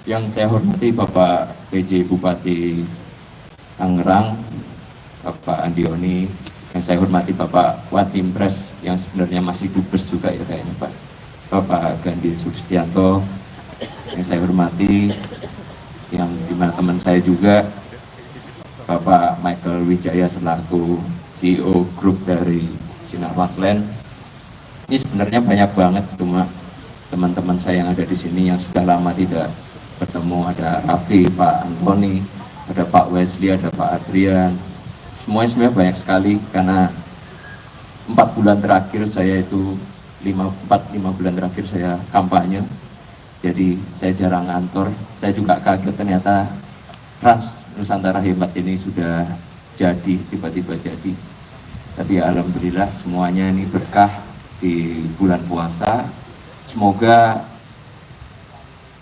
Yang saya hormati Bapak PJ Bupati Tangerang, Bapak Andioni. Yang saya hormati Bapak Watimpres yang sebenarnya masih dubes juga ya kayaknya Pak. Bapak Gandhi Sustianto. Yang saya hormati, yang dimana teman saya juga Bapak Michael Wijaya selaku CEO grup dari Sinar Maslen. Ini sebenarnya banyak banget, cuma teman-teman saya yang ada di sini yang sudah lama tidak bertemu, ada Raffi, Pak Antoni, ada Pak Wesley, ada Pak Adrian. Semuanya banyak sekali karena 4 bulan terakhir saya itu 5 bulan terakhir saya kampanye. Jadi saya jarang kantor. Saya juga kaget ternyata Trans Nusantara Hebat ini sudah jadi, tiba-tiba jadi. Tapi ya, alhamdulillah semuanya ini berkah di bulan puasa. Semoga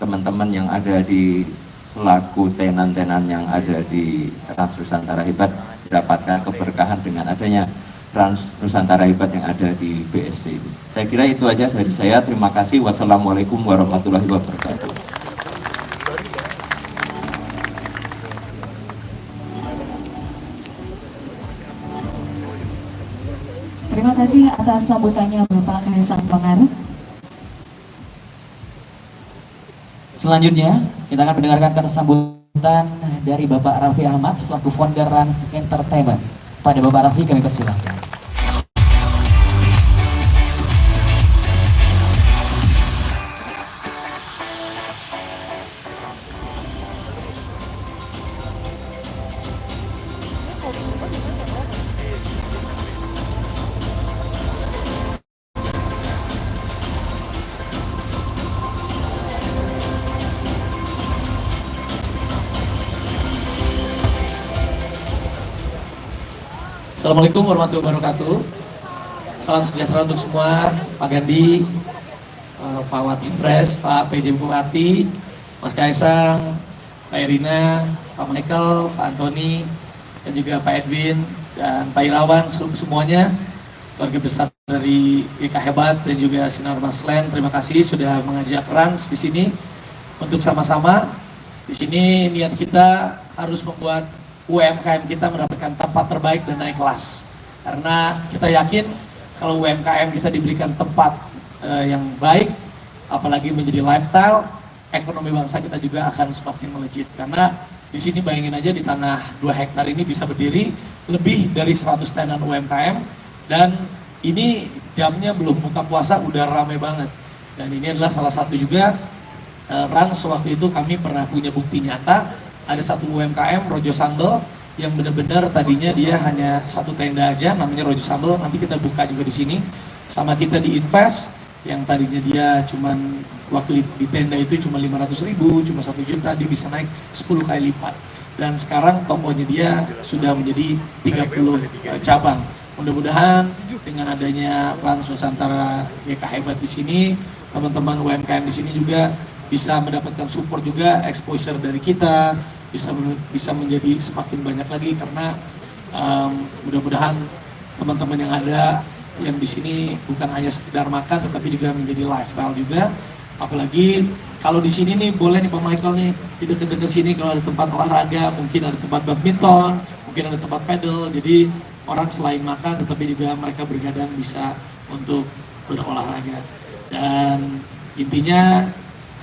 teman-teman yang ada di selaku tenan-tenan yang ada di Trans Nusantara Hebat mendapatkan keberkahan dengan adanya Trans Nusantara Hebat yang ada di BSD ini. Saya kira itu aja dari saya. Terima kasih. Wassalamualaikum warahmatullahi wabarakatuh. Terima kasih atas sambutannya Bapak Kaisang Pangarep. Selanjutnya, kita akan mendengarkan kata sambutan dari Bapak Raffi Ahmad selaku founder Rans Entertainment. Pada Bapak Raffi kami persilahkan. Assalamualaikum warahmatullahi wabarakatuh. Salam sejahtera untuk semua, Pak Gandhi, Pak Watimpres, Pak PJ Bupati, Mas Kaisang, Pak Erina, Pak Michael, Pak Antoni, dan juga Pak Edwin dan Pak Irawan, semuanya keluarga besar dari GK Hebat dan juga Sinar Maslen. Terima kasih sudah mengajak Rans di sini untuk sama-sama. Di sini niat kita harus membuat UMKM kita mendapatkan tempat terbaik dan naik kelas. Karena kita yakin kalau UMKM kita diberikan tempat yang baik, apalagi menjadi lifestyle, ekonomi bangsa kita juga akan semakin melejit. Karena di sini bayangin aja di tanah 2 hektar ini bisa berdiri lebih dari 100 tenan UMKM, dan ini jamnya belum buka puasa udah ramai banget. Dan ini adalah salah satu juga Rans waktu itu kami pernah punya bukti nyata. Ada satu UMKM Rojo Sambel yang benar-benar tadinya dia hanya 1 tenda aja, namanya Rojo Sambel. Nanti kita buka juga di sini. Sama kita di invest yang tadinya dia cuman waktu di tenda itu cuma 500.000, cuma 1 juta, dia bisa naik 10 kali lipat. Dan sekarang tokonya dia sudah menjadi 30 cabang. Mudah-mudahan dengan adanya Rans Nusantara GK Hebat di sini, teman-teman UMKM di sini juga bisa mendapatkan support juga, exposure dari kita, bisa menjadi semakin banyak lagi. Karena mudah-mudahan teman-teman yang ada yang di sini bukan hanya sekedar makan, tetapi juga menjadi lifestyle juga. Apalagi kalau di sini nih, boleh nih Pak Michael nih, di dekat-dekat sini kalau ada tempat olahraga, mungkin ada tempat badminton, mungkin ada tempat pedal. Jadi orang selain makan, tetapi juga mereka bergadang bisa untuk berolahraga. Dan intinya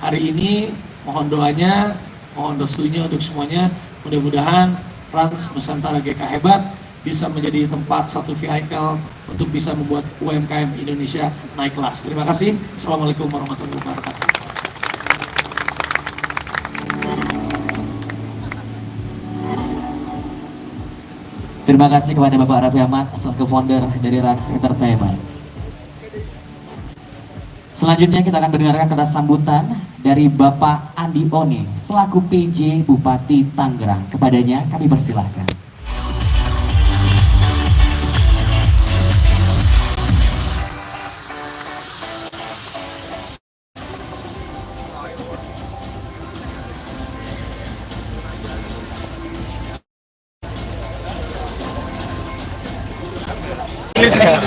hari ini mohon doanya, mohon restunya untuk semuanya. Mudah-mudahan Rans Nusantara GK Hebat bisa menjadi tempat satu vehicle untuk bisa membuat UMKM Indonesia naik kelas. Terima kasih. Assalamualaikum warahmatullahi wabarakatuh. Terima kasih kepada Bapak Raffi Ahmad selaku founder dari Rans Entertainment. Selanjutnya kita akan mendengarkan kata sambutan dari Bapak Andi One selaku PJ Bupati Tangerang. Kepadanya kami persilahkan.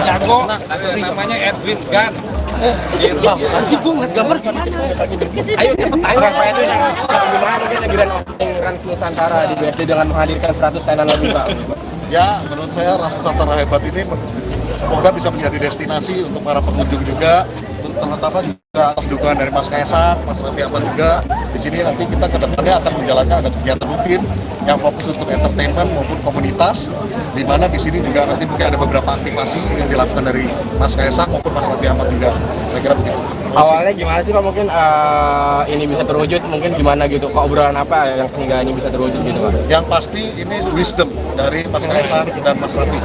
Jago, namanya Edwin Gan. Anjir gue ngeliat gambar gimana? Ayo cepet ayo Pak Edwin. Nusantara di BSD dengan menghadirkan 100 tenan lebih, Pak? Ya, menurut saya Ras Nusantara Hebat ini semoga bisa menjadi destinasi untuk para pengunjung juga, terutama juga atas dukungan dari Mas Kaisang, Mas Raffi Ahmad juga. Di sini nanti kita ke depannya akan menjalankan ada kegiatan rutin yang fokus untuk entertainment maupun komunitas, di mana di sini juga nanti mungkin ada beberapa aktivasi yang dilakukan dari Mas Kaisang maupun Mas Raffi Ahmad juga. Kira-kira begitu. Awalnya gimana sih Pak mungkin ini bisa terwujud, mungkin gimana gitu, obrolan apa yang sehingga ini bisa terwujud gitu Pak? Yang pasti ini wisdom dari Mas Kaisang dan Mas Raffi.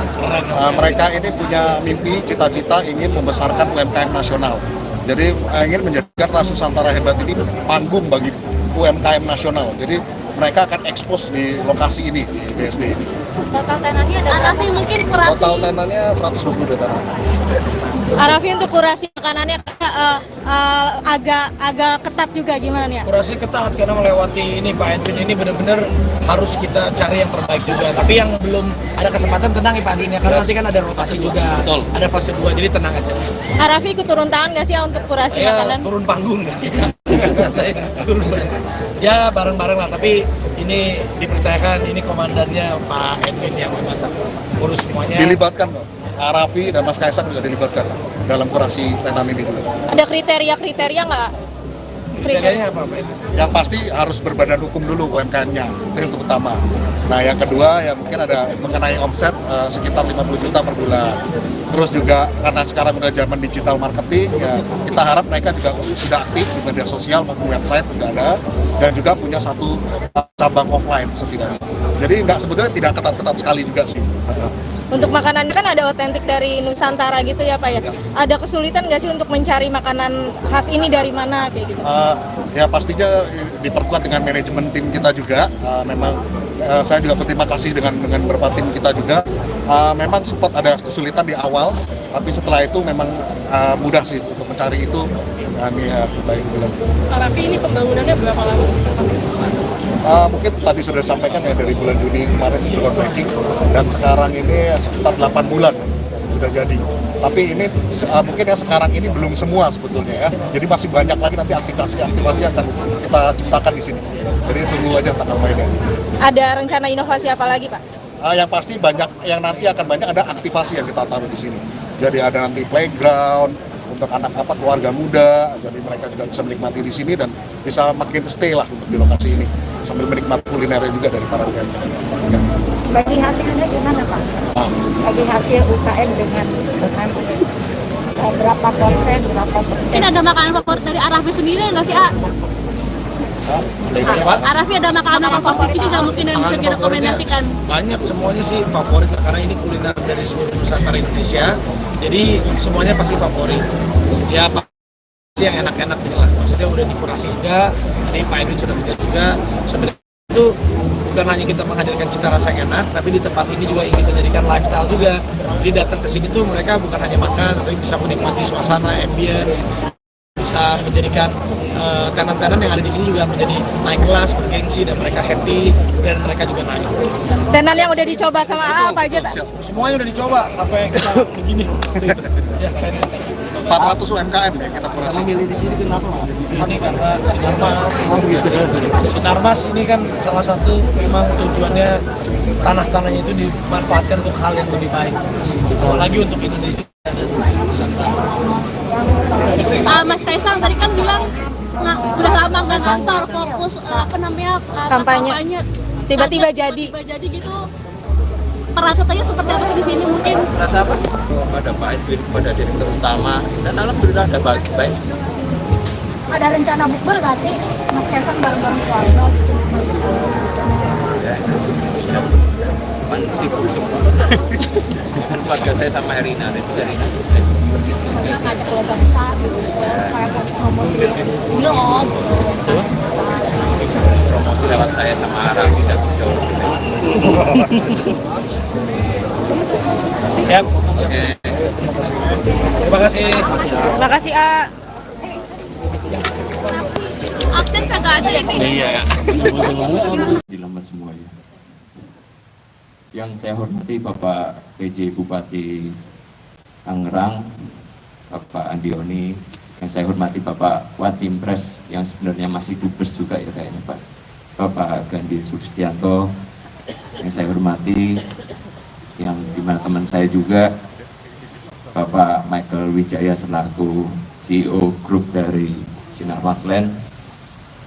Mereka ini punya mimpi, cita-cita ingin membesarkan UMKM nasional. Jadi ingin menjadikan Ras Nusantara Hebat ini panggung bagi UMKM nasional. Jadi mereka akan ekspos di lokasi ini, di BSD ini. Total tenannya ada Arafi mungkin kurasi. Total tenannya 120 tenan. Arafi untuk kurasi makanannya agak ketat juga gimana nih? Kurasi ketat karena melewati ini Pak Edwin ini benar-benar harus kita cari yang terbaik juga. Tapi yang belum ada kesempatan tenang ya Pak Edwin ya, karena nanti kan ada rotasi juga. Betul. Ada fase 2 jadi tenang aja. Arafi ikut turun tangan nggak sih untuk kurasi makanan? Turun panggung nggak sih? Saya turun ya bareng-bareng lah, tapi ini dipercayakan ini komandannya Pak Edwin yang memang urus semuanya. Dilibatkan kok. Raffi dan Mas Kaisang juga dilibatkan dalam kurasi tenan ini juga. Ada kriteria nggak? Kriterianya apa Pak Edwin? Yang pasti harus berbadan hukum dulu UMKM-nya, itu yang pertama. Nah yang kedua ya mungkin ada mengenai omset sekitar 50 juta per bulan. Terus juga karena sekarang udah zaman digital marketing ya kita harap mereka juga sudah aktif di media sosial maupun website juga ada, dan juga punya satu cabang offline setidaknya. Jadi nggak sebetulnya tidak ketat-ketat sekali juga sih. Untuk makanan kan ada otentik dari Nusantara gitu ya Pak ya. Ada kesulitan nggak sih untuk mencari makanan khas ini dari mana kayak gitu? Ya pastinya diperkuat dengan manajemen tim kita juga. Memang saya juga berterima kasih dengan beberapa tim kita juga. Memang sempat ada kesulitan di awal, tapi setelah itu memang mudah sih untuk mencari itu. Kami baik bilang. Arafi ini pembangunannya berapa lama? Mungkin tadi sudah disampaikan ya dari bulan Juni kemarin sudah groundbreaking, dan sekarang ini sekitar 8 bulan sudah jadi. Tapi ini mungkin yang sekarang ini belum semua sebetulnya ya. Jadi masih banyak lagi nanti aktivasi yang akan kita ciptakan di sini. Jadi tunggu aja tanggal mainnya. Ada rencana inovasi apa lagi Pak? Yang pasti banyak, yang nanti akan banyak ada aktivasi yang kita taruh di sini. Jadi ada nanti playground untuk anak keluarga muda, jadi mereka juga bisa menikmati di sini dan bisa makin stay lah untuk di lokasi ini sambil menikmati kulinernya juga dari para UMKM. Bagi hasilnya gimana Pak? Bagi hasil UKM dengan berapa persen? Mungkin ada makanan favorit dari Arafi sendiri nggak sih Arafi ada makanan favorit sini nggak mungkin yang bisa direkomendasikan? Banyak, semuanya sih favorit karena ini kuliner dari seluruh Nusantara Indonesia. Jadi semuanya pasti favorit. Ya pasti yang enak-enak lah. Maksudnya udah dikurasi juga. Tadi Pak Edwin sudah bilang juga. Sebenarnya itu bukan hanya kita menghadirkan cita rasa yang enak, tapi di tempat ini juga ingin menjadikan lifestyle juga. Jadi datang ke sini tuh mereka bukan hanya makan, tapi bisa menikmati suasana, ambience, bisa menjadikan tenan-tenan yang ada di sini juga menjadi naik kelas, bergengsi, dan mereka happy, dan mereka juga naik. Tenan yang udah dicoba sama apa aja? Semuanya udah dicoba sampai kita begini. Ya, 400 UMKM ya kita kurasi. Milih di sini kenapa Mas? Ini karena Sinarmas ini kan salah satu memang tujuannya tanah-tanahnya itu dimanfaatkan untuk hal yang lebih baik. Apalagi untuk Indonesia dan Nusantara. Mas Kaisang tadi kan bilang udah lama nggak ngantor, fokus kampanye. Tiba-tiba jadi gitu. Perasaannya seperti apa sih di sini mungkin? Rasa apa? Pada Pak Edwin, pada direktur utama, dan alhamdulillah ada baik. Ada rencana bukber nggak sih Mas Kaisang bareng-bareng keluarga? Sibuk semua. Kan keluarga saya sama Erina, itu Erina. Ada keluarga besar gitu, supaya promosi vlog. Promosi lewat saya sama Raffi dan Jauh. Siap. Oke. Terima kasih. Terima kasih Update kagak ada ya? Iya ya. Dilema semua ya. Yang saya hormati Bapak PJ Bupati Tangerang, Bapak Andioni, yang saya hormati Bapak Watimpres yang sebenarnya masih dubes juga ya kayaknya Pak. Bapak Gandhi Sustianto yang saya hormati, yang dimana teman saya juga Bapak Michael Wijaya selaku CEO grup dari Sinarmasland.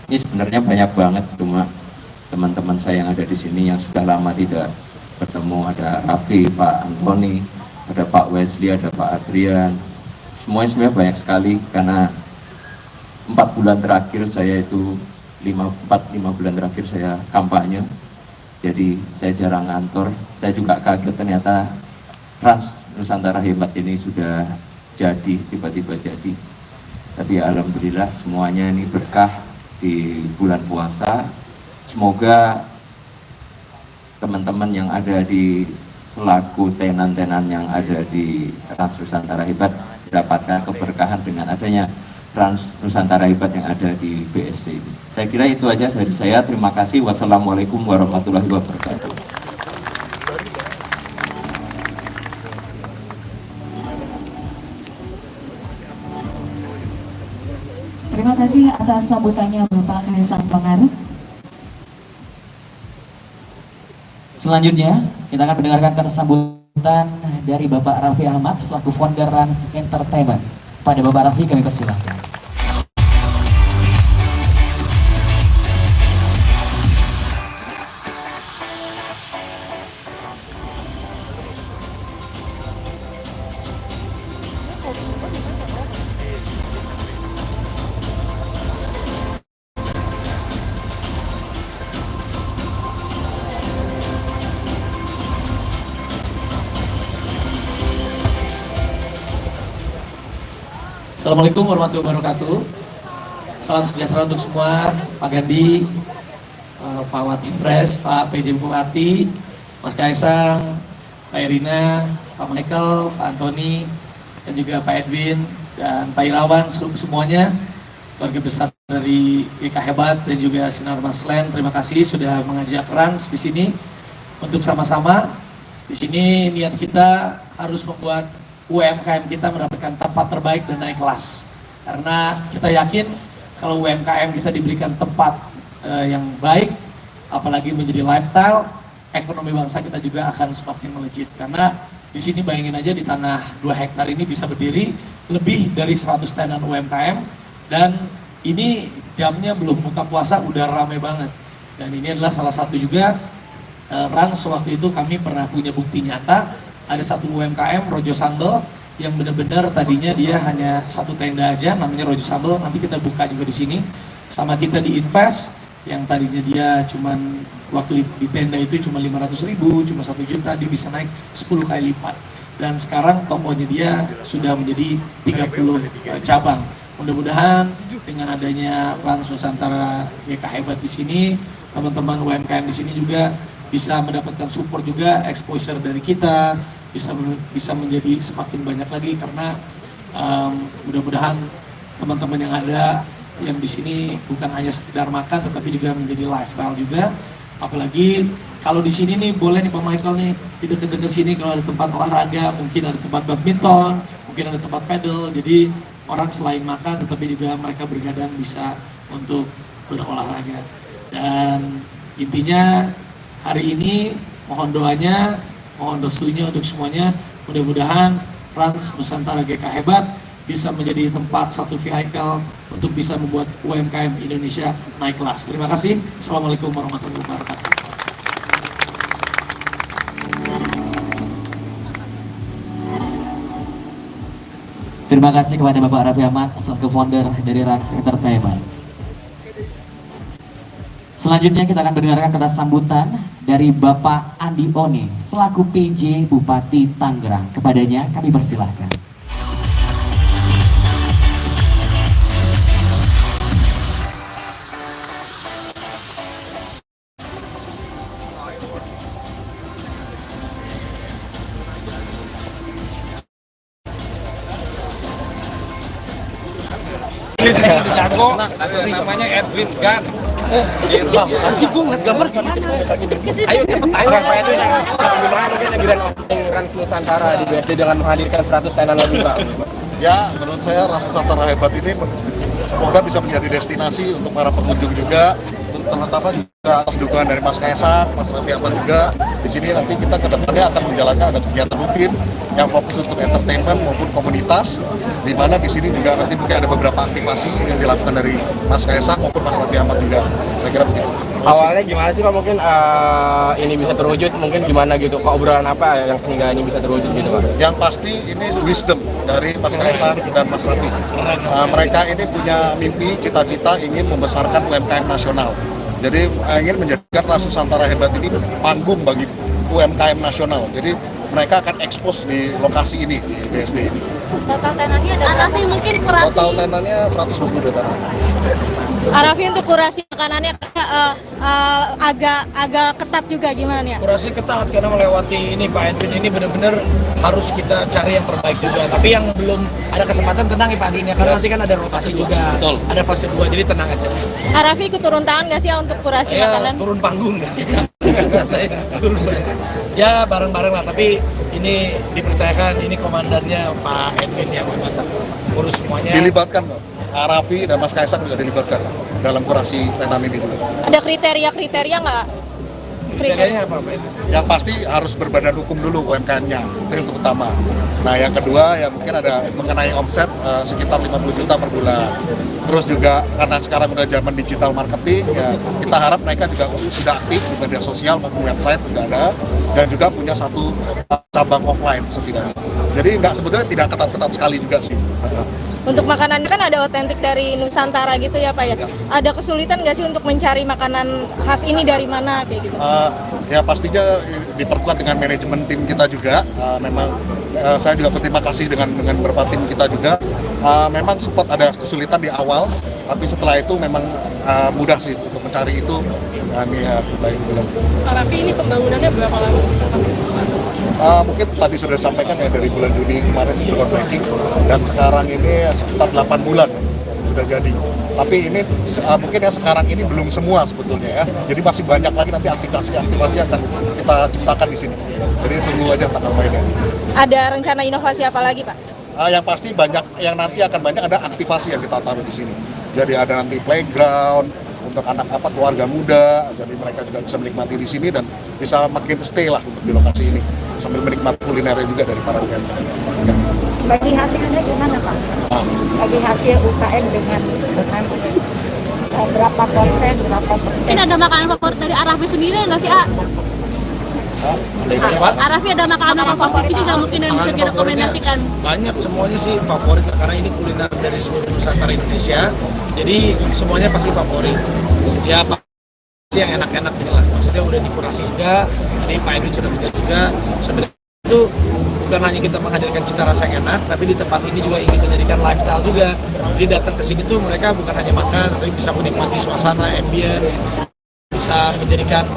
Ini sebenarnya banyak banget, cuma teman-teman saya yang ada di sini yang sudah lama tidak bertemu, ada Raffi, Pak Antoni, ada Pak Wesley, ada Pak Adrian, semuanya banyak sekali, karena 4 bulan terakhir saya itu 5 bulan terakhir saya kampanye, jadi saya jarang kantor. Saya juga kaget ternyata Trans Nusantara Hebat ini sudah jadi, tiba-tiba jadi. Tapi ya, alhamdulillah semuanya ini berkah di bulan puasa. Semoga teman-teman yang ada di selaku tenan-tenan yang ada di Trans Nusantara Hebat mendapatkan keberkahan dengan adanya Trans Nusantara Hebat yang ada di BSP ini. Saya kira itu aja dari saya. Terima kasih. Wassalamualaikum warahmatullahi wabarakatuh. Terima kasih atas sambutannya Bapak Kaisang Pangarep. Selanjutnya, kita akan mendengarkan kata sambutan dari Bapak Raffi Ahmad selaku founder Rans Entertainment. Pada Bapak Raffi kami persilahkan. Assalamualaikum warahmatullahi wabarakatuh. Salam sejahtera untuk semua, Pak Gandhi, Pak Watimpres, Pak PJ Bupati, Mas Kaisang, Pak Erina, Pak Michael, Pak Antoni, dan juga Pak Edwin dan Pak Irawan, semuanya keluarga besar dari GK Hebat dan juga Sinarmasland. Terima kasih sudah mengajak Rans di sini untuk sama-sama. Di sini niat kita harus membuat UMKM kita mendapatkan tempat terbaik dan naik kelas. Karena kita yakin kalau UMKM kita diberikan tempat yang baik, apalagi menjadi lifestyle, ekonomi bangsa kita juga akan semakin melejit. Karena di sini bayangin aja di tanah 2 hektar ini bisa berdiri lebih dari 100 tenan UMKM, dan ini jamnya belum buka puasa udah ramai banget. Dan ini adalah salah satu juga Rans waktu itu kami pernah punya bukti nyata. Ada satu UMKM Rojo Sambel yang benar-benar tadinya dia hanya 1 tenda aja, namanya Rojo Sambel. Nanti kita buka juga di sini. Sama kita di Invest yang tadinya dia cuman waktu di tenda itu cuma 500.000, cuma 1 juta, dia bisa naik 10 kali lipat. Dan sekarang tokonya dia sudah menjadi 30 cabang. Mudah-mudahan dengan adanya Trans Nusantara GK Hebat di sini, teman-teman UMKM di sini juga bisa mendapatkan support juga, exposure dari kita, bisa menjadi semakin banyak lagi, karena mudah-mudahan teman-teman yang ada yang di sini bukan hanya sekedar makan tetapi juga menjadi lifestyle juga. Apalagi kalau di sini nih boleh nih Pak Michael nih, di dekat-dekat sini kalau ada tempat olahraga, mungkin ada tempat badminton, mungkin ada tempat pedal, jadi orang selain makan tetapi juga mereka bergadang bisa untuk berolahraga. Dan intinya hari ini mohon doanya, mohon restunya untuk semuanya. Mudah-mudahan Trans Nusantara GK Hebat bisa menjadi tempat satu vehicle untuk bisa membuat UMKM Indonesia naik kelas. Terima kasih. Assalamualaikum warahmatullahi wabarakatuh. Terima kasih kepada Bapak Raffi Ahmad selaku founder dari Rans Entertainment. Selanjutnya kita akan mendengarkan kata sambutan dari Bapak Andi Oni selaku PJ Bupati Tangerang. Kepadanya kami persilahkan. Jago, namanya Edwin Gan. Nanti gue ngeliat gambar gimana? Ayo cepet tanya Pak Edwin, gimana mungkin grand opening Trans Nusantara di BSD dengan menghadirkan 100 tenan lagi Pak? Ya, menurut saya Trans Nusantara Hebat ini semoga bisa menjadi destinasi untuk para pengunjung juga, terutama juga atas dukungan dari Mas Kaisang, Mas Raffi Ahmad juga. Di sini nanti kita ke depannya akan menjalankan ada kegiatan rutin yang fokus untuk entertainment maupun komunitas, di mana di sini juga nanti mungkin ada beberapa aktivasi yang dilakukan dari Mas Kaisang maupun Mas Raffi Ahmad juga. Kira-kira begitu. Awalnya gimana sih Pak mungkin ini bisa terwujud, mungkin gimana gitu, obrolan apa yang sehingga ini bisa terwujud gitu Pak? Yang pasti ini wisdom dari Mas Kaisang dan Mas Raffi. Mereka ini punya mimpi, cita-cita ingin membesarkan UMKM nasional. Jadi ingin menjadikan Ras Nusantara Hebat ini panggung bagi UMKM nasional. Jadi mereka akan ekspos di lokasi ini, di BSD ini. Total tenannya ada berapa? Mungkin kurasi. Total tenannya 120 tanah. Arafi untuk kurasi makanannya agak ketat juga gimana ya? Kurasi ketat karena melewati ini Pak Edwin ini benar-benar harus kita cari yang terbaik juga. Tapi yang belum ada kesempatan tenang ya Pak Edwin ya, karena nanti kan ada rotasi juga. Betul. Ada fase 2 jadi tenang aja. Arafi ikut turun tangan nggak sih untuk kurasi makanan? Turun panggung nggak sih? Saya turun ya bareng-bareng lah, tapi ini dipercayakan ini komandannya Pak Edwin yang memang urus semuanya. Dilibatkan kok. Raffi dan Mas Kaisang juga dilibatkan dalam kurasi tenan ini juga. Ada kriteria nggak? Kriterianya apa Pak? Yang pasti harus berbadan hukum dulu UMKM-nya, itu yang pertama. Nah yang kedua ya mungkin ada mengenai omset sekitar 50 juta per bulan. Terus juga karena sekarang udah zaman digital marketing ya kita harap mereka juga sudah aktif di media sosial maupun website juga ada, dan juga punya satu cabang offline setidaknya. Jadi sebetulnya tidak ketat-ketat sekali juga sih. Untuk makanannya kan ada otentik dari Nusantara gitu ya Pak ya. Ada kesulitan nggak sih untuk mencari makanan khas ini dari mana kayak gitu? Ya pastinya diperkuat dengan manajemen tim kita juga. Memang saya juga berterima kasih dengan beberapa tim kita juga. Memang sempat ada kesulitan di awal, tapi setelah itu memang mudah sih untuk mencari itu. Ini ya baik. Pak Raffi, ini pembangunannya berapa lama? Mungkin tadi sudah disampaikan ya dari bulan Juni kemarin sudah groundbreaking, dan sekarang ini sekitar 8 bulan sudah jadi. Tapi ini mungkin yang sekarang ini belum semua sebetulnya ya. Jadi masih banyak lagi nanti aktivasi akan kita ciptakan di sini. Jadi tunggu aja tanggal mainnya. Ada rencana inovasi apa lagi Pak? Yang pasti banyak, yang nanti akan banyak ada aktivasi yang kita taruh di sini. Jadi ada nanti playground untuk anak keluarga muda, jadi mereka juga bisa menikmati di sini dan bisa makin stay lah untuk di lokasi ini sambil menikmati kulinernya juga dari para UMKM. Bagi hasilnya gimana Pak? Bagi hasil UKM dengan berapa persen? Ini ada makanan favorit dari Arafi sendiri nggak sih Arafi ada makanan favorit sini nggak mungkin yang bisa direkomendasikan? Banyak, semuanya sih favorit karena ini kuliner dari seluruh Nusantara Indonesia. Jadi semuanya pasti favorit. Ya pasti yang enak-enak inilah. Maksudnya udah dikurasi juga, ini Pak Edwin sudah bilang juga. Sebenarnya itu bukan hanya kita menghadirkan cita rasa yang enak, tapi di tempat ini juga ingin menjadikan lifestyle juga. Jadi datang ke sini tuh mereka bukan hanya makan, tapi bisa menikmati suasana, ambience, bisa menjadikan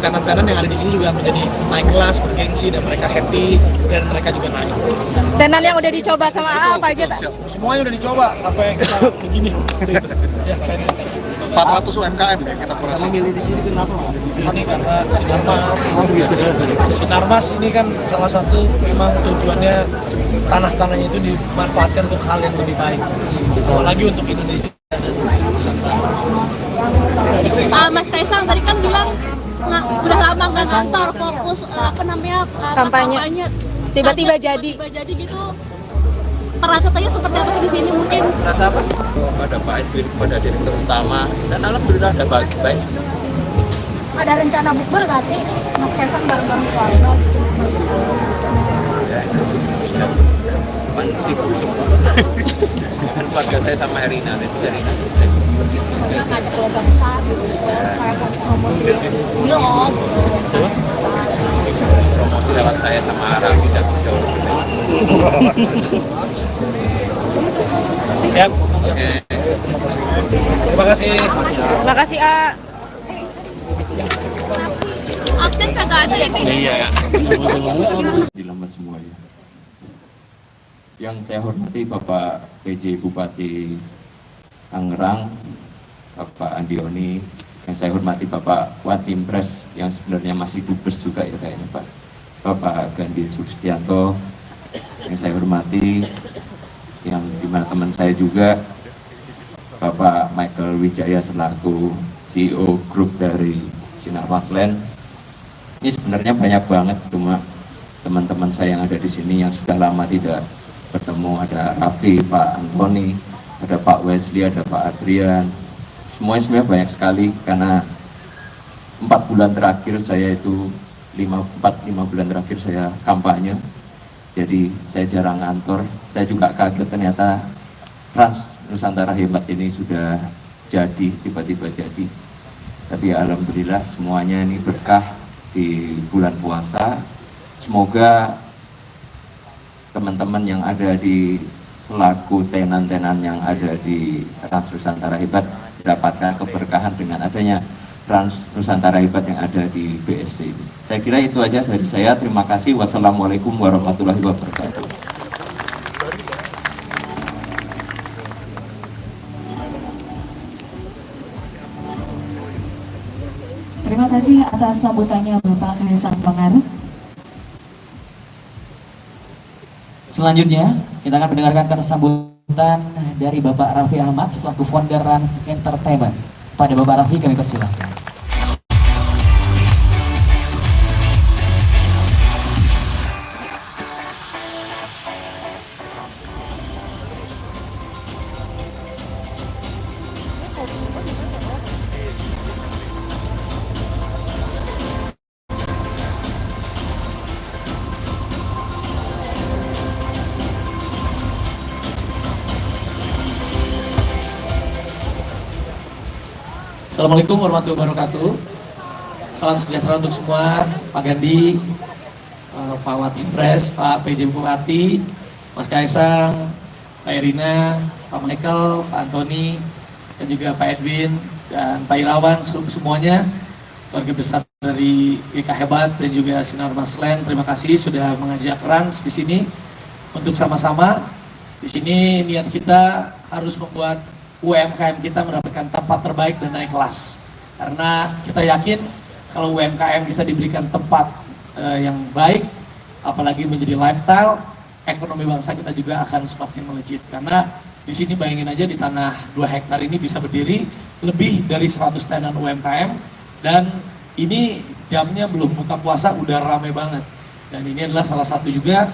tenan-tenan yang ada di sini juga menjadi naik kelas, bergengsi, dan mereka happy dan mereka juga naik. Tenan yang udah dicoba sama apa aja tak? Semuanya udah dicoba sampai kita begini. Ya, 400 UMKM ya kita kurasi. Milih di sini kenapa Mas? Ini karena Sinarmas ini kan salah satu memang tujuannya tanah-tanahnya itu dimanfaatkan untuk hal yang lebih baik, apalagi untuk Indonesia dan Nusantara. Mas Kaisang tadi kan bilang udah lama nggak ngantor, fokus kampanye. Tiba-tiba jadi gitu. Perasaannya seperti apa sih di sini mungkin? Rasa apa? Kepada Pak Edwin, kepada direktur utama, dan alhamdulillah ada baik. Ada rencana bukber nggak sih? Mas Kaisang bareng-bareng keluarga? Sibuk semua. Kan keluarga saya sama Herina. Yang ada keluarga besar gitu, supaya promosi vlog. Promosi lewat saya sama Raffi dan jauh. Siap. Oke. Terima kasih. Terima kasih Update kagak ada ya? Iya ya. Dilemes semua ya. Yang saya hormati Bapak PJ Bupati Tangerang, Bapak Andioni, yang saya hormati Bapak Watimpres yang sebenarnya masih dubes juga ya kayaknya Pak, Bapak Gandhi Sustianto, yang saya hormati, yang dimana teman saya juga Bapak Michael Ronald Wijaya selaku CEO grup dari Sinarmas Land. Ini sebenarnya banyak banget, cuma teman-teman saya yang ada di sini yang sudah lama tidak bertemu, ada Raffi, Pak Antoni, ada Pak Wesley, ada Pak Adrian, semuanya banyak sekali, karena 4 bulan terakhir saya itu 5 bulan terakhir saya kampanye, jadi saya jarang ngantor. Saya juga kaget ternyata Trans Nusantara Hebat ini sudah jadi, tiba-tiba jadi. Tapi ya alhamdulillah semuanya ini berkah di bulan puasa. Semoga teman-teman yang ada di selaku tenan-tenan yang ada di Trans Nusantara Hebat mendapatkan keberkahan dengan adanya Trans Nusantara Hebat yang ada di BSD ini. Saya kira itu aja dari saya. Terima kasih. Wassalamualaikum warahmatullahi wabarakatuh. Terima kasih atas sambutannya Bapak Kaisang Pangarep. Selanjutnya, kita akan mendengarkan kata sambutan dari Bapak Raffi Ahmad selaku founder Rans Entertainment. Pada Bapak Raffi kami persilahkan. Assalamualaikum warahmatullahi wabarakatuh. Salam sejahtera untuk semua, Pak Gandhi, Pak Watimpres, Pak PJ Bupati, Mas Kaisang, Pak Erina, Pak Michael, Pak Antoni, dan juga Pak Edwin dan Pak Irawan, semuanya keluarga besar dari GK Hebat dan juga Sinarmas Land. Terima kasih sudah mengajak Rans di sini untuk sama-sama. Di sini niat kita harus membuat UMKM kita mendapatkan tempat terbaik dan naik kelas. Karena kita yakin kalau UMKM kita diberikan tempat yang baik, apalagi menjadi lifestyle, ekonomi bangsa kita juga akan semakin melejit. Karena di sini bayangin aja di tanah 2 hektar ini bisa berdiri lebih dari 100 tenan UMKM, dan ini jamnya belum buka puasa udah ramai banget. Dan ini adalah salah satu juga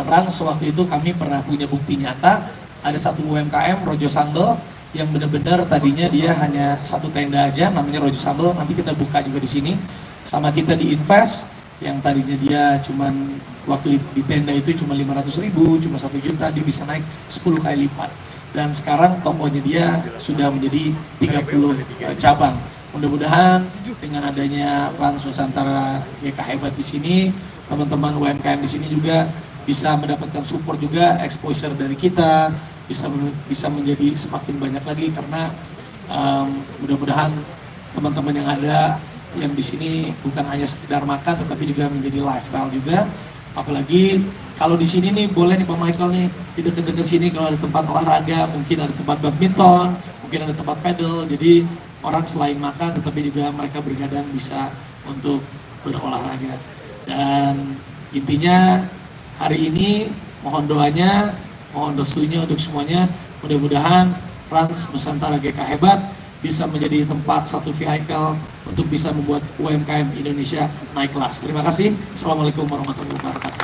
Rans waktu itu kami pernah punya bukti nyata. Ada satu UMKM Rojo Sambel yang benar-benar tadinya dia hanya 1 tenda aja, namanya Rojo Sambel. Nanti kita buka juga di sini. Sama kita di Invest yang tadinya dia cuman waktu di tenda itu cuma 500.000, cuma 1 juta, dia bisa naik 10 kali lipat. Dan sekarang tokonya dia sudah menjadi 30 cabang. Mudah-mudahan dengan adanya Trans Nusantara GK Hebat di sini, teman-teman UMKM di sini juga bisa mendapatkan support juga, exposure dari kita, bisa menjadi semakin banyak lagi, karena mudah-mudahan teman-teman yang ada yang di sini bukan hanya sekedar makan tetapi juga menjadi lifestyle juga. Apalagi kalau di sini nih boleh nih Pak Michael nih di dekat-dekat sini kalau ada tempat olahraga, mungkin ada tempat badminton, mungkin ada tempat pedal. Jadi orang selain makan tetapi juga mereka bergadang bisa untuk berolahraga. Dan intinya hari ini mohon doanya, mohon restunya untuk semuanya. Mudah-mudahan Trans Nusantara GK Hebat bisa menjadi tempat satu vehicle untuk bisa membuat UMKM Indonesia naik kelas. Terima kasih. Assalamualaikum warahmatullahi wabarakatuh.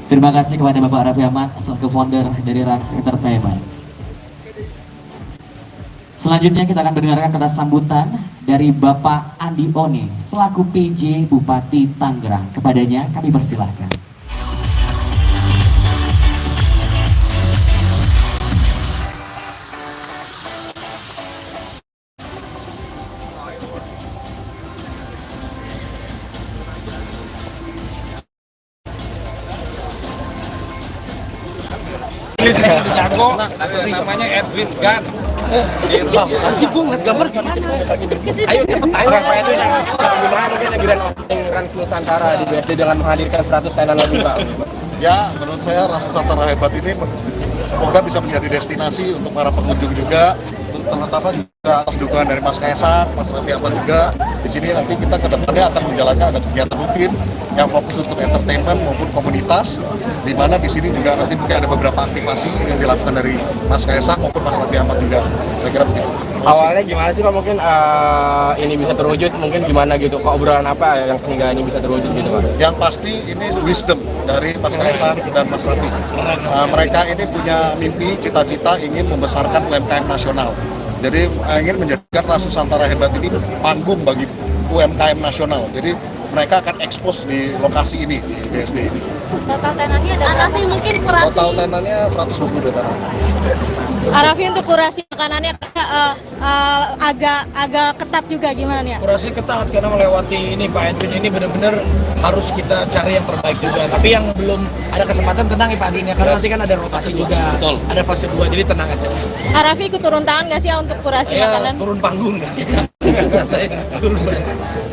Terima kasih kepada Bapak Raffi Ahmad selaku founder dari Rans Entertainment. Selanjutnya kita akan mendengarkan kata sambutan dari Bapak Andi Oni selaku PJ Bupati Tangerang. Kepadanya kami persilahkan. Jago, namanya Edwin Gan. Nanti gue ngeliat gambar gimana? Ayo cepet tanya Pak Edwin, gimana mungkin grand opening Trans Nusantara di BSD dengan menghadirkan 100 tenan lagi Pak? Ya, menurut saya Trans Nusantara Hebat ini semoga bisa menjadi destinasi untuk para pengunjung juga, terutama juga atas dukungan dari Mas Kaisang, Mas Raffi Ahmad juga. Di sini nanti kita ke depannya akan menjalankan ada kegiatan rutin yang fokus untuk entertainment maupun komunitas, di mana di sini juga nanti mungkin ada beberapa aktivasi yang dilakukan dari Mas Kaisang maupun Mas Raffi Ahmad juga. Kira-kira begitu. Awalnya gimana sih Pak, mungkin ini bisa terwujud, mungkin gimana gitu, kok obrolan apa yang sehingga ini bisa terwujud gitu Pak? Yang pasti ini wisdom dari Mas Kaisang dan Mas Raffi. Mereka ini punya mimpi, cita-cita ingin membesarkan UMKM nasional. Jadi ingin menjadikan Ras Nusantara Hebat ini panggung bagi UMKM nasional. Jadi mereka akan ekspos di lokasi ini, di BSD ini. Total tenannya ada berapa? Mungkin kurasi. Total tenannya 120 tenan. Arafi untuk kurasi makanannya agak ketat juga gimana nih? Kurasi ketat karena melewati ini Pak Edwin ini benar-benar harus kita cari yang terbaik juga. Tapi yang belum ada kesempatan tenang ya Pak Edwin ya, karena nanti kan ada rotasi juga. Betul. Ada fase 2 jadi tenang aja. Arafi ikut turun tangan nggak sih untuk kurasi makanan? Turun panggung nggak sih? Saya turun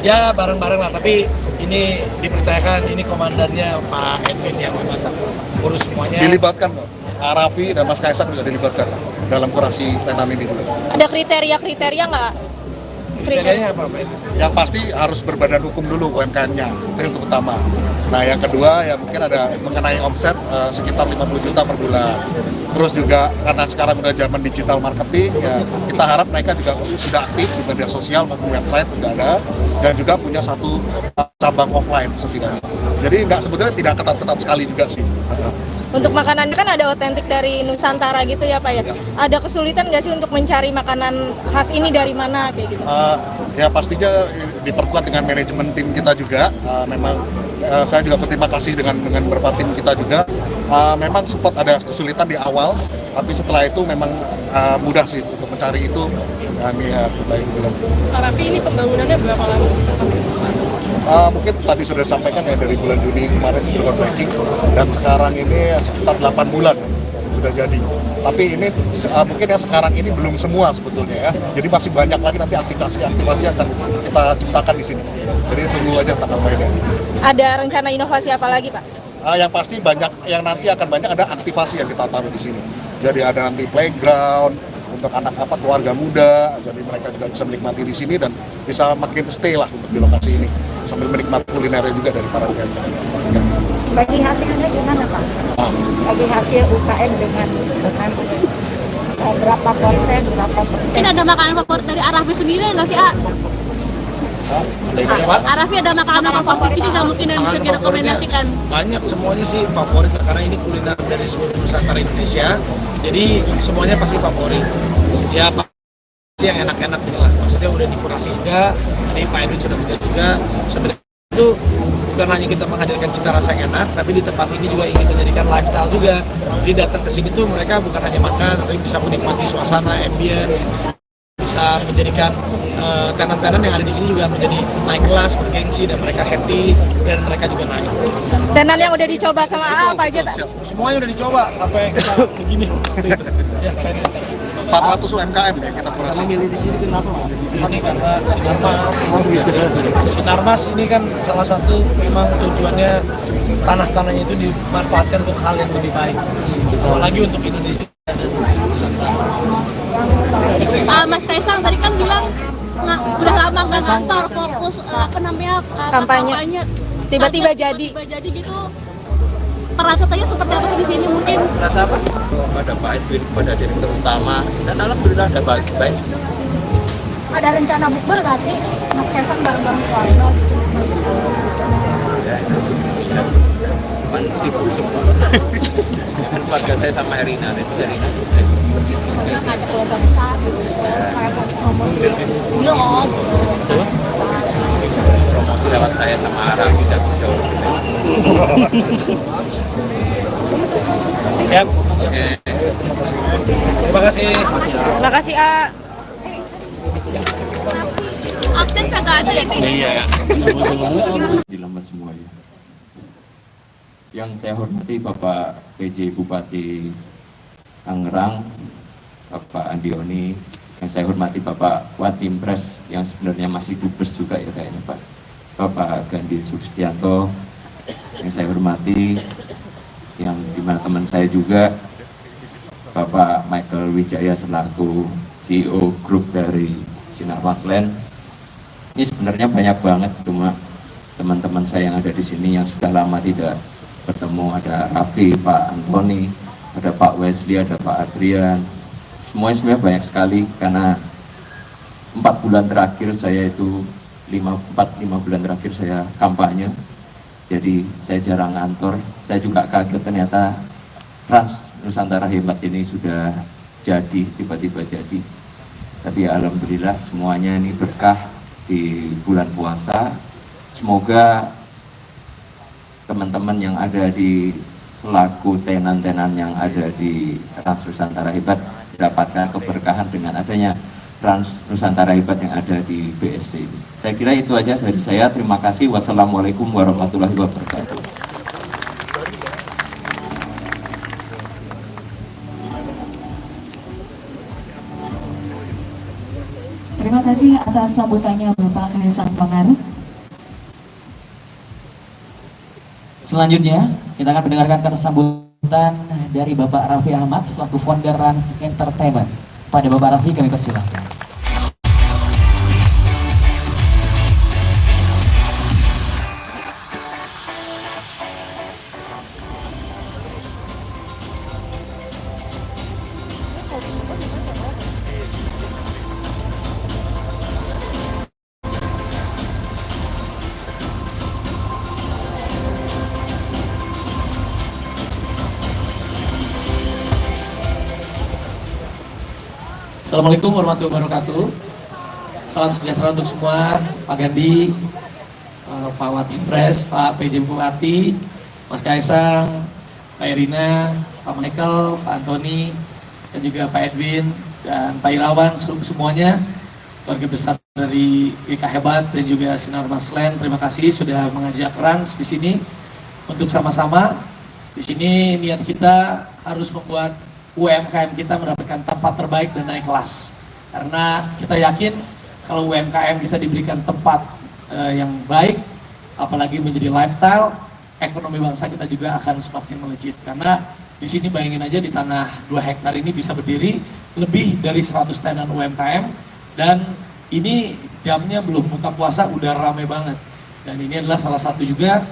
ya bareng-bareng lah, tapi ini dipercayakan ini komandannya Pak Edwin yang memang urus semuanya. Dilibatkan kok. Raffi dan Mas Kaisang juga dilibatkan dalam kurasi tenan ini juga. Ada kriteria nggak? Kriterianya apa Pak? Yang pasti harus berbadan hukum dulu UMKM-nya, itu yang pertama. Nah yang kedua ya mungkin ada mengenai omset sekitar 50 juta per bulan. Terus juga karena sekarang udah zaman digital marketing ya kita harap mereka juga sudah aktif di media sosial maupun website juga ada, dan juga punya satu cabang offline setidaknya. Jadi nggak sebetulnya tidak ketat-ketat sekali juga sih. Untuk makanannya kan ada otentik dari Nusantara gitu ya Pak ya. Ada kesulitan nggak sih untuk mencari makanan khas ini dari mana kayak gitu? Ya pastinya diperkuat dengan manajemen tim kita juga. Memang saya juga berterima kasih dengan beberapa tim kita juga. Memang sempat ada kesulitan di awal, tapi setelah itu memang mudah sih untuk mencari itu. Kami ya baik belum. Pak Raffi, ini pembangunannya berapa lama? Mungkin tadi sudah disampaikan ya dari bulan Juni kemarin sudah breaking, dan sekarang ini sekitar 8 bulan sudah jadi. Tapi ini mungkin yang sekarang ini belum semua sebetulnya ya. Jadi masih banyak lagi nanti aktivasi akan kita ciptakan di sini. Jadi tunggu aja tanggal mainnya. Ada rencana inovasi apa lagi Pak? Yang pasti banyak, yang nanti akan banyak ada aktivasi yang kita taruh di sini. Jadi ada nanti playground untuk anak keluarga muda, jadi mereka juga bisa menikmati di sini dan bisa makin stay lah untuk di lokasi ini sambil menikmati kulinernya juga dari para UMKM. Bagi hasilnya gimana Pak? Bagi hasil UKM dengan berapa persen, berapa persen? Mungkin ada makanan favorit dari Arafi sendiri nggak sih, Arafi ada makanan favorit sini nggak mungkin yang bisa direkomendasikan? Banyak, semuanya sih favorit karena ini kuliner dari seluruh Nusantara Indonesia. Jadi semuanya pasti favorit. Ya pasti yang enak-enak gitu lah. Maksudnya udah dikurasi juga, tadi Pak Edwin sudah punya juga. Sebenarnya itu bukan hanya kita menghadirkan cita rasa yang enak, tapi di tempat ini juga ingin menjadikan lifestyle juga. Jadi datang ke sini tuh mereka bukan hanya makan, tapi bisa menikmati suasana, ambience, bisa menjadikan tenan-tenan yang ada di sini juga menjadi naik kelas, bergengsi, dan mereka happy, dan mereka juga naik. Tenan yang udah dicoba sama apa aja? Semuanya udah dicoba sampai kita begini. Ya, 400 UMKM ya kita kurasi. Milih di sini kenapa Mas? Ini karena Sinarmas ini kan salah satu memang tujuannya tanah-tanahnya itu dimanfaatkan untuk hal yang lebih baik, apalagi untuk Indonesia dan Nusantara. Mas Kaisang tadi kan bilang udah lama nggak kantor, fokus kampanye. Tiba-tiba jadi gitu. Perasaannya seperti apa sih di sini mungkin? Rasa apa? Kepada Pak Edwin, kepada direktur utama, dan alhamdulillah ada baik. Ada rencana bukber nggak sih? Mas Kaisang bareng-bareng keluarga gitu? Cuman sibuk semua. Kan keluarga saya sama Erina, Erina. Yang ada keluarga besar gitu, supaya promosi blog. Promosi lewat saya sama Ara bisa jauh lebih baik. Siap. Oke. Terima kasih. Terima kasih Update kagak ada ya sih? Iya ya. Dilemes semua ya. Yang saya hormati Bapak PJ Bupati Tangerang, Bapak Andioni, yang saya hormati Bapak Watimpres yang sebenarnya masih dubes juga ya kayaknya Pak, Bapak Gandhi Sustianto, yang saya hormati, yang dimana teman saya juga Bapak Michael Wijaya selaku CEO grup dari Sinar Maslen. Ini sebenarnya banyak banget, cuma teman-teman saya yang ada di sini yang sudah lama tidak bertemu, ada Raffi, Pak Antoni, ada Pak Wesley, ada Pak Adrian. Semuanya banyak sekali, karena 4 bulan terakhir saya itu 5 bulan terakhir saya kampanye, jadi saya jarang ngantor. Saya juga kaget ternyata Trans Nusantara Hebat ini sudah jadi, tiba-tiba jadi. Tapi ya, alhamdulillah semuanya ini berkah di bulan puasa. Semoga teman-teman yang ada di selaku tenan-tenan yang ada di Trans Nusantara Hebat mendapatkan keberkahan dengan adanya Trans Nusantara Hebat yang ada di BSD ini. Saya kira itu aja dari saya. Terima kasih. Wassalamualaikum warahmatullahi wabarakatuh. Terima kasih atas sambutannya Bapak Kaisang Pangarep. Selanjutnya, kita akan mendengarkan kata sambutan dari Bapak Raffi Ahmad selaku founder Rans Entertainment. Pada Bapak Raffi kami persilahkan. Assalamualaikum warahmatullahi wabarakatuh. Salam sejahtera untuk semua, Pak Gandhi, Pak Watimpres, Pak PJ Bupati, Mas Kaisang, Pak Erina, Pak Michael, Pak Antoni, dan juga Pak Edwin, dan Pak Irawan, semuanya, keluarga besar dari GK Hebat dan juga Sinar Maslen. Terima kasih sudah mengajak Rans di sini untuk sama-sama. Di sini niat kita harus membuat UMKM kita mendapatkan tempat terbaik dan naik kelas, karena kita yakin kalau UMKM kita diberikan tempat yang baik, apalagi menjadi lifestyle, ekonomi bangsa kita juga akan semakin melejit. Karena di sini bayangin aja, di tanah 2 hektar ini bisa berdiri lebih dari 100 tenan UMKM, dan ini jamnya belum buka puasa udah rame banget. Dan ini adalah salah satu juga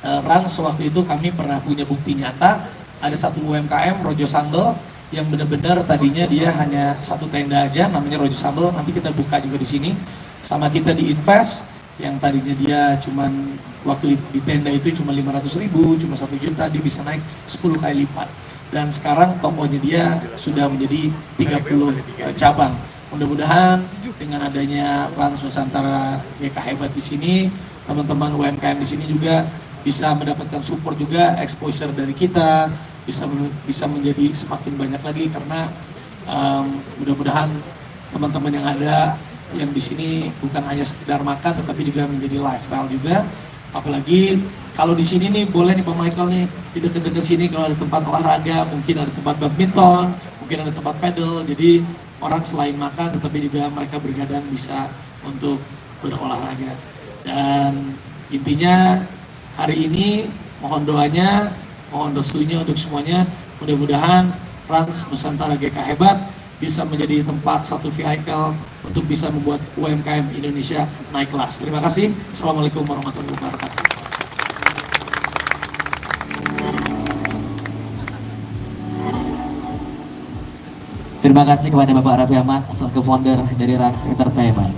Rans, waktu itu kami pernah punya bukti nyata. Ada satu UMKM Rojo Sambel yang benar-benar tadinya dia hanya 1 tenda aja, namanya Rojo Sambel. Nanti kita buka juga di sini. Sama kita di Invest yang tadinya dia cuman waktu di tenda itu cuma 500.000, cuma 1 juta, dia bisa naik 10 kali lipat. Dan sekarang tokonya dia sudah menjadi 30 cabang. Mudah-mudahan dengan adanya Trans Nusantara GK Hebat di sini, teman-teman UMKM di sini juga bisa mendapatkan support juga, exposure dari kita, bisa menjadi semakin banyak lagi, karena mudah-mudahan teman-teman yang ada yang di sini bukan hanya sekedar makan, tetapi juga menjadi lifestyle juga. Apalagi kalau di sini nih, boleh nih Pak Michael nih, di dekat-dekat sini kalau ada tempat olahraga, mungkin ada tempat badminton, mungkin ada tempat pedal. Jadi orang selain makan, tetapi juga mereka bergadang bisa untuk berolahraga. Dan intinya hari ini mohon doanya, mohon restunya untuk semuanya. Mudah-mudahan Trans Nusantara GK Hebat bisa menjadi tempat satu vehicle untuk bisa membuat UMKM Indonesia naik kelas. Terima kasih. Assalamualaikum warahmatullahi wabarakatuh. Terima kasih kepada Bapak Raffi Ahmad selaku founder dari Rans Entertainment.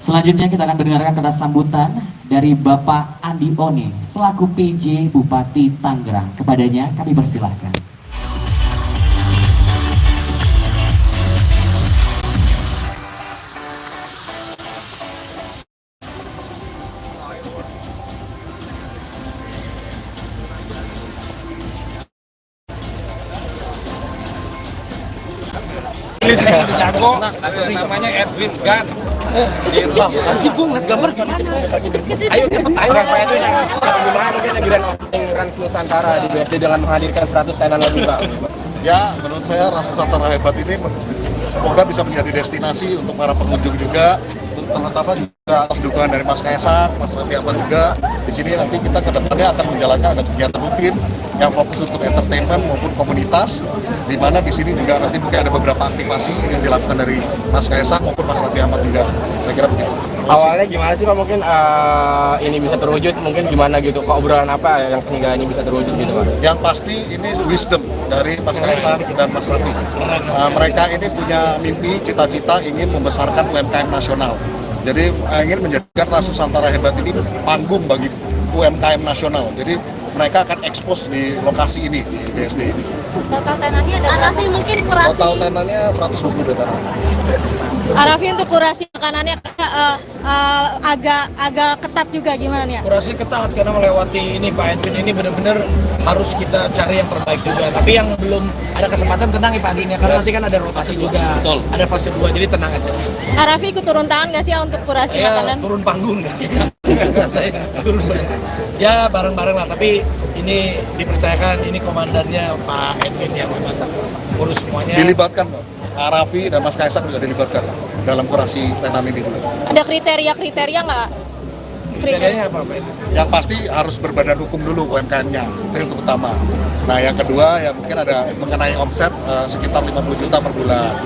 Selanjutnya kita akan mendengarkan kata sambutan dari Bapak Andi Oni selaku PJ Bupati Tangerang. Kepadanya kami persilahkan. Jago, namanya Edwin Gan. Anjing gue ngeliat gambar gimana? Ayo cepet tanya Pak Edwin, gimana mungkin grand opening Trans Nusantara di BSD dengan menghadirkan 100 tenan lebih Pak? Ya, menurut saya Trans Nusantara Hebat ini semoga bisa menjadi destinasi untuk para pengunjung juga, terutama di atas dukungan dari Mas Kaisang, Mas Raffi Ahmad juga. Di sini nanti kita ke depannya akan menjalankan ada kegiatan rutin yang fokus untuk entertainment maupun komunitas, di mana di sini juga nanti mungkin ada beberapa aktivasi yang dilakukan dari Mas Kaisang maupun Mas Raffi Ahmad juga. Kira-kira begitu. Awalnya gimana sih Pak, mungkin ini bisa terwujud, mungkin gimana gitu, Pak, obrolan apa yang sehingga ini bisa terwujud gitu Pak? Yang pasti ini wisdom dari Mas Kaisang dan Mas Raffi. Mereka ini punya mimpi, cita-cita ingin membesarkan UMKM nasional. Jadi ingin menjadikan Ras Nusantara Hebat ini panggung bagi UMKM nasional. Jadi mereka akan ekspos di lokasi ini, di BSD ini. Total tenannya ada Arafi mungkin kurasi. Total tenannya 120 data. Arafi untuk kurasi makanannya agak ketat juga gimana nih? Kurasi ketat karena melewati ini Pak Edwin ini benar-benar harus kita cari yang terbaik juga. Tapi yang belum ada kesempatan tenang ya Pak Edwin ya, karena nanti kan ada rotasi juga. Betul. Ada fase 2 jadi tenang aja. Arafi ikut turun tangan nggak sih untuk kurasi makanan? Turun panggung nggak sih? Saya turun ya bareng-bareng lah. Tapi ini dipercayakan ini komandannya Pak Edwin yang memang urus semuanya. Dilibatkan kok. Raffi dan Mas Kaisang juga dilibatkan dalam kurasi tenan ini juga. Ada kriteria nggak? Kriterianya apa Pak? Yang pasti harus berbadan hukum dulu UMKM-nya, itu yang pertama. Nah yang kedua ya mungkin ada mengenai omset sekitar 50 juta per bulan.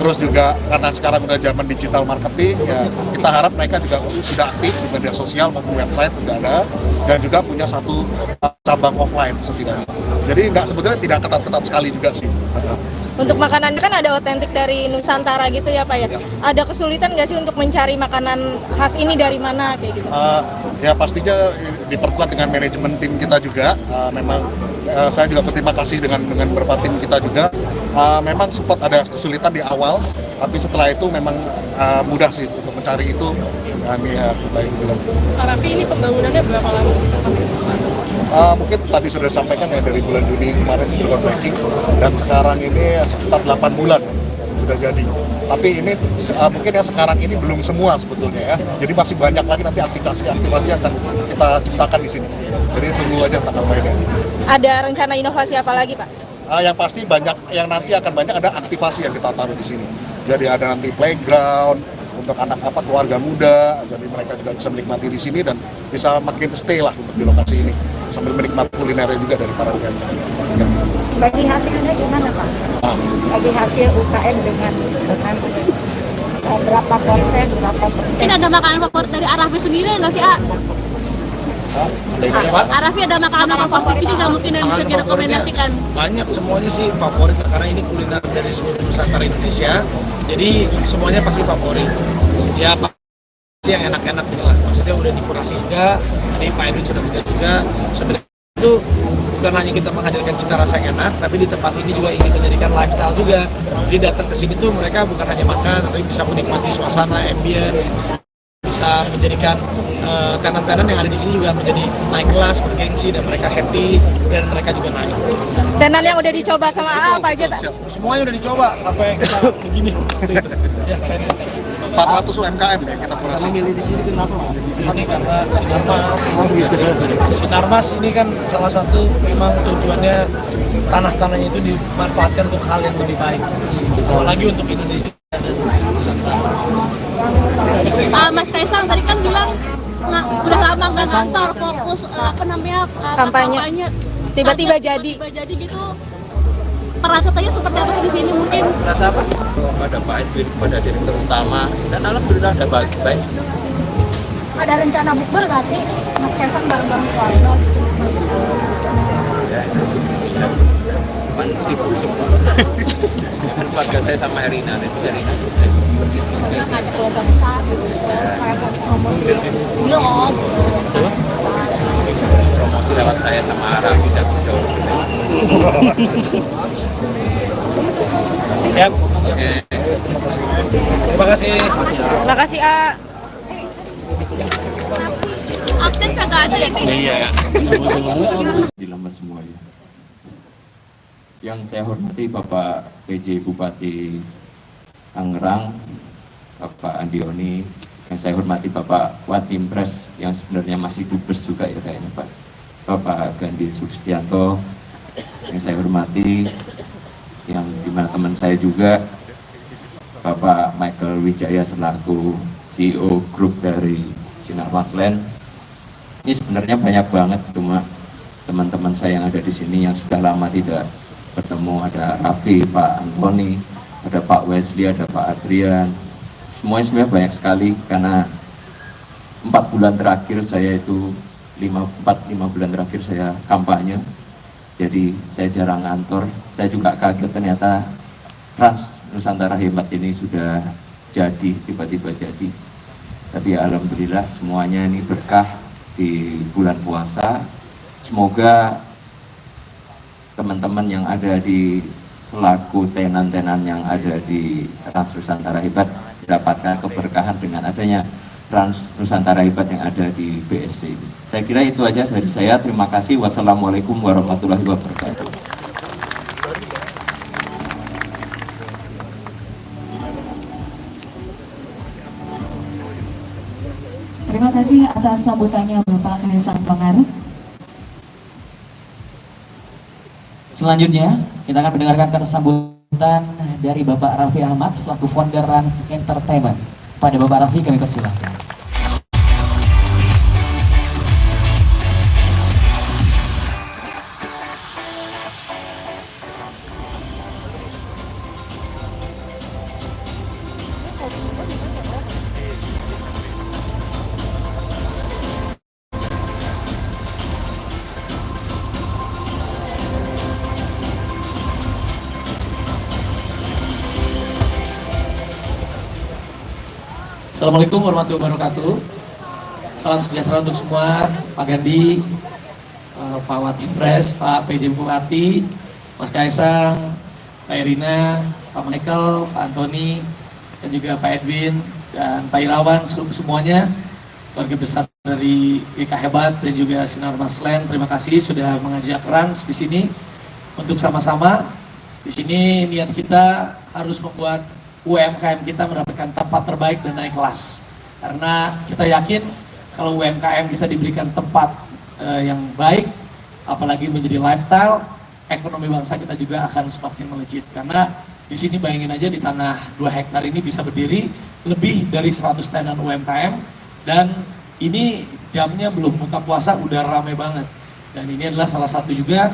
Terus juga karena sekarang udah zaman digital marketing ya kita harap mereka juga sudah aktif di media sosial maupun website juga ada, dan juga punya satu cabang offline setidaknya. Jadi nggak sebetulnya tidak ketat-ketat sekali juga sih. Untuk makanan kan ada otentik dari Nusantara gitu ya Pak ya. Ada kesulitan nggak sih untuk mencari makanan khas ini dari mana kayak gitu? Ya pastinya diperkuat dengan manajemen tim kita juga. Memang saya juga berterima kasih dengan beberapa tim kita juga. Memang sempat ada kesulitan di awal, tapi setelah itu memang mudah sih untuk mencari itu. Kami ya baik belum. Pak Raffi ini pembangunannya berapa lama? Mungkin tadi sudah disampaikan ya dari bulan Juni kemarin sudah groundbreaking, dan sekarang ini sekitar 8 bulan sudah jadi. Tapi ini mungkin ya sekarang ini belum semua sebetulnya ya. Jadi masih banyak lagi nanti aktivasi yang akan kita ciptakan di sini. Jadi tunggu aja tanggal mainnya. Ada rencana inovasi apa lagi Pak? Yang pasti banyak, yang nanti akan banyak ada aktivasi yang kita taruh di sini. Jadi ada nanti playground untuk anak keluarga muda, jadi mereka juga bisa menikmati di sini dan bisa makin stay lah untuk di lokasi ini sambil menikmati kulinernya juga dari para UMKM. Bagi hasilnya gimana Pak? Bagi hasil UKM dengan berapa persen, berapa persen? Mungkin ada makanan favorit dari Arafi sendiri nggak sih, Arafi ada makanan favorit sini nggak mungkin yang bisa direkomendasikan? Banyak, semuanya sih favorit karena ini kuliner dari seluruh Nusantara Indonesia. Jadi semuanya pasti favorit. Ya pasti yang enak-enak gitu lah. Maksudnya udah dikurasi juga, tadi Pak Edwin sudah bilang juga. Sebenarnya itu bukan hanya kita menghadirkan cita rasa yang enak, tapi di tempat ini juga ingin menjadikan lifestyle juga. Jadi datang ke sini tuh mereka bukan hanya makan, tapi bisa menikmati suasana, ambience, bisa menjadikan tenan-tenan yang ada di sini juga menjadi naik kelas, bergengsi, dan mereka happy, dan mereka juga naik. Tenan yang udah dicoba sama apa aja tak? Semuanya udah dicoba sampai kita begini. Ya, 400 UMKM ya kita kurasi. Milih di sini kenapa? Ini karena Sinarmas ini kan salah satu memang tujuannya tanah-tanahnya itu dimanfaatkan untuk hal yang lebih baik, apalagi untuk Indonesia dan Nusantara. Mas Kaisang tadi kan bilang udah lama nggak kantor, fokus kampanye. Tiba-tiba jadi gitu. Perasaannya seperti apa sih di sini mungkin? Rasa apa? Kepada Pak Edwin, kepada direktur utama, dan alhamdulillah ada baik. Ada rencana bukber nggak sih? Mas Kaisang bareng-bareng keluarga gitu? Sibuk semua. Kan keluarga saya sama Erina, Yang ada keluarga besar gitu, supaya promosi vlog. promosi lewat saya sama Arafi dan jauh. Siap. Oke. Terima kasih. Terima kasih Update kagak ada ya? Iya ya. Dilemes semua ya. Yang saya hormati Bapak PJ Bupati Tangerang, Bapak Andioni, yang saya hormati Bapak Watimpres yang sebenarnya masih dubes juga ya kayaknya Pak, Bapak Gandhi Sustianto, yang saya hormati, yang dimana teman saya juga Bapak Michael Wijaya selaku CEO grup dari Sinar Maslen. Ini sebenarnya banyak banget, cuma teman-teman saya yang ada di sini yang sudah lama tidak bertemu, ada Raffi, Pak Antoni, ada Pak Wesley, ada Pak Adrian. Semuanya banyak sekali, karena 4 bulan terakhir saya itu 5 bulan terakhir saya kampanye, jadi saya jarang kantor. Saya juga kaget ternyata Trans Nusantara Hebat ini sudah jadi, tiba-tiba jadi. Tapi alhamdulillah semuanya ini berkah di bulan puasa. Semoga teman-teman yang ada di selaku tenan-tenan yang ada di Trans Nusantara Hebat mendapatkan keberkahan dengan adanya Trans Nusantara Hebat yang ada di BSD. Saya kira itu aja dari saya. Terima kasih. Wassalamualaikum warahmatullahi wabarakatuh. Terima kasih atas sambutannya Bapak Kaisang Pangarep. Selanjutnya, kita akan mendengarkan kata sambutan dari Bapak Raffi Ahmad selaku founder Rans Entertainment. Pada Bapak Raffi kami persilahkan. Assalamualaikum warahmatullahi wabarakatuh. Salam sejahtera untuk semua, Pak Gandhi, Pak Watimpres, Pak PJ Bupati, Mas Kaisang, Pak Erina, Pak Michael, Pak Antoni, dan juga Pak Edwin, dan Pak Irawan, semuanya, keluarga besar dari GK Hebat dan juga Sinar Maslen. Terima kasih sudah mengajak Rans di sini untuk sama-sama. Di sini niat kita harus membuat UMKM kita mendapatkan tempat terbaik dan naik kelas, karena kita yakin kalau UMKM kita diberikan tempat yang baik, apalagi menjadi lifestyle, ekonomi bangsa kita juga akan semakin melejit. Karena di sini bayangin aja, di tanah 2 hektar ini bisa berdiri lebih dari 100 tenan UMKM, dan ini jamnya belum buka puasa udah ramai banget. Dan ini adalah salah satu juga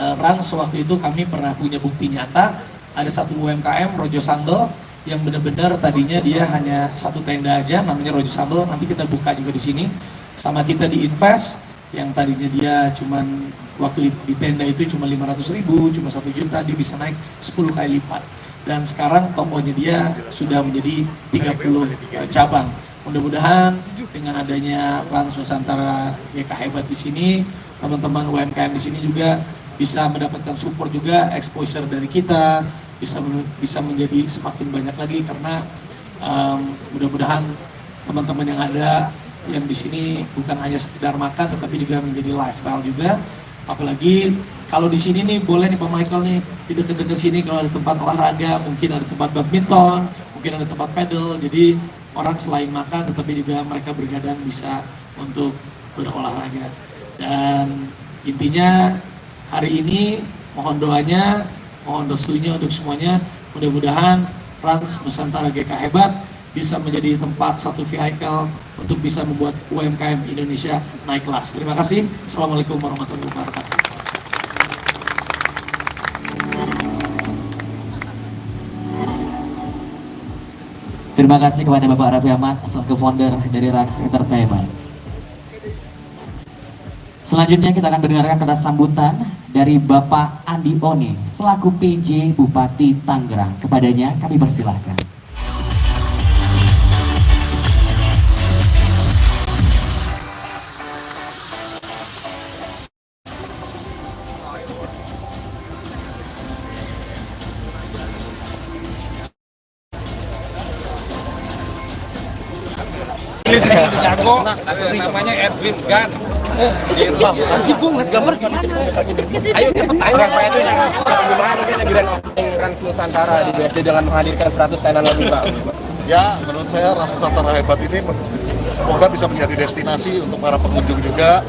Rans, waktu itu kami pernah punya bukti nyata. Ada satu UMKM Rojo Sambel yang benar-benar tadinya dia hanya 1 tenda aja, namanya Rojo Sambel. Nanti kita buka juga di sini. Sama kita di Invest yang tadinya dia cuman waktu di tenda itu cuma 500.000, cuma 1 juta, dia bisa naik 10 kali lipat. Dan sekarang tokonya dia sudah menjadi 30 cabang. Mudah-mudahan dengan adanya Trans Nusantara GK Hebat di sini, teman-teman UMKM di sini juga bisa mendapatkan support juga, exposure dari kita, bisa menjadi semakin banyak lagi, karena mudah-mudahan teman-teman yang ada yang di sini bukan hanya sekedar makan, tetapi juga menjadi lifestyle juga. Apalagi kalau di sini nih, boleh nih Pak Michael nih, di dekat-dekat sini kalau ada tempat olahraga, mungkin ada tempat badminton, mungkin ada tempat pedal. Jadi orang selain makan, tetapi juga mereka bergadang bisa untuk berolahraga. Dan intinya hari ini mohon doanya, mohon restunya untuk semuanya. Mudah-mudahan Trans Nusantara GK Hebat bisa menjadi tempat satu vehicle untuk bisa membuat UMKM Indonesia naik kelas. Terima kasih. Assalamualaikum warahmatullahi wabarakatuh. Terima kasih kepada Bapak Raffi Ahmad selaku founder dari Rans Entertainment. Selanjutnya kita akan mendengarkan kata sambutan dari Bapak Andi Oni selaku PJ Bupati Tangerang. Kepadanya kami persilahkan. Jago, namanya Edwin Gan. Nanti gue ngeliat gambar gimana? Ayo cepet tanya Pak Edwin, gimana mungkin ajaran Trans Nusantara di BSD dengan menghadirkan 100 tenan lebih Pak? Ya, menurut saya Trans Nusantara Hebat ini semoga bisa menjadi destinasi untuk para pengunjung juga,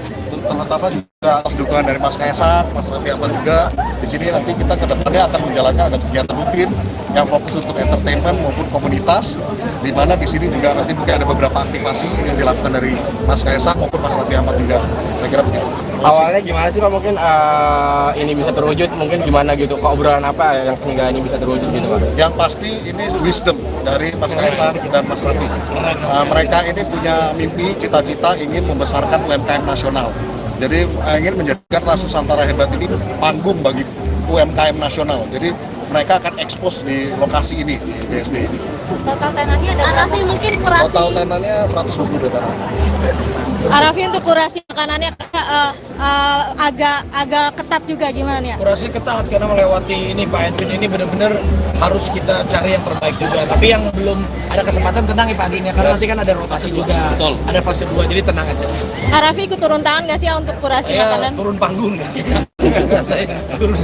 terutama juga atas dukungan dari Mas Kaisang, Mas Raffi Ahmad juga. Di sini nanti kita ke depannya akan menjalankan ada kegiatan rutin yang fokus untuk entertainment maupun komunitas, di mana di sini juga nanti mungkin ada beberapa aktivasi yang dilakukan dari Mas Kaisang maupun Mas Raffi Ahmad juga. Kira-kira begitu. Awalnya gimana sih Pak, mungkin ini bisa terwujud, mungkin gimana gitu, obrolan apa yang sehingga ini bisa terwujud gitu Pak? Yang pasti ini wisdom dari Mas Kaisang dan Mas Raffi. Mereka ini punya mimpi, cita-cita ingin membesarkan UMKM nasional. Jadi ingin menjadikan Ras Nusantara Hebat ini panggung bagi UMKM nasional. Jadi mereka akan ekspos di lokasi ini, di BSD ini. Total tenannya ada Arafi mungkin kurasi. Total tenannya 120 data. Arafi untuk kurasi makanannya agak ketat juga gimana ya? Kurasi ketat karena melewati ini Pak Edwin ini benar-benar harus kita cari yang terbaik juga. Tapi yang belum ada kesempatan tenang ya Pak Edwin ya, karena nanti kan ada rotasi juga. Betul. Ada fase 2 jadi tenang aja. Arafi ikut turun tangan nggak sih untuk kurasi makanan? Turun panggung nggak sih? Saya turun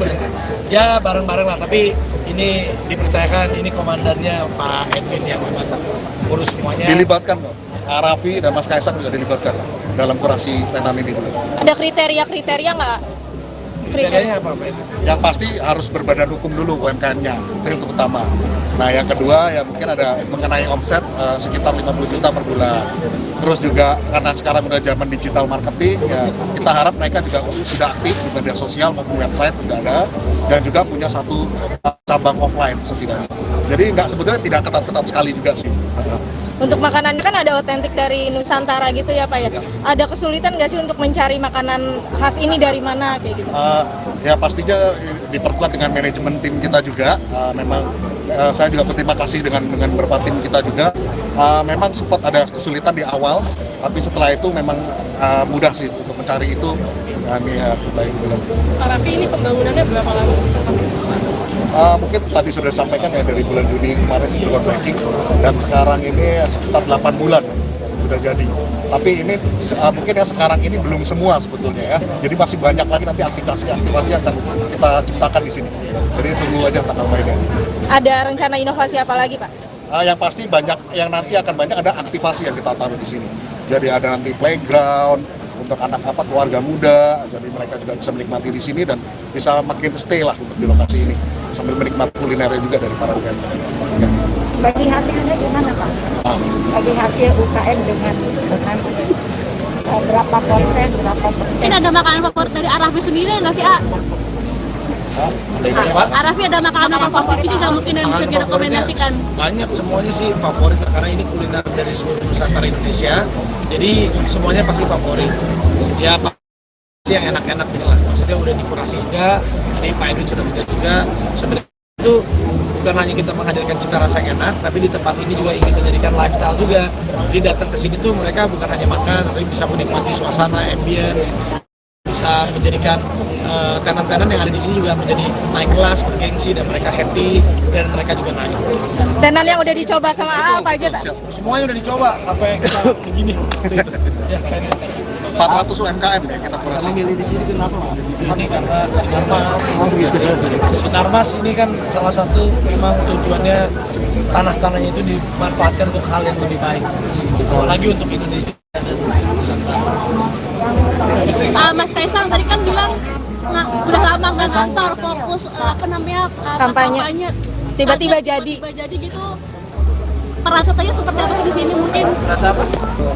ya bareng-bareng lah. Tapi ini dipercayakan ini komandannya Pak Edwin yang memang urus semuanya. Dilibatkan kok. Arafi dan Mas Kaisang juga dilibatkan dalam kurasi tenan ini juga. Ada kriteria nggak? Kriterianya apa Pak Edwin? Yang pasti harus berbadan hukum dulu UMKM-nya, itu yang pertama. Nah yang kedua ya mungkin ada mengenai omset sekitar 50 juta per bulan. Terus juga karena sekarang udah zaman digital marketing ya kita harap mereka juga sudah aktif di media sosial maupun website juga ada, dan juga punya satu cabang offline setidaknya. Jadi nggak sebetulnya tidak ketat-ketat sekali juga sih. Untuk makanannya kan ada otentik dari Nusantara gitu ya Pak ya. Ada kesulitan nggak sih untuk mencari makanan khas ini dari mana kayak gitu? Ya pastinya diperkuat dengan manajemen tim kita juga. Memang saya juga berterima kasih dengan beberapa tim kita juga. Memang sempat ada kesulitan di awal, tapi setelah itu memang mudah sih untuk mencari itu. Kami baik juga. Pak Raffi, ini pembangunannya berapa lama? Mungkin tadi sudah disampaikan ya dari bulan Juni kemarin itu groundbreaking, dan sekarang ini sekitar 8 bulan sudah jadi. Tapi ini mungkin ya sekarang ini belum semua sebetulnya ya. Jadi masih banyak lagi nanti aktivasi yang akan kita ciptakan di sini. Jadi tunggu aja tanggal mainnya. Ada rencana inovasi apa lagi Pak? Yang pasti banyak, yang nanti akan banyak ada aktivasi yang kita taruh di sini. Jadi ada nanti playground untuk anak keluarga muda, jadi mereka juga bisa menikmati di sini dan bisa makin stay lah untuk di lokasi ini sambil menikmati kulinernya juga dari para UMKM. bagi hasilnya gimana Pak? Bagi hasil UKM dengan berapa persen? Ini ada makanan favorit dari Arafi sendiri nggak sih, A? Arafi ada makanan favorit sini nggak mungkin yang bisa direkomendasikan? Banyak, semuanya sih favorit karena ini kuliner dari seluruh Nusantara Indonesia. Jadi semuanya pasti favorit. Ya pasti yang enak-enak lah. Maksudnya udah dikurasi juga, ini Pak Edwin sudah bekerja juga. Sebenarnya itu bukan hanya kita menghadirkan cita rasa yang enak, tapi di tempat ini juga ingin menjadikan lifestyle juga. Jadi datang ke sini tuh mereka bukan hanya makan, tapi bisa menikmati suasana, ambience, bisa menjadikan tenan-tenan yang ada di sini juga menjadi naik kelas, bergengsi, dan mereka happy, dan mereka juga naik. Tenan yang udah dicoba sama A apa aja? Semuanya udah dicoba sampai kita begini. Ya, 400 UMKM ya kita kurasi. Milih di sini kenapa Mas? Ini karena Sinarmas. Sinarmas ini kan salah satu memang tujuannya tanah-tanahnya itu dimanfaatkan untuk hal yang lebih baik. Apalagi untuk Indonesia dan Nusantara. Mas Kaisang tadi kan bilang udah lama nggak kantor, fokus kampanye. Tiba-tiba jadi gitu. Perasaannya seperti apa sih di sini mungkin? Rasa apa?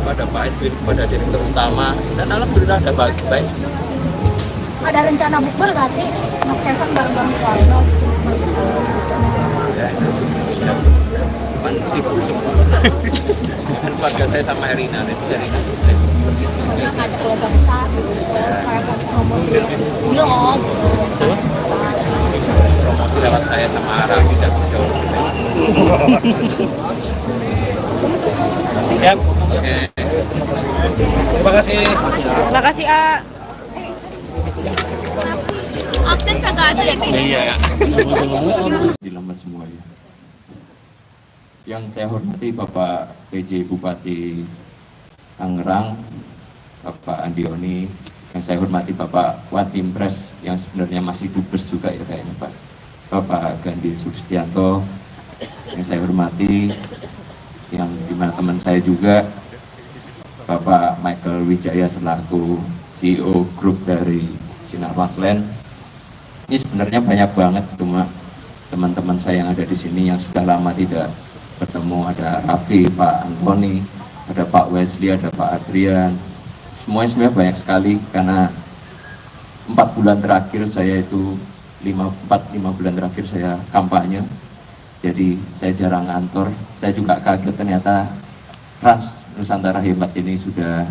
Pada Pak Edwin, pada direktur utama, dan alhamdulillah ada baik. Ada rencana bukber nggak sih? Mas Kaisang bareng-bareng keluarga gitu. Cuman sibuk semua. Kan keluarga saya sama Erina, dari Ada keluarga besar gitu, sekarang promosi vlog gitu. promosi lewat saya sama Arafi dan jauh lebih baik. Siap. Oke. Terima kasih. Terima kasih A. Update kagak ada ya? Iya ya. Dilemes semua ya. Yang saya hormati Bapak PJ Bupati Tangerang, Bapak Andioni, yang saya hormati Bapak Watimpres yang sebenarnya masih dubes juga ya kayaknya Pak, Bapak Gandhi Sustianto, yang saya hormati, yang dimana teman saya juga Bapak Michael Wijaya selaku CEO grup dari Sinar Maslen. Ini sebenarnya banyak banget, cuma teman-teman saya yang ada di sini yang sudah lama tidak bertemu, ada Raffi, Pak Antoni, ada Pak Wesley, ada Pak Adrian. Semuanya banyak sekali, karena 4 bulan terakhir saya itu 5 bulan terakhir saya kampanye, jadi saya jarang kantor. Saya juga kaget ternyata Trans Nusantara Hebat ini sudah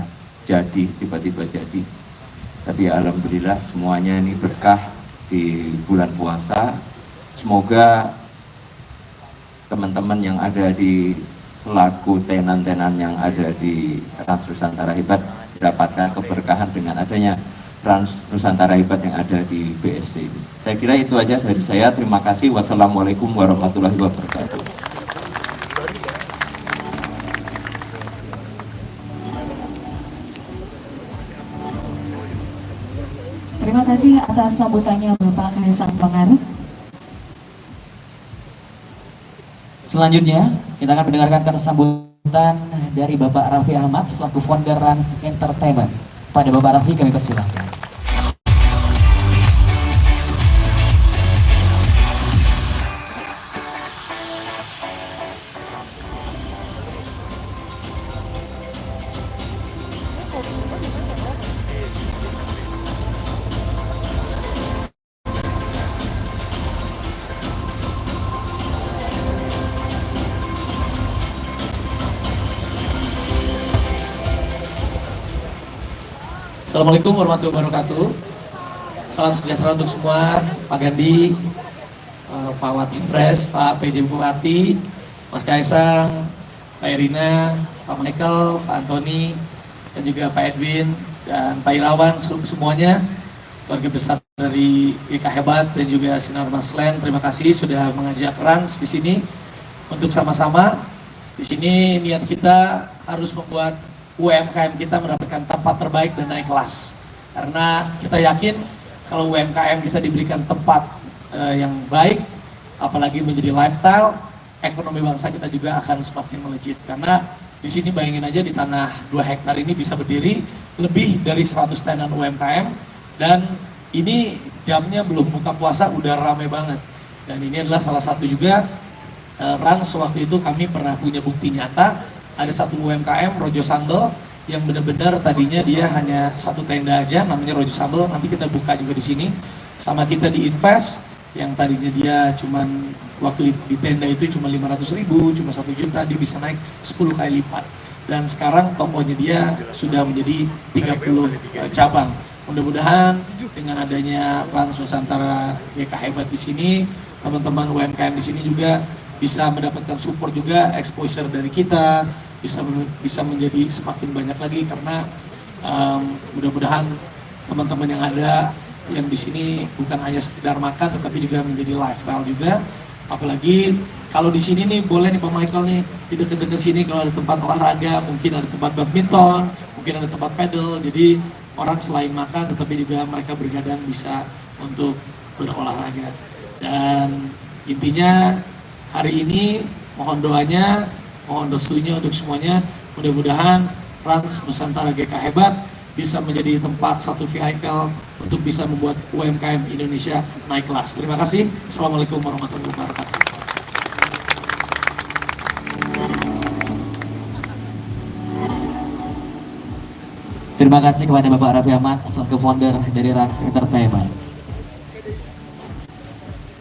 jadi, tiba-tiba jadi. Tapi alhamdulillah semuanya ini berkah di bulan puasa. Semoga teman-teman yang ada di selaku tenan-tenan yang ada di Trans Nusantara Hebat mendapatkan keberkahan dengan adanya Trans Nusantara Hebat yang ada di BSD ini. Saya kira itu aja dari saya. Terima kasih. Wassalamualaikum warahmatullahi wabarakatuh. Terima kasih atas sambutannya Bapak Kaisang Pangarep. Selanjutnya, kita akan mendengarkan kata sambutan dari Bapak Raffi Ahmad selaku founder Rans Entertainment. Pada Bapak Raffi kami persilahkan. Assalamualaikum warahmatullahi wabarakatuh. Salam sejahtera untuk semua, Pak Gandhi, Pak Watimpres, Pak PJ Bupati, Mas Kaisang, Pak Erina, Pak Michael, Pak Antoni, dan juga Pak Edwin dan Pak Irawan, semuanya keluarga besar dari GK Hebat dan juga Sinar Maslen. Terima kasih sudah mengajak Rans di sini untuk sama-sama. Di sini niat kita harus membuat UMKM kita mendapatkan tempat terbaik dan naik kelas. Karena kita yakin kalau UMKM kita diberikan tempat yang baik, apalagi menjadi lifestyle, ekonomi bangsa kita juga akan semakin melejit. Karena di sini bayangin aja di tanah 2 hektar ini bisa berdiri lebih dari 100 tenan UMKM, dan ini jamnya belum buka puasa udah ramai banget. Dan ini adalah salah satu juga Rans waktu itu kami pernah punya bukti nyata. Ada satu UMKM Rojo Sambel yang benar-benar tadinya dia hanya 1 tenda aja, namanya Rojo Sambel. Nanti kita buka juga di sini. Sama kita di invest yang tadinya dia cuman waktu di tenda itu cuma 500.000, cuma 1 juta, dia bisa naik 10 kali lipat. Dan sekarang tokonya dia sudah menjadi 30 cabang. Mudah-mudahan dengan adanya Trans Nusantara GK Hebat di sini, teman-teman UMKM di sini juga bisa mendapatkan support juga, exposure dari kita, bisa menjadi semakin banyak lagi. Karena mudah-mudahan teman-teman yang ada yang di sini bukan hanya sekedar makan, tetapi juga menjadi lifestyle juga. Apalagi kalau di sini nih, boleh nih Pak Michael nih, di dekat-dekat sini kalau ada tempat olahraga, mungkin ada tempat badminton, mungkin ada tempat pedal. Jadi orang selain makan, tetapi juga mereka bergadang bisa untuk berolahraga. Dan intinya hari ini mohon doanya, mohon restunya untuk semuanya. Mudah-mudahan Trans Nusantara GK Hebat bisa menjadi tempat satu vehicle untuk bisa membuat UMKM Indonesia naik kelas. Terima kasih. Assalamualaikum warahmatullahi wabarakatuh. Terima kasih kepada Bapak Raffi Ahmad selaku founder dari Rans Entertainment.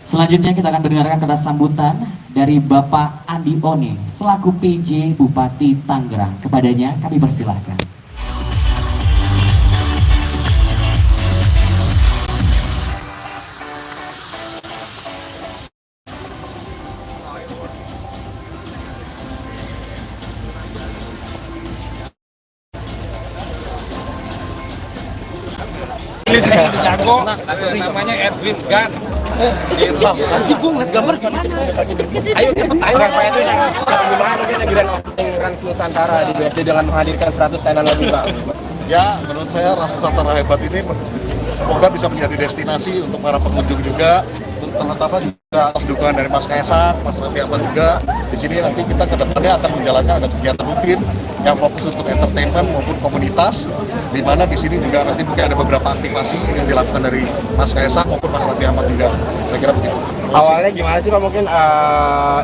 Selanjutnya kita akan mendengarkan kata sambutan dari Bapak Andi Oni selaku PJ Bupati Tangerang. Kepadanya kami persilahkan. Jago, namanya Edwin Gan. Nanti gue ngeliat gambar gimana? Ayo cepet tanya Pak Edwin, gimana mungkin grand opening Trans Nusantara di BSD dengan menghadirkan 100 tenan lagi Pak? Ya, menurut saya Trans Nusantara Hebat ini semoga bisa menjadi destinasi untuk para pengunjung juga, terutama juga atas dukungan dari Mas Kaisang, Mas Raffi Ahmad juga. Di sini nanti kita ke depannya akan menjalankan ada kegiatan rutin yang fokus untuk entertainment maupun komunitas, di mana di sini juga nanti mungkin ada beberapa aktivasi yang dilakukan dari Mas Kaisang maupun Mas Raffi Ahmad juga. Kira-kira begitu. Awalnya gimana sih Pak, mungkin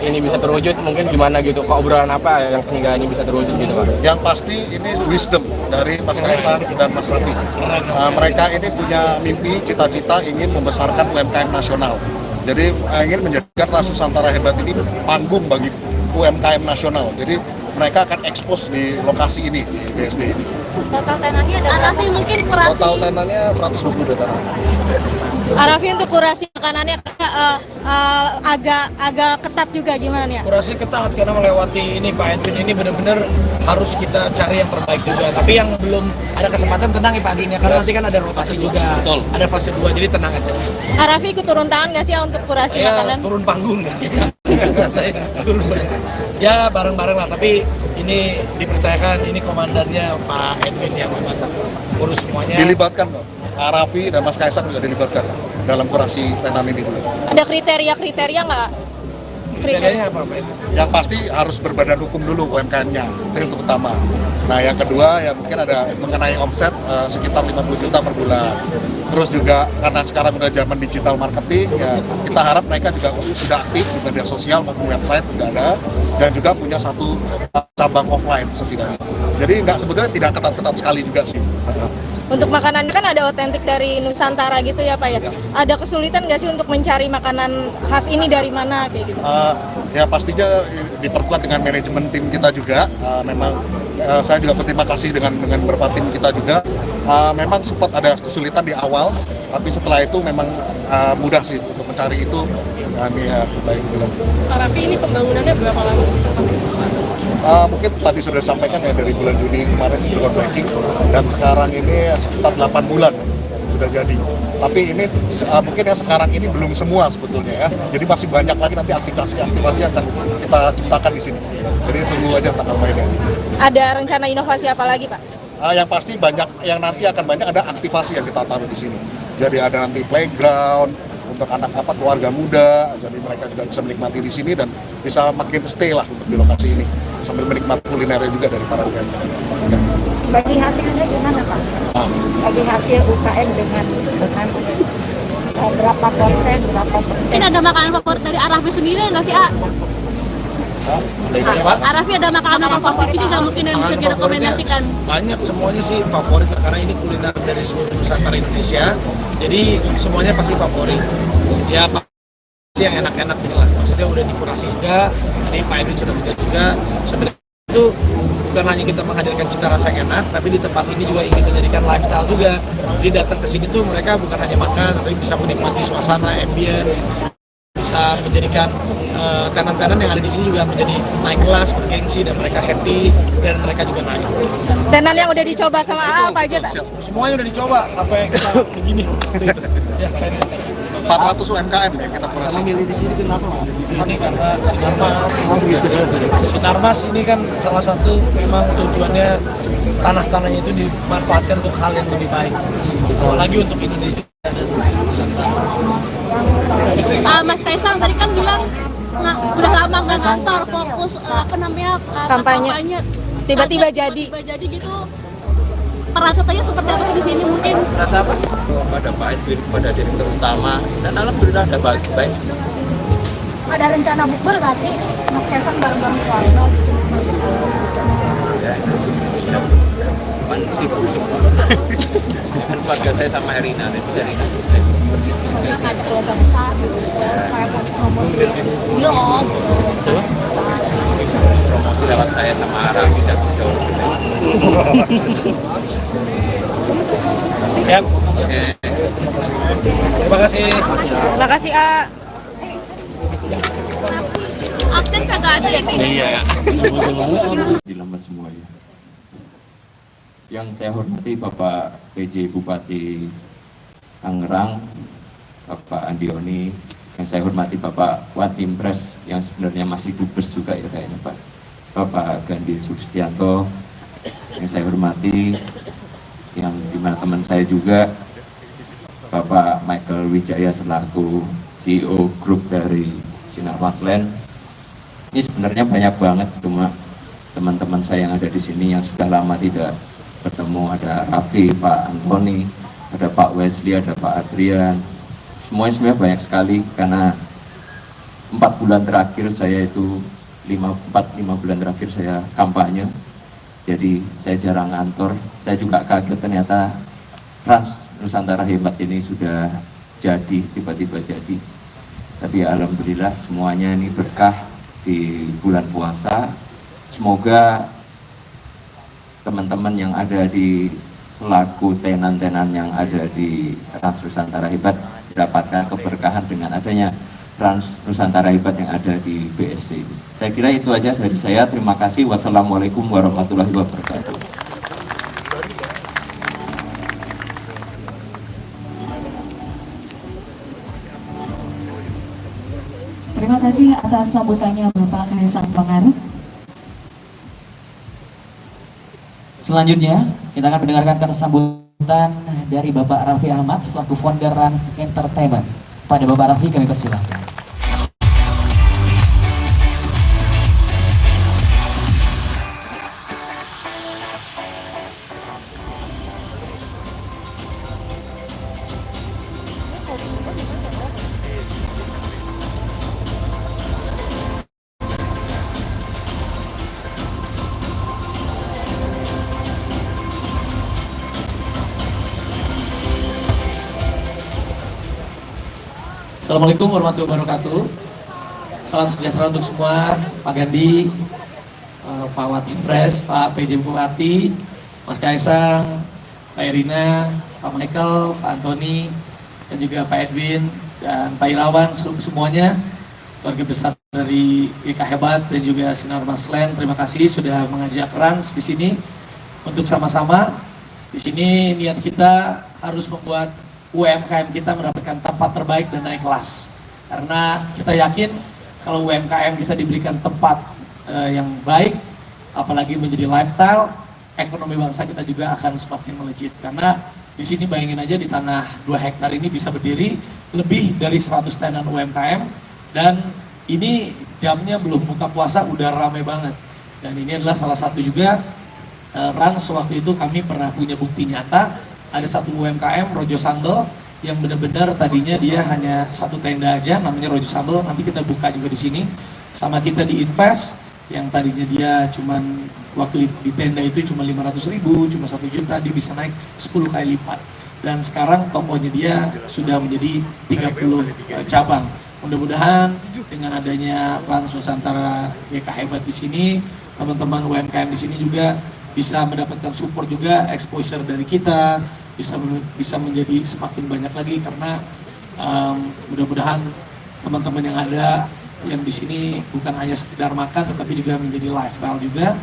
ini bisa terwujud, mungkin gimana gitu, obrolan apa yang sehingga ini bisa terwujud gitu Pak? Yang pasti ini wisdom dari Mas Kaisang dan Mas Raffi. Mereka ini punya mimpi, cita-cita ingin membesarkan UMKM nasional. Jadi ingin menjadikan Ras Nusantara Hebat ini panggung bagi UMKM nasional. Jadi mereka akan ekspos di lokasi ini, di BSD ini. Total tenannya ada Arafi mungkin kurasi. Total tenannya 120 tenan. Arafi untuk kurasi makanannya agak ketat juga gimana nih? Kurasi ketat karena melewati ini Pak Edwin ini benar-benar harus kita cari yang terbaik juga. Tapi yang belum ada kesempatan tenang ya Pak Edwin ya, karena nanti kan ada rotasi juga. Betul. Ada fase 2 jadi tenang aja. Arafi ikut turun tangan nggak sih untuk kurasi makanan? Turun panggung nggak sih? Saya turun ya bareng-bareng lah, tapi ini dipercayakan ini komandannya Pak Edwin yang memang urus semuanya. Dilibatkan kok. Arafi dan Mas Kaisang juga dilibatkan dalam kurasi tenan ini dulu. Ada kriteria nggak? Kriterianya apa Pak Edwin? Yang pasti harus berbadan hukum dulu UMKM-nya, itu yang pertama. Nah yang kedua ya mungkin ada mengenai omset sekitar 50 juta per bulan. Terus juga karena sekarang udah zaman digital marketing ya kita harap mereka juga sudah aktif di media sosial maupun website juga ada, dan juga punya satu cabang offline setidaknya. Jadi nggak sebetulnya tidak ketat-ketat sekali juga sih. Untuk makanan kan ada otentik dari Nusantara gitu ya Pak ya? Ada kesulitan nggak sih untuk mencari makanan khas ini dari mana kayak gitu? Ya pastinya diperkuat dengan manajemen tim kita juga. Memang saya juga berterima kasih dengan beberapa tim kita juga. Memang sempat ada kesulitan di awal, tapi setelah itu memang mudah sih untuk mencari itu. Kami ya baik juga. Pak Raffi, ini pembangunannya berapa lama? Mungkin tadi sudah disampaikan ya dari bulan Juni kemarin sudah groundbreaking, dan sekarang ini sekitar 8 bulan sudah jadi. Tapi ini mungkin yang sekarang ini belum semua sebetulnya ya. Jadi masih banyak lagi nanti aktivasi yang akan kita ciptakan di sini. Jadi tunggu aja tanggal mainnya. Ada rencana inovasi apa lagi Pak? Yang pasti banyak, yang nanti akan banyak ada aktivasi yang kita taruh di sini. Jadi ada nanti playground untuk anak keluarga muda, jadi mereka juga bisa menikmati di sini dan bisa makin stay lah untuk di lokasi ini sambil menikmati kulinernya juga dari para UMKM. Bagi hasilnya gimana Pak? Bagi hasil UKM dengan berapa persen? Mungkin ada makanan favorit dari Arafi sendiri nggak sih, Arafi ada makanan favorit sini nggak mungkin yang bisa direkomendasikan? Banyak, semuanya sih favorit karena ini kuliner dari seluruh Nusantara Indonesia. Jadi semuanya pasti favorit. Ya pasti yang enak-enak gitu lah. Maksudnya udah dikurasi juga, tadi Pak Edwin sudah bilang juga. Sebenarnya itu bukan hanya kita menghadirkan cita rasa yang enak, tapi di tempat ini juga ingin menjadikan lifestyle juga. Jadi datang ke sini tuh mereka bukan hanya makan, tapi bisa menikmati suasana, ambience, bisa menjadikan tenan-tenan yang ada di sini juga menjadi naik kelas, bergengsi, dan mereka happy, dan mereka juga naik. Tenan yang udah dicoba sama apa aja tak? Semuanya udah dicoba sampai kita begini. Ya, 400 UMKM yang kita kurasi. Milih di sini kenapa Mas? Ini karena Sinarmas ini kan salah satu memang tujuannya tanah-tanahnya itu dimanfaatkan untuk hal yang lebih baik, apalagi untuk Indonesia dan Nusantara. Mas Kaisang tadi kan bilang udah lama nggak kantor, fokus kampanye. Tiba-tiba jadi gitu. Perasaannya seperti apa sih di sini mungkin? Rasa apa? Pada Pak Edwin, pada direktur utama, dan alhamdulillah ada baik. Ada rencana bukber nggak sih? Mas Kaisang bareng-bareng keluarga gitu? Sibuk semua. Kan keluarga saya sama Erina, Ada keluarga besar gitu, supaya promosi vlog. promosi lewat saya sama Arafi dan Siap. Oke. Terima kasih. Terima kasih Update kagak ada ya? Iya. Dilemes semua ya. Yang saya hormati Bapak PJ Bupati Tangerang, Bapak Andioni, yang saya hormati Bapak Watimpres yang sebenarnya masih dubes juga ya kayaknya Pak, Bapak Gandhi Sustianto, yang saya hormati, yang dimana teman saya juga Bapak Michael Wijaya selaku CEO grup dari Sinarmas Land. Ini sebenarnya banyak banget, cuma teman-teman saya yang ada di sini yang sudah lama tidak bertemu. Ada Raffi, Pak Antoni, ada Pak Wesley, ada Pak Adrian. Semuanya banyak sekali, karena 4 bulan terakhir saya itu 5 bulan terakhir saya kampanye, jadi saya jarang kantor. Saya juga kaget ternyata Trans Nusantara Hebat ini sudah jadi, tiba-tiba jadi. Tapi alhamdulillah semuanya ini berkah di bulan puasa. Semoga teman-teman yang ada di selaku tenan-tenan yang ada di Trans Nusantara Hebat mendapatkan keberkahan dengan adanya Trans Nusantara Hebat yang ada di BSD ini. Saya kira itu aja dari saya. Terima kasih. Wassalamualaikum warahmatullahi wabarakatuh. Terima kasih atas sambutannya Bapak Kaisang Pangarep. Selanjutnya, kita akan mendengarkan kata sambutan dari Bapak Raffi Ahmad selaku founder Rans Entertainment. Pada Bapak Raffi kami persilahkan. Assalamualaikum warahmatullahi wabarakatuh. Salam sejahtera untuk semua, Pak Gandhi, Pak Watimpres, Pak PJ Bupati, Mas Kaisang, Pak Erina, Pak Michael, Pak Antoni, dan juga Pak Edwin dan Pak Irawan, semuanya keluarga besar dari GK Hebat dan juga Sinar Maslen. Terima kasih sudah mengajak Rans di sini untuk sama-sama. Di sini niat kita harus membuat UMKM kita mendapatkan tempat terbaik dan naik kelas. Karena kita yakin kalau UMKM kita diberikan tempat yang baik, apalagi menjadi lifestyle, ekonomi bangsa kita juga akan semakin melejit. Karena di sini bayangin aja di tanah 2 hektar ini bisa berdiri lebih dari 100 tenan UMKM, dan ini jamnya belum buka puasa udah ramai banget. Dan ini adalah salah satu juga Rans waktu itu kami pernah punya bukti nyata. Ada satu UMKM Rojo Sambel yang benar-benar tadinya dia hanya 1 tenda aja, namanya Rojo Sambel. Nanti kita buka juga di sini. Sama kita di invest yang tadinya dia cuman waktu di tenda itu cuma 500.000, cuma 1 juta, dia bisa naik 10 kali lipat. Dan sekarang tokonya dia sudah menjadi 30 cabang. Mudah-mudahan dengan adanya Trans Nusantara GK Hebat di sini, teman-teman UMKM di sini juga bisa mendapatkan support juga, exposure dari kita, bisa menjadi semakin banyak lagi. Karena mudah-mudahan teman-teman yang ada yang di sini bukan hanya sekedar makan, tetapi juga menjadi lifestyle juga.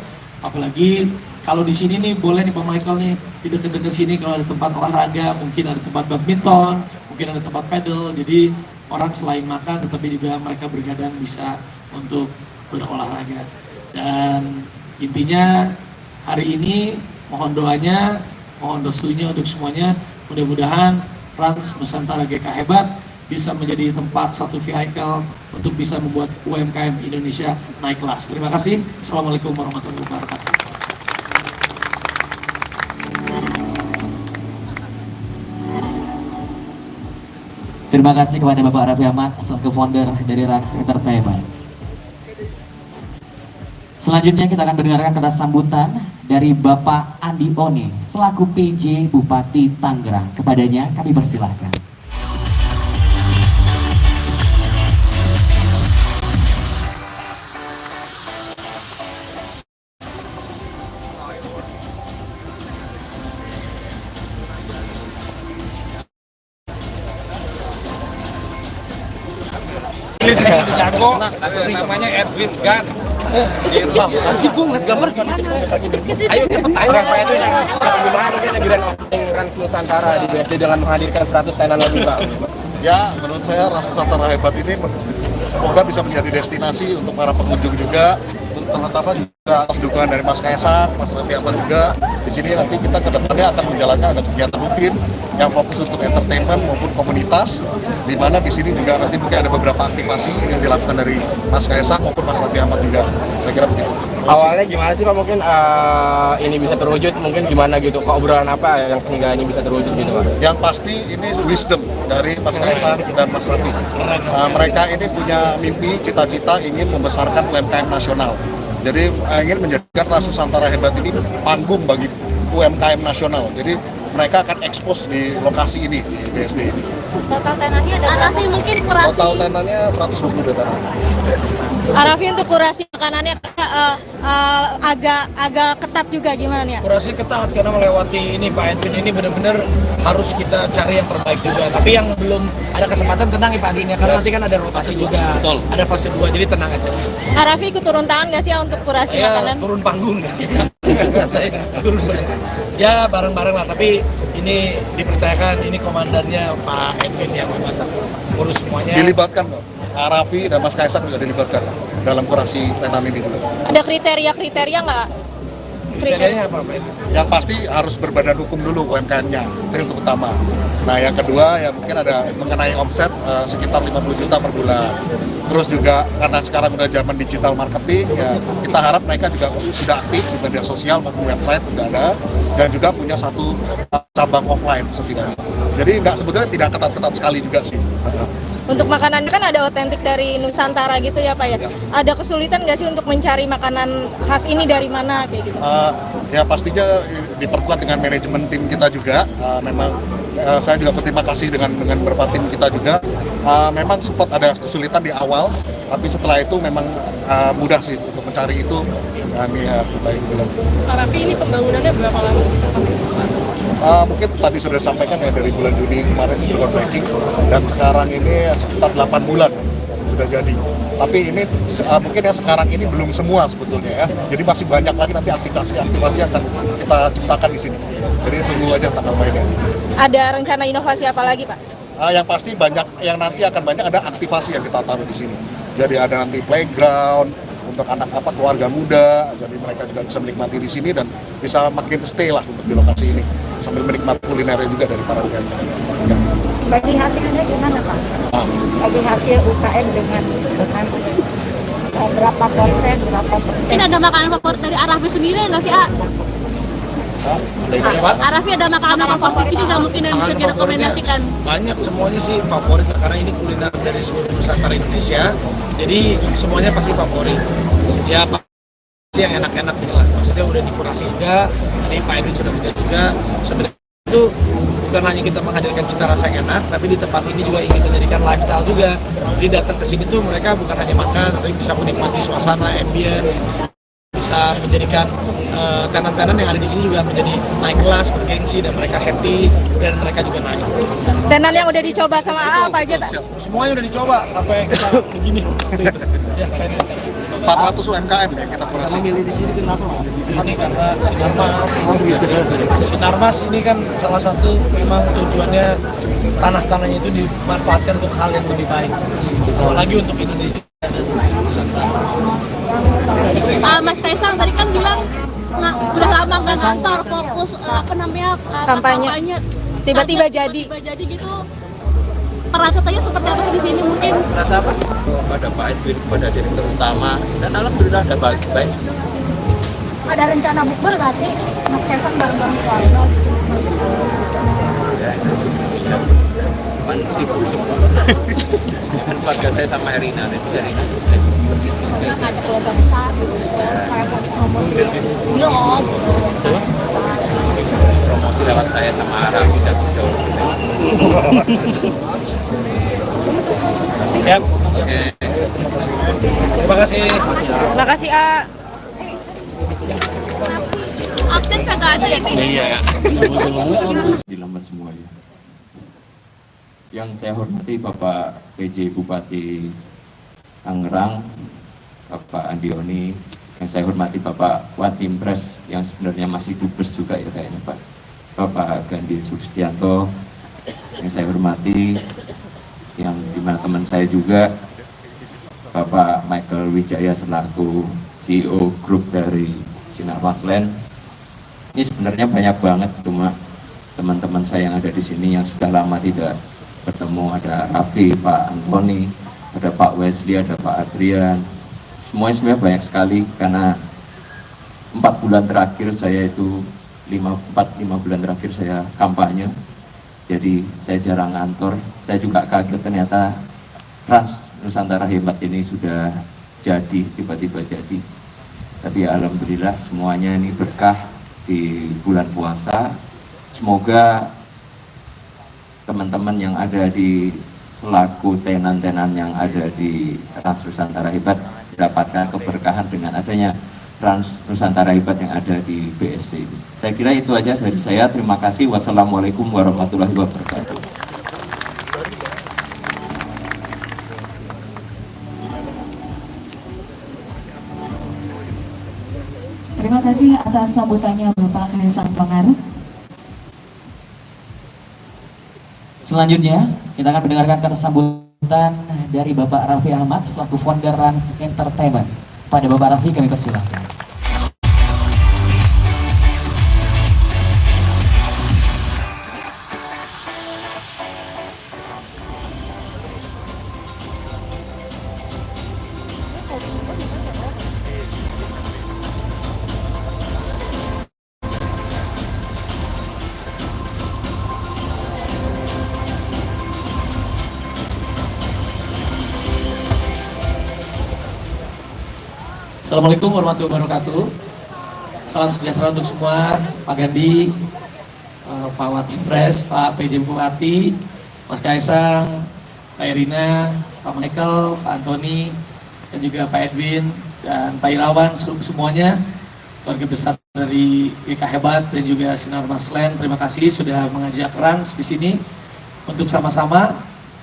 Apalagi kalau di sini nih, boleh nih Pak Michael nih, di dekat-dekat sini kalau ada tempat olahraga, mungkin ada tempat badminton, mungkin ada tempat pedal. Jadi orang selain makan, tetapi juga mereka bergadang bisa untuk berolahraga. Dan intinya hari ini mohon doanya, mohon restunya untuk semuanya. Mudah-mudahan Trans Nusantara GK Hebat bisa menjadi tempat satu vehicle untuk bisa membuat UMKM Indonesia naik kelas. Terima kasih. Assalamualaikum warahmatullahi wabarakatuh. Terima kasih kepada Bapak Raffi Ahmad selaku founder dari Rans Entertainment. Selanjutnya kita akan mendengarkan kata sambutan dari Bapak Andi Oni selaku PJ Bupati Tangerang. Kepadanya kami persilahkan. Jago, namanya Edwin Gan. Lah, nanti gue ngeliat gambar gimana? Ayo cepet tanya Pak Edwin, gimana mungkin lagi Trans Nusantara di BSD dengan menghadirkan 100 tenan lagi Pak? Ya, menurut saya Trans Nusantara Hebat ini semoga bisa menjadi destinasi untuk para pengunjung juga, terutama juga atas dukungan dari Mas Kaisang, Mas Raffi Ahmad juga. Di sini nanti kita ke depannya akan menjalankan ada kegiatan rutin yang fokus untuk entertainment maupun komunitas, di mana di sini juga nanti mungkin ada beberapa aktivasi yang dilakukan dari Mas Kaisang maupun Mas Raffi Ahmad juga. Kira-kira begitu. Awalnya gimana sih Pak, mungkin ini bisa terwujud, mungkin gimana gitu, obrolan apa yang sehingga ini bisa terwujud gitu Pak? Yang pasti ini wisdom dari Mas Kaisang dan Mas Raffi. Mereka ini punya mimpi, cita-cita ingin membesarkan UMKM nasional. Jadi ingin menjadikan Ras Nusantara Hebat ini panggung bagi UMKM nasional. Jadi mereka akan ekspos di lokasi ini, di BSD ini. Total tenannya ada Arafi mungkin kurasi. Total tenannya 120 tenan. Arafi untuk kurasi makanannya agak ketat juga gimana nih? Kurasi ketat karena melewati ini Pak Edwin ini benar-benar harus kita cari yang terbaik juga. Tapi yang belum ada kesempatan tenang ya Pak Edwin ya, karena nanti kan ada rotasi juga. Betul. Ada fase 2 jadi tenang aja. Arafi ikut turun tangan nggak sih untuk kurasi makanan? Turun panggung nggak sih? Saya turun ya bareng-bareng lah, tapi ini dipercayakan ini komandannya Pak Edwin yang ngurus semuanya. Dilibatkan kok. Arafi dan Mas Kaisang juga dilibatkan dalam kurasi tenan ini juga. Ada kriteria nggak? Kriterianya apa Pak Edwin? Yang pasti harus berbadan hukum dulu UMKM-nya, itu yang pertama. Nah yang kedua ya mungkin ada mengenai omset sekitar 50 juta per bulan. Terus juga karena sekarang udah zaman digital marketing ya kita harap mereka juga sudah aktif di media sosial maupun website juga ada, dan juga punya satu cabang offline setidaknya. Jadi nggak sebetulnya tidak ketat-ketat sekali juga sih. Untuk makanan kan ada otentik dari Nusantara gitu ya Pak ya? Ada kesulitan nggak sih untuk mencari makanan khas ini dari mana kayak gitu? Ya pastinya diperkuat dengan manajemen tim kita juga. Memang saya juga berterima kasih dengan beberapa tim kita juga. Memang sempat ada kesulitan di awal, tapi setelah itu memang mudah sih untuk mencari itu. Kami baik bilang. Pak Raffi, ini pembangunannya berapa lama? Mungkin tadi sudah disampaikan ya dari bulan Juni kemarin sudah groundbreaking, dan sekarang ini sekitar 8 bulan sudah jadi. Tapi ini mungkin yang sekarang ini belum semua sebetulnya ya. Jadi masih banyak lagi nanti aktivasi yang akan kita ciptakan di sini. Jadi tunggu aja tanggal mainnya. Ada rencana inovasi apa lagi Pak? Yang pasti banyak, yang nanti akan banyak ada aktivasi yang kita taruh di sini. Jadi ada nanti playground untuk anak keluarga muda, jadi mereka juga bisa menikmati di sini dan bisa makin stay lah untuk di lokasi ini sambil menikmati kulinernya juga dari para UKM. Bagi hasilnya gimana Pak? Bagi hasil UKM dengan berapa persen? Mungkin ada makanan favorit dari Arafi sendiri nggak sih Arafi ada makanan favorit sini nggak mungkin yang bisa direkomendasikan? Banyak, semuanya sih favorit karena ini kuliner dari seluruh Nusantara Indonesia. Jadi semuanya pasti favorit. Ya pasti yang enak-enak gitu lah. Maksudnya udah dikurasi juga, tadi Pak Edwin sudah bilang juga. Sebenarnya itu bukan hanya kita menghadirkan cita rasa yang enak, tapi di tempat ini juga ingin menjadikan lifestyle juga. Jadi datang ke sini tuh mereka bukan hanya makan, tapi bisa menikmati suasana, ambience, bisa menjadikan tenan-tenan yang ada di sini juga menjadi naik kelas, bergengsi, dan mereka happy, dan mereka juga naik. Tenan yang udah dicoba sama apa aja tak? Semuanya udah dicoba sampai kita begini. Ya, 400 UMKM yang kita kurasi. Milih di sini kenapa Mas? Ini karena Sinarmas ini kan salah satu memang tujuannya tanah-tanahnya itu dimanfaatkan untuk hal yang lebih baik, apalagi untuk Indonesia dan Nusantara. Mas Kaisang tadi kan bilang udah lama nggak ngantor, fokus kampanye. Tiba-tiba jadi gitu. Perasaannya seperti apa sih di sini mungkin? Rasa apa? Pada Pak Edwin, pada direktur utama, dan alhamdulillah ada baik. Ada rencana bukber nggak sih? Mas Kaisang bareng-bareng keluarga gitu? Cuman sibuk semua. Kan keluarga saya sama Erina, dari Ada keluarga besar gitu, supaya promosi vlog gitu. promosi lewat saya sama Arafi dan Jauh. Siap. Oke. Terima kasih. Terima kasih A. Update kagak ada ya? Iya ya. Dilemes semua ya. Yang saya hormati Bapak PJ Bupati Tangerang, Bapak Andioni, yang saya hormati Bapak Watimpres yang sebenarnya masih dubes juga ya kayaknya Pak, Bapak Gandhi Sustianto, yang saya hormati, yang dimana teman saya juga Bapak Michael Wijaya selaku CEO grup dari Sinar Maslen. Ini sebenarnya banyak banget, cuma teman-teman saya yang ada di sini yang sudah lama tidak bertemu, ada Raffi, Pak Antoni, ada Pak Wesley, ada Pak Adrian. Semuanya banyak sekali, karena 4 bulan terakhir saya itu 5 bulan terakhir saya kampanye, jadi saya jarang kantor. Saya juga kaget ternyata Trans Nusantara Hebat ini sudah jadi, tiba-tiba jadi. Tapi ya alhamdulillah semuanya ini berkah di bulan puasa. Semoga teman-teman yang ada di selaku tenan-tenan yang ada di Trans Nusantara Hebat mendapatkan keberkahan dengan adanya Trans Nusantara Hebat yang ada di BSD ini. Saya kira itu aja dari saya. Terima kasih. Wassalamualaikum warahmatullahi wabarakatuh. Terima kasih atas sambutannya Bapak Kaisang Pangarep. Selanjutnya, kita akan mendengarkan kata sambutan dari Bapak Raffi Ahmad selaku founder Rans Entertainment. Pada Bapak Raffi kami persilahkan. Assalamualaikum warahmatullahi wabarakatuh. Salam sejahtera untuk semua, Pak Gandhi, Pak Watimpres, Pak PJ Bupati, Mas Kaisang, Pak Erina, Pak Michael, Pak Antoni, dan juga Pak Edwin, dan Pak Irawan, semuanya, keluarga besar dari GK Hebat dan juga Sinar Maslen. Terima kasih sudah mengajak Rans di sini untuk sama-sama.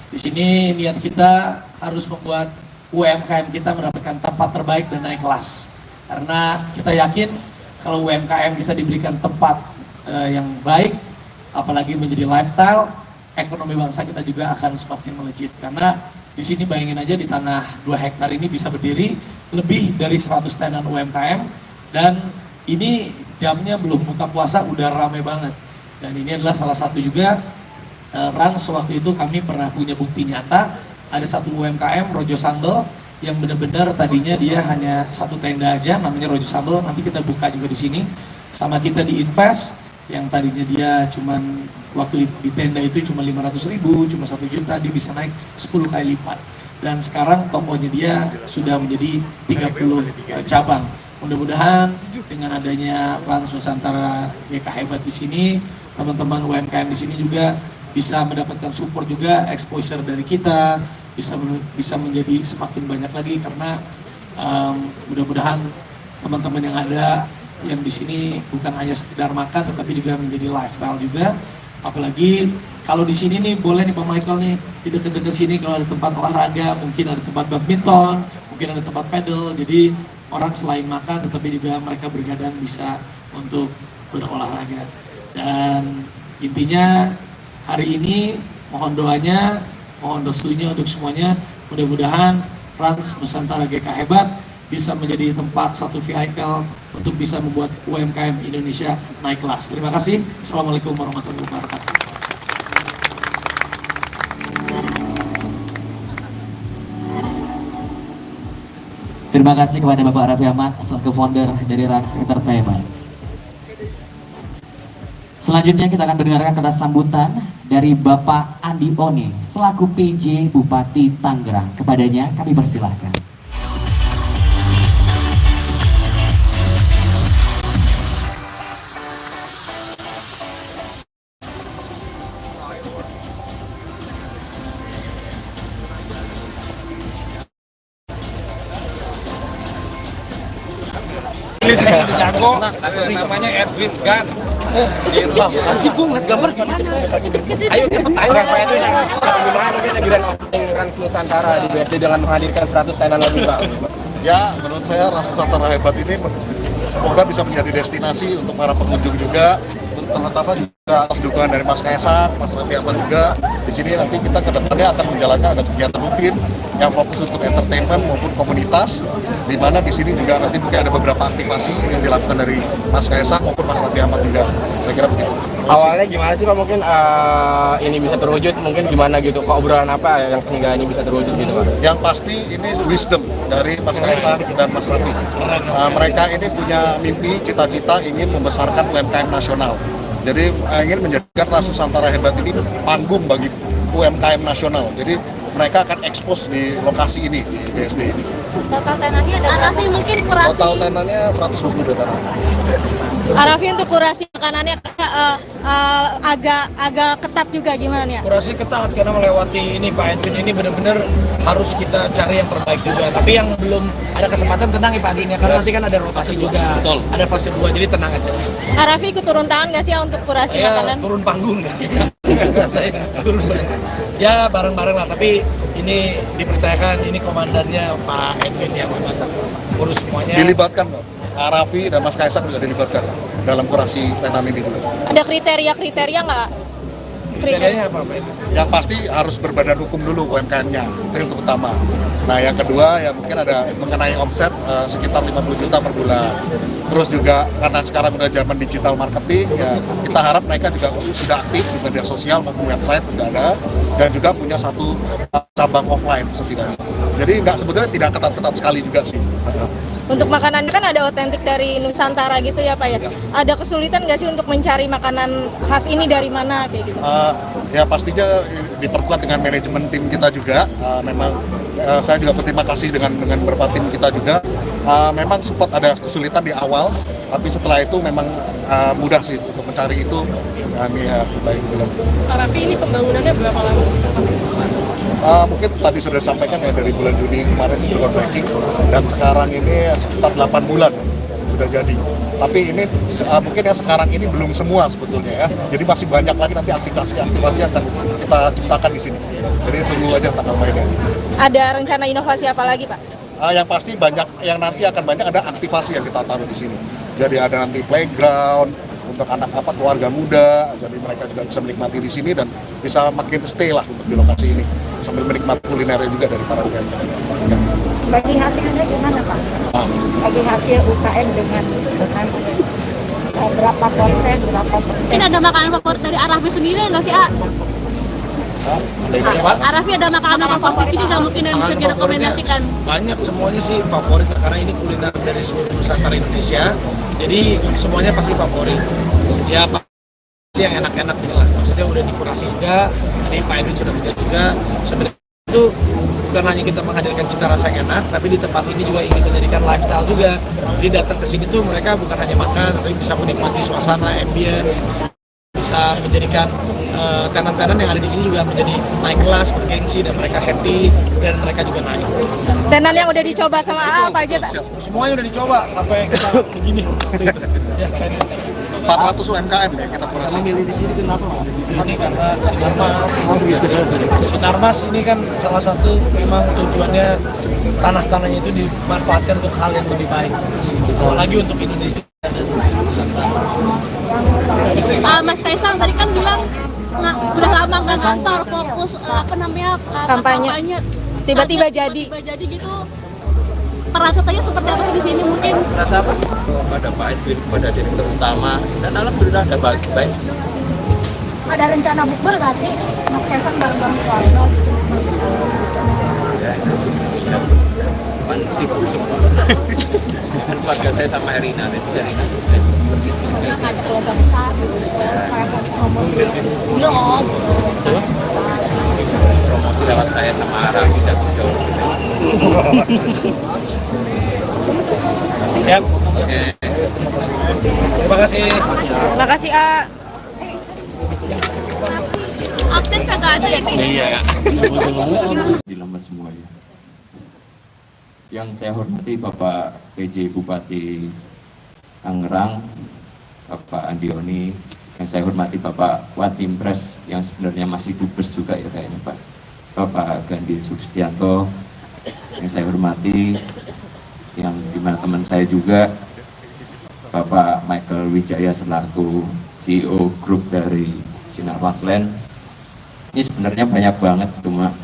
Di sini niat kita harus membuat UMKM kita mendapatkan tempat terbaik dan naik kelas, karena kita yakin kalau UMKM kita diberikan tempat yang baik, apalagi menjadi lifestyle, ekonomi bangsa kita juga akan semakin melejit. Karena di sini bayangin aja, di tanah 2 hektar ini bisa berdiri lebih dari 100 tenan UMKM, dan ini jamnya belum buka puasa udah ramai banget. Dan ini adalah salah satu juga Rans, waktu itu kami pernah punya bukti nyata. Ada satu UMKM Rojo Sambel yang benar-benar tadinya dia hanya 1 tenda aja, namanya Rojo Sambel. Nanti kita buka juga di sini. Sama kita di Invest yang tadinya dia cuman waktu di tenda itu cuma 500.000, cuma 1 juta, dia bisa naik 10 kali lipat. Dan sekarang tokonya dia sudah menjadi 30 cabang. Mudah-mudahan dengan adanya Trans Nusantara GK Hebat di sini, teman-teman UMKM di sini juga bisa mendapatkan support juga, exposure dari kita, bisa menjadi semakin banyak lagi, karena mudah-mudahan teman-teman yang ada yang di sini bukan hanya sekedar makan, tetapi juga menjadi lifestyle juga. Apalagi kalau di sini nih, boleh nih Pak Michael nih, di dekat-dekat sini kalau ada tempat olahraga, mungkin ada tempat badminton, mungkin ada tempat pedal. Jadi orang selain makan, tetapi juga mereka bergadang bisa untuk berolahraga. Dan intinya hari ini mohon doanya, mohon restunya untuk semuanya. Mudah-mudahan Trans Nusantara GK Hebat bisa menjadi tempat satu vehicle untuk bisa membuat UMKM Indonesia naik kelas. Terima kasih. Assalamualaikum warahmatullahi wabarakatuh. Terima kasih kepada Bapak Raffi Ahmad selaku founder dari Rans Entertainment. Selanjutnya kita akan mendengarkan kata sambutan dari Bapak Andi Oni selaku PJ Bupati Tangerang. Kepadanya kami persilahkan. Jago, namanya Edwin Gan. Anjing gue ngeliat gambar gimana? Ayo cepet tanya Pak Edwin, gimana mungkin lagi opening Trans Nusantara di BSD dengan menghadirkan 100 tenan lebih Pak? Ya, menurut saya Trans Nusantara Hebat ini semoga bisa menjadi destinasi untuk para pengunjung juga, terutama juga atas dukungan dari Mas Kaisang, Mas Raffi Ahmad juga. Di sini nanti kita ke depannya akan menjalankan ada kegiatan rutin yang fokus untuk entertainment maupun komunitas, di mana di sini juga nanti mungkin ada beberapa aktivasi yang dilakukan dari Mas Kaisang maupun Mas Raffi Ahmad juga. Kira-kira begitu. Awalnya gimana sih Pak, mungkin ini bisa terwujud, mungkin gimana gitu, Pak, obrolan apa yang sehingga ini bisa terwujud gitu Pak? Yang pasti ini wisdom dari Mas Kaisang dan Mas Raffi. Mereka ini punya mimpi, cita-cita ingin membesarkan UMKM nasional. Jadi ingin menjadikan Ras Nusantara Hebat ini panggung bagi UMKM nasional. Jadi mereka akan ekspos di lokasi ini, di BSD ini. Total tenannya ada berapa? Mungkin kurasi. Total tenannya 120 juta. Arafi untuk kurasi makanannya agak ketat juga gimana nih? Kurasi ketat karena melewati ini Pak Edwin ini benar-benar harus kita cari yang terbaik juga. Tapi yang belum ada kesempatan tenang ya Pak Edwin ya, karena nanti kan ada rotasi juga. Betul. Ada fase 2 jadi tenang aja. Arafi ikut turun tangan nggak sih untuk kurasi makanan? Turun panggung nggak sih? Saya turun ya bareng-bareng lah, tapi ini dipercayakan ini komandannya Pak Edwin yang memang urus semuanya. Dilibatkan kok. Raffi dan Mas Kaisang juga dilibatkan dalam kurasi tenan ini juga. Ada kriteria nggak? Kriterianya apa Pak? Yang pasti harus berbadan hukum dulu UMKM-nya, itu yang pertama. Nah yang kedua ya mungkin ada mengenai omset sekitar 50 juta per bulan. Terus juga karena sekarang udah zaman digital marketing ya kita harap mereka juga sudah aktif di media sosial maupun website juga ada, dan juga punya satu cabang offline setidaknya. Jadi nggak sebetulnya tidak ketat-ketat sekali juga sih. Untuk makanannya kan ada otentik dari Nusantara gitu ya Pak ya. Ada kesulitan nggak sih untuk mencari makanan khas ini dari mana kayak gitu? Ya pastinya diperkuat dengan manajemen tim kita juga. Memang saya juga berterima kasih dengan beberapa tim kita juga. Memang sempat ada kesulitan di awal, tapi setelah itu memang mudah sih untuk mencari itu. Ini ya baik belum. Pak Raffi, ini pembangunannya berapa lama? Mungkin tadi sudah disampaikan ya dari bulan Juni kemarin itu groundbreaking, dan sekarang ini sekitar 8 bulan sudah jadi. Tapi ini mungkin yang sekarang ini belum semua sebetulnya ya. Jadi masih banyak lagi nanti aktivasi yang akan kita ciptakan di sini. Jadi tunggu aja tanggal mainnya. Ada rencana inovasi apa lagi Pak? Yang pasti banyak, yang nanti akan banyak ada aktivasi yang kita taruh di sini. Jadi ada nanti playground untuk anak keluarga muda, jadi mereka juga bisa menikmati di sini dan bisa makin stay lah untuk di lokasi ini sambil menikmati kulinernya juga dari para UMKM. Bagi hasilnya gimana Pak? Bagi hasil UKM dengan berapa persen, berapa persen? Mungkin ada makanan favorit dari Arafi sendiri nggak sih, Arafi ada makanan favorit sini nggak mungkin yang bisa direkomendasikan? Banyak, semuanya sih favorit karena ini kuliner dari seluruh Nusantara Indonesia. Jadi semuanya pasti favorit. Ya pasti yang enak-enak gitu lah. Maksudnya udah dikurasi juga, tadi Pak Edwin sudah bilang juga. Sebenarnya itu bukan hanya kita menghadirkan cita rasa yang enak, tapi di tempat ini juga ingin menjadikan lifestyle juga. Jadi datang ke sini tuh mereka bukan hanya makan, tapi bisa menikmati suasana, ambience, bisa menjadikan tenan-tenan yang ada di sini juga menjadi naik kelas, bergengsi, dan mereka happy dan mereka juga naik. Tenan yang udah dicoba sama apa aja? Semuanya udah dicoba sampai kita begini. Ya, 400 UMKM ya kita kurasi. Milih di sini kenapa Mas? Ini karena Sinarmas ini kan salah satu memang tujuannya tanah-tanahnya itu dimanfaatkan untuk hal yang lebih baik. Apalagi untuk Indonesia dan Nusantara. Mas Kaisang tadi kan bilang udah lama nggak kantor, fokus kampanye. Tiba-tiba jadi gitu. Perasaannya seperti apa sih di sini mungkin? Rasa apa? Kepada Pak Edwin, kepada direktur utama, dan alhamdulillah ada baik. Ada rencana bukber nggak sih? Mas Kaisang bareng-bareng keluarga gitu? Sibuk semua. Kan keluarga saya sama Erina, Erina. Ya ada keluarga besar gitu, supaya promosi blog. Promosi lewat saya sama Raffi dan Jauh. Siap. Oke. Terima kasih. Terima kasih Update kagak ada ya? Iya ya. Dilemes semua ya. Yang saya hormati Bapak PJ Bupati Tangerang, Bapak Andioni, yang saya hormati Bapak Watimpres yang sebenarnya masih dubes juga ya kayaknya Pak, Bapak Gandhi Sustianto, yang saya hormati, yang dimana teman saya juga Bapak Michael Wijaya selaku CEO grup dari Sinarmas Land. Ini sebenarnya banyak banget, cuma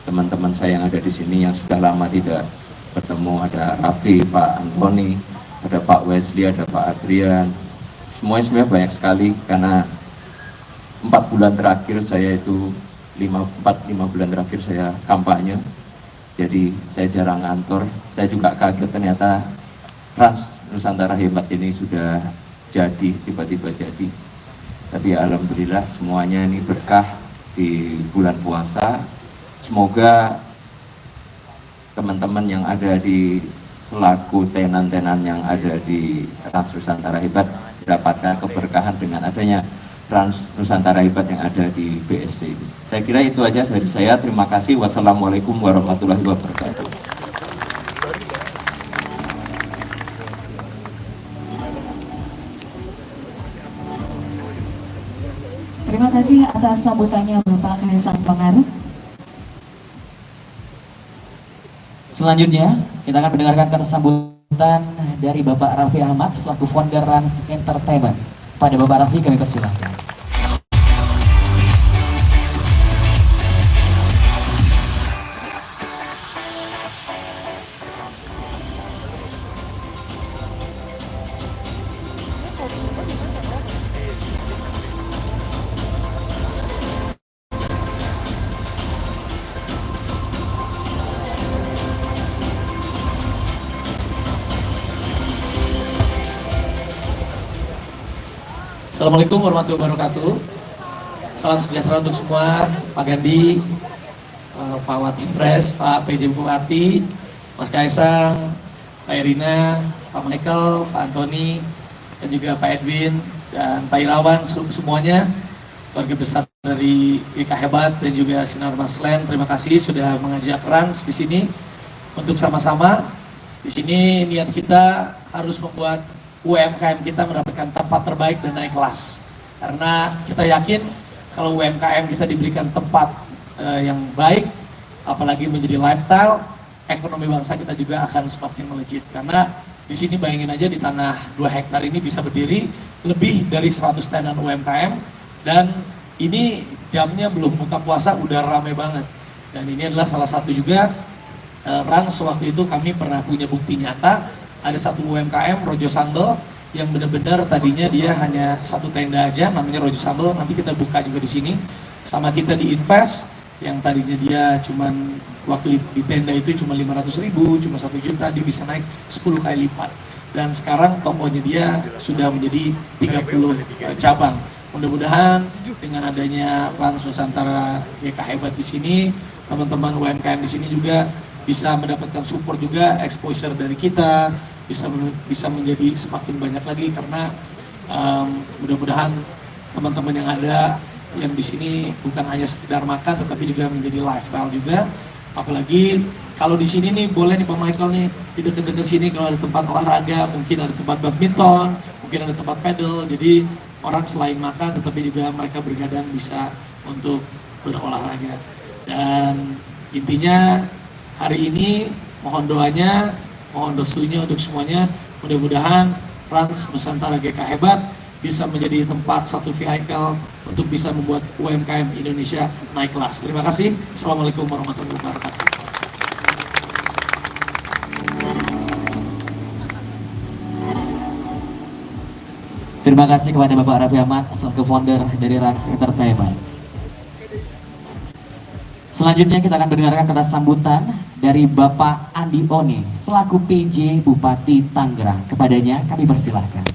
teman-teman saya yang ada di sini yang sudah lama tidak bertemu, ada Raffi, Pak Antoni, ada Pak Wesley, ada Pak Adrian. Semuanya banyak sekali, karena 4 bulan terakhir saya itu 5 bulan terakhir saya kampanye, jadi saya jarang kantor. Saya juga kaget ternyata Trans Nusantara Hebat ini sudah jadi, tiba-tiba jadi. Tapi alhamdulillah semuanya ini berkah di bulan puasa. Semoga teman-teman yang ada di selaku tenan-tenan yang ada di Trans Nusantara Hebat mendapatkan keberkahan dengan adanya Trans Nusantara Hebat yang ada di BSD ini. Saya kira itu aja dari saya. Terima kasih. Wassalamualaikum warahmatullahi wabarakatuh. Terima kasih atas sambutannya Bapak Kaisang Pangarep. Selanjutnya, kita akan mendengarkan kata sambutan dari Bapak Raffi Ahmad selaku founder Rans Entertainment. Pada Bapak Raffi kami persilahkan. Assalamualaikum warahmatullahi wabarakatuh. Salam sejahtera untuk semua, Pak Gandhi, Pak Watimpres, Pak PJ Bupati, Mas Kaisang, Pak Irina, Pak Michael, Pak Antoni, dan juga Pak Edwin dan Pak Irawan, semuanya keluarga besar dari GK Hebat dan juga Sinarmas Land. Terima kasih sudah mengajak Rans di sini untuk sama-sama. Di sini niat kita harus membuat UMKM kita mendapatkan tempat terbaik dan naik kelas. Karena kita yakin kalau UMKM kita diberikan tempat yang baik, apalagi menjadi lifestyle, ekonomi bangsa kita juga akan semakin melejit. Karena di sini bayangin aja di tanah 2 hektar ini bisa berdiri lebih dari 100 tenan UMKM, dan ini jamnya belum buka puasa udah ramai banget. Dan ini adalah salah satu juga Rans waktu itu kami pernah punya bukti nyata. Ada satu UMKM Rojo Sambel yang benar-benar tadinya dia hanya 1 tenda aja, namanya Rojo Sambel. Nanti kita buka juga di sini. Sama kita di invest yang tadinya dia cuman waktu di tenda itu cuma 500.000, cuma 1 juta, dia bisa naik 10 kali lipat. Dan sekarang tokonya dia sudah menjadi 30 cabang. Mudah-mudahan dengan adanya Trans Nusantara GK Hebat di sini, teman-teman UMKM di sini juga bisa mendapatkan support juga, exposure dari kita, bisa menjadi semakin banyak lagi. Karena mudah-mudahan teman-teman yang ada yang di sini bukan hanya sekedar makan, tetapi juga menjadi lifestyle juga. Apalagi kalau di sini nih, boleh nih Pak Michael nih, di dekat-dekat sini kalau ada tempat olahraga, mungkin ada tempat badminton, mungkin ada tempat pedal. Jadi orang selain makan, tetapi juga mereka bergadang bisa untuk berolahraga. Dan intinya hari ini mohon doanya, mohon restunya untuk semuanya. Mudah-mudahan Trans Nusantara GK Hebat bisa menjadi tempat satu vehicle untuk bisa membuat UMKM Indonesia naik kelas. Terima kasih. Assalamualaikum warahmatullahi wabarakatuh. Terima kasih kepada Bapak Raffi Ahmad selaku founder dari Rans Entertainment. Selanjutnya kita akan mendengarkan kata sambutan dari Bapak Andi Oni selaku PJ Bupati Tangerang. Kepadanya kami persilahkan.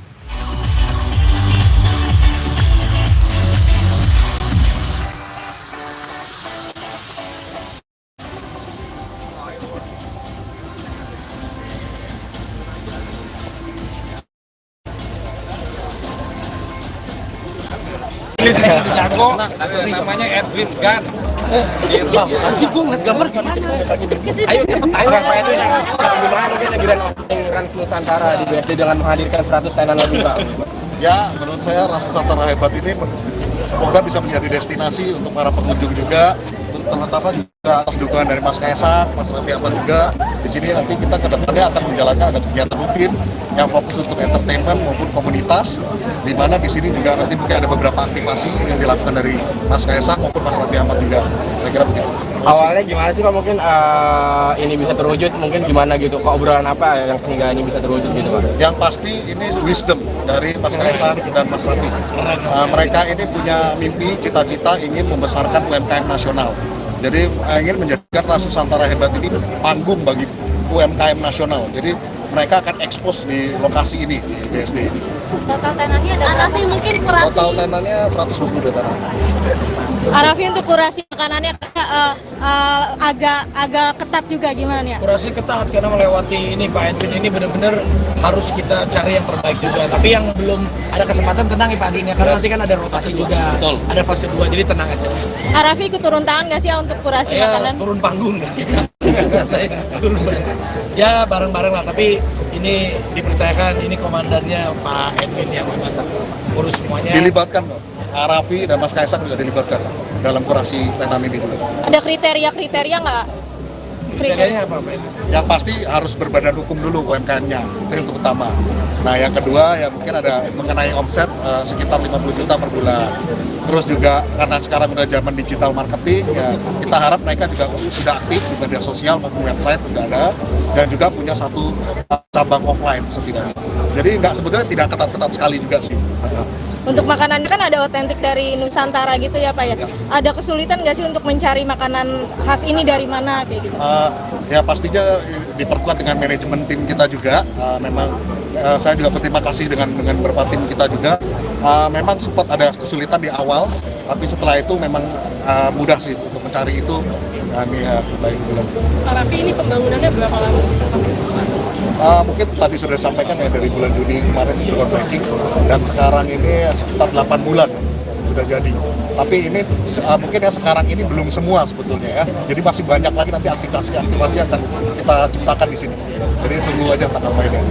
Jago, namanya Edwin Gan. Anjing gue ngeliat gambar gimana? Ayo cepet tanya Pak Edwin, gimana mungkin ajaran Trans Nusantara di BSD dengan menghadirkan 100 tenan lebih Pak? Ya, menurut saya Trans Nusantara Hebat ini semoga bisa menjadi destinasi untuk para pengunjung juga, terutama juga atas dukungan dari Mas Kaisang, Mas Raffi Ahmad juga. Di sini nanti kita ke depannya akan menjalankan ada kegiatan rutin yang fokus untuk entertainment maupun komunitas, di mana di sini juga nanti mungkin ada beberapa aktivasi yang dilakukan dari Mas Kaisang maupun Mas Raffi Ahmad juga. Kira-kira begitu. Awalnya gimana sih Pak, mungkin ini bisa terwujud, mungkin gimana gitu, obrolan apa yang sehingga ini bisa terwujud gitu Pak? Yang pasti ini wisdom dari Mas Kaisang dan Mas Raffi. Mereka ini punya mimpi, cita-cita ingin membesarkan UMKM nasional. Jadi ingin menjadikan Ras Nusantara Hebat ini panggung bagi UMKM nasional. Jadi mereka akan ekspos di lokasi ini, di BSD ini. Total tenannya ada Arafi mungkin kurasi. Total tenannya 120 tanah. Arafi untuk kurasi makanannya agak ketat juga gimana ya? Kurasi ketat karena melewati ini Pak Edwin ini benar-benar harus kita cari yang terbaik juga. Tapi yang belum ada kesempatan tenang ya Pak Edwin ya, karena nanti kan ada rotasi juga. Betul. Ada fase 2 jadi tenang aja. Arafi ikut turun tangan nggak sih untuk kurasi makanan? Turun panggung nggak sih? Saya turun ya bareng-bareng lah, tapi ini dipercayakan ini komandannya Pak Edwin yang memang urus semuanya. Dilibatkan kok. Raffi dan Mas Kaisang juga dilibatkan dalam kurasi tenan ini juga. Ada kriteria nggak? Kriterianya apa Pak? Yang pasti harus berbadan hukum dulu UMKM-nya, itu yang pertama. Nah yang kedua ya mungkin ada mengenai omset sekitar 50 juta per bulan. Terus juga karena sekarang udah zaman digital marketing ya, kita harap mereka juga sudah aktif di media sosial maupun website juga ada, dan juga punya satu cabang offline setidaknya. Jadi sebetulnya tidak ketat-ketat sekali juga sih. Untuk makanan kan ada otentik dari Nusantara gitu ya Pak ya? Ada kesulitan nggak sih untuk mencari makanan khas ini dari mana kayak gitu? Ya pastinya diperkuat dengan manajemen tim kita juga. Memang saya juga berterima kasih dengan beberapa tim kita juga. Memang sempat ada kesulitan di awal, tapi setelah itu memang mudah sih untuk mencari itu. Kami baik belum. Pak Raffi, ini pembangunannya berapa lama? Mungkin tadi sudah disampaikan ya dari bulan Juni kemarin sudah groundbreaking, dan sekarang ini sekitar 8 bulan sudah jadi. Tapi ini mungkin ya sekarang ini belum semua sebetulnya ya. Jadi masih banyak lagi nanti aktivasi yang akan kita ciptakan di sini. Jadi tunggu aja tanggal mainnya.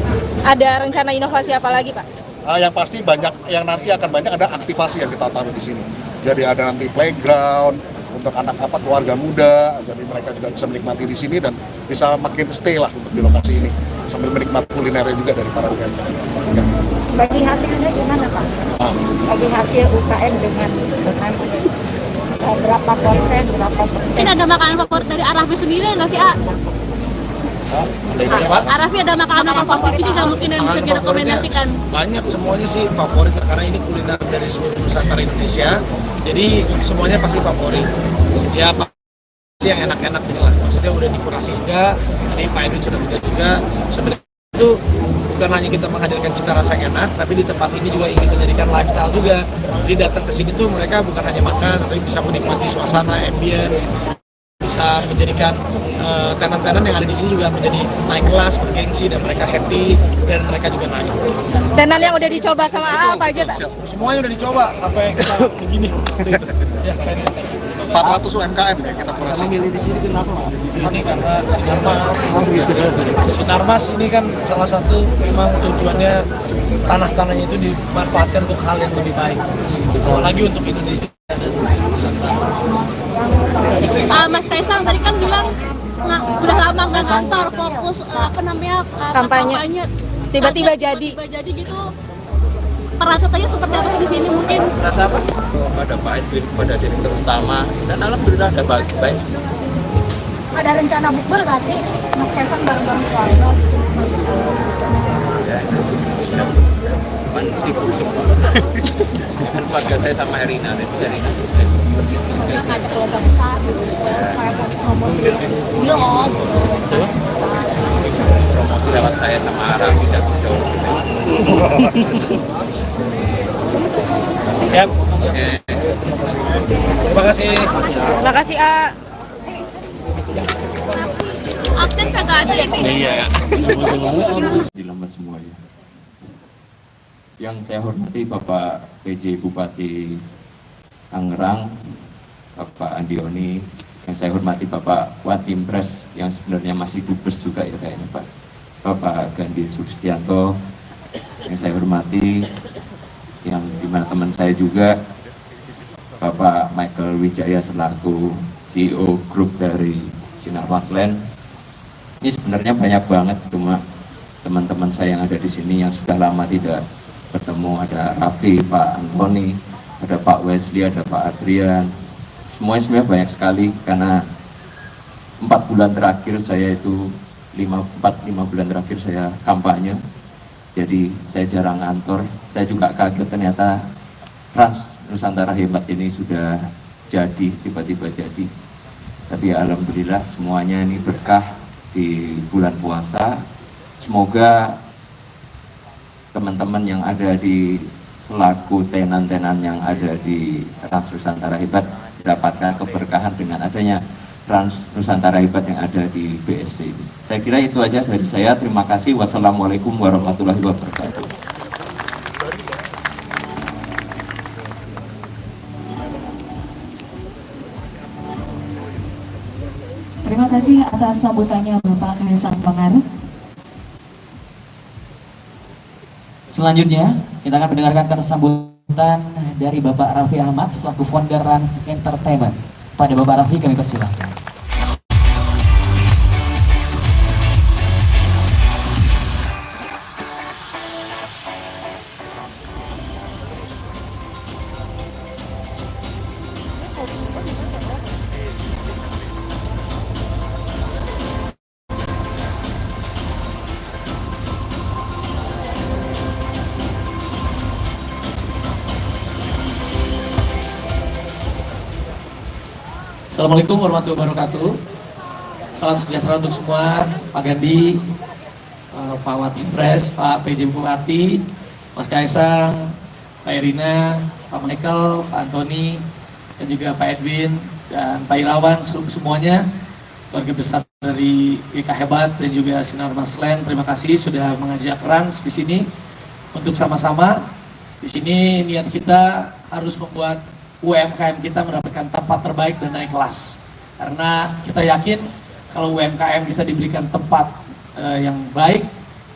Ada rencana inovasi apa lagi Pak? Yang pasti banyak, yang nanti akan banyak ada aktivasi yang kita taruh di sini. Jadi ada nanti playground untuk anak keluarga muda, jadi mereka juga bisa menikmati di sini dan bisa makin stay lah untuk di lokasi ini sambil menikmati kulinernya juga dari para UMKM. Bagi hasilnya gimana Pak? Bagi hasil UKM dengan berapa persen, berapa persen? Ini ada makanan favorit dari Arafi sendiri nggak sih, Arafi ada makanan favorit sini nggak mungkin yang bisa direkomendasikan? Banyak, semuanya sih favorit karena ini kuliner dari seluruh Nusantara Indonesia. Jadi semuanya pasti favorit. Ya pasti yang enak-enak lah. Maksudnya udah dikurasi juga. Tadi Pak Edwin sudah bilang juga. Sebenarnya itu bukan hanya kita menghadirkan cita rasa yang enak, tapi di tempat ini juga ingin menjadikan lifestyle juga. Jadi datang ke sini tuh mereka bukan hanya makan, tapi bisa menikmati suasana, ambience, bisa menjadikan tenan-tenan yang ada di sini juga menjadi naik kelas, bergengsi, dan mereka happy, dan mereka juga naik. Tenan yang udah dicoba sama apa aja? Semuanya udah dicoba sampai kita begini. Ya, 400 UMKM ya kita kurasi. Milih di sini kenapa Mas? Ini karena Sinarmas ini kan salah satu memang tujuannya tanah-tanahnya itu dimanfaatkan untuk hal yang lebih baik. Apalagi untuk Indonesia dan Nusantara. Mas Kaisang tadi kan bilang udah lama nggak kantor, fokus kampanye. Tiba-tiba jadi gitu. Perasaannya seperti apa sih di sini mungkin? Rasa apa? Pada Pak Edwin, pada direktur utama, dan alhamdulillah ada baik. Ada rencana bukber nggak sih? Mas Kaisang bareng-bareng keluarga gitu? Sibuk semua. Kan keluarga saya sama Erina, Erina. Ada keluarga besar gitu, supaya promosi vlog. Promosi lewat saya sama Raffi dan Joe. Siap. Oke. Terima kasih. Terima kasih Update kagak ada ya? Iya ya. Dilemes semua ya. Yang saya hormati Bapak PJ Bupati Tangerang, Bapak Andioni, yang saya hormati Bapak Watimpres yang sebenarnya masih dubes juga ya kayaknya Pak, Bapak Gandhi Sustianto, yang saya hormati, yang dimana teman saya juga Bapak Michael Wijaya selaku CEO grup dari Sinar Maslen. Ini sebenarnya banyak banget, cuma teman-teman saya yang ada di sini yang sudah lama tidak bertemu, ada Raffi, Pak Antoni, ada Pak Wesley, ada Pak Adrian. Semuanya banyak sekali, karena 4 bulan terakhir saya itu 5 bulan terakhir saya kampanye, jadi saya jarang kantor. Saya juga kaget ternyata Trans Nusantara Hebat ini sudah jadi, tiba-tiba jadi. Tapi alhamdulillah semuanya ini berkah di bulan puasa. Semoga teman-teman yang ada di selaku tenan-tenan yang ada di Trans Nusantara Hebat mendapatkan keberkahan dengan adanya Trans Nusantara Hebat yang ada di BSD ini. Saya kira itu aja dari saya. Terima kasih. Wassalamualaikum warahmatullahi wabarakatuh. Terima kasih atas sambutannya Bapak Kaisang Pangarep. Selanjutnya, kita akan mendengarkan kata sambutan dari Bapak Raffi Ahmad selaku founder Rans Entertainment. Pada Bapak Raffi kami persilahkan. Assalamualaikum warahmatullahi wabarakatuh. Salam sejahtera untuk semua, Pak Gandhi, Pak Watimpres, Pak PJ Bupati, Mas Kaisang, Pak Erina, Pak Michael, Pak Antoni, dan juga Pak Edwin, dan Pak Irawan, semuanya, keluarga besar dari GK Hebat dan juga Sinar Maslen. Terima kasih sudah mengajak Rans di sini untuk sama-sama. Di sini niat kita harus membuat UMKM kita mendapatkan tempat terbaik dan naik kelas, karena kita yakin kalau UMKM kita diberikan tempat yang baik,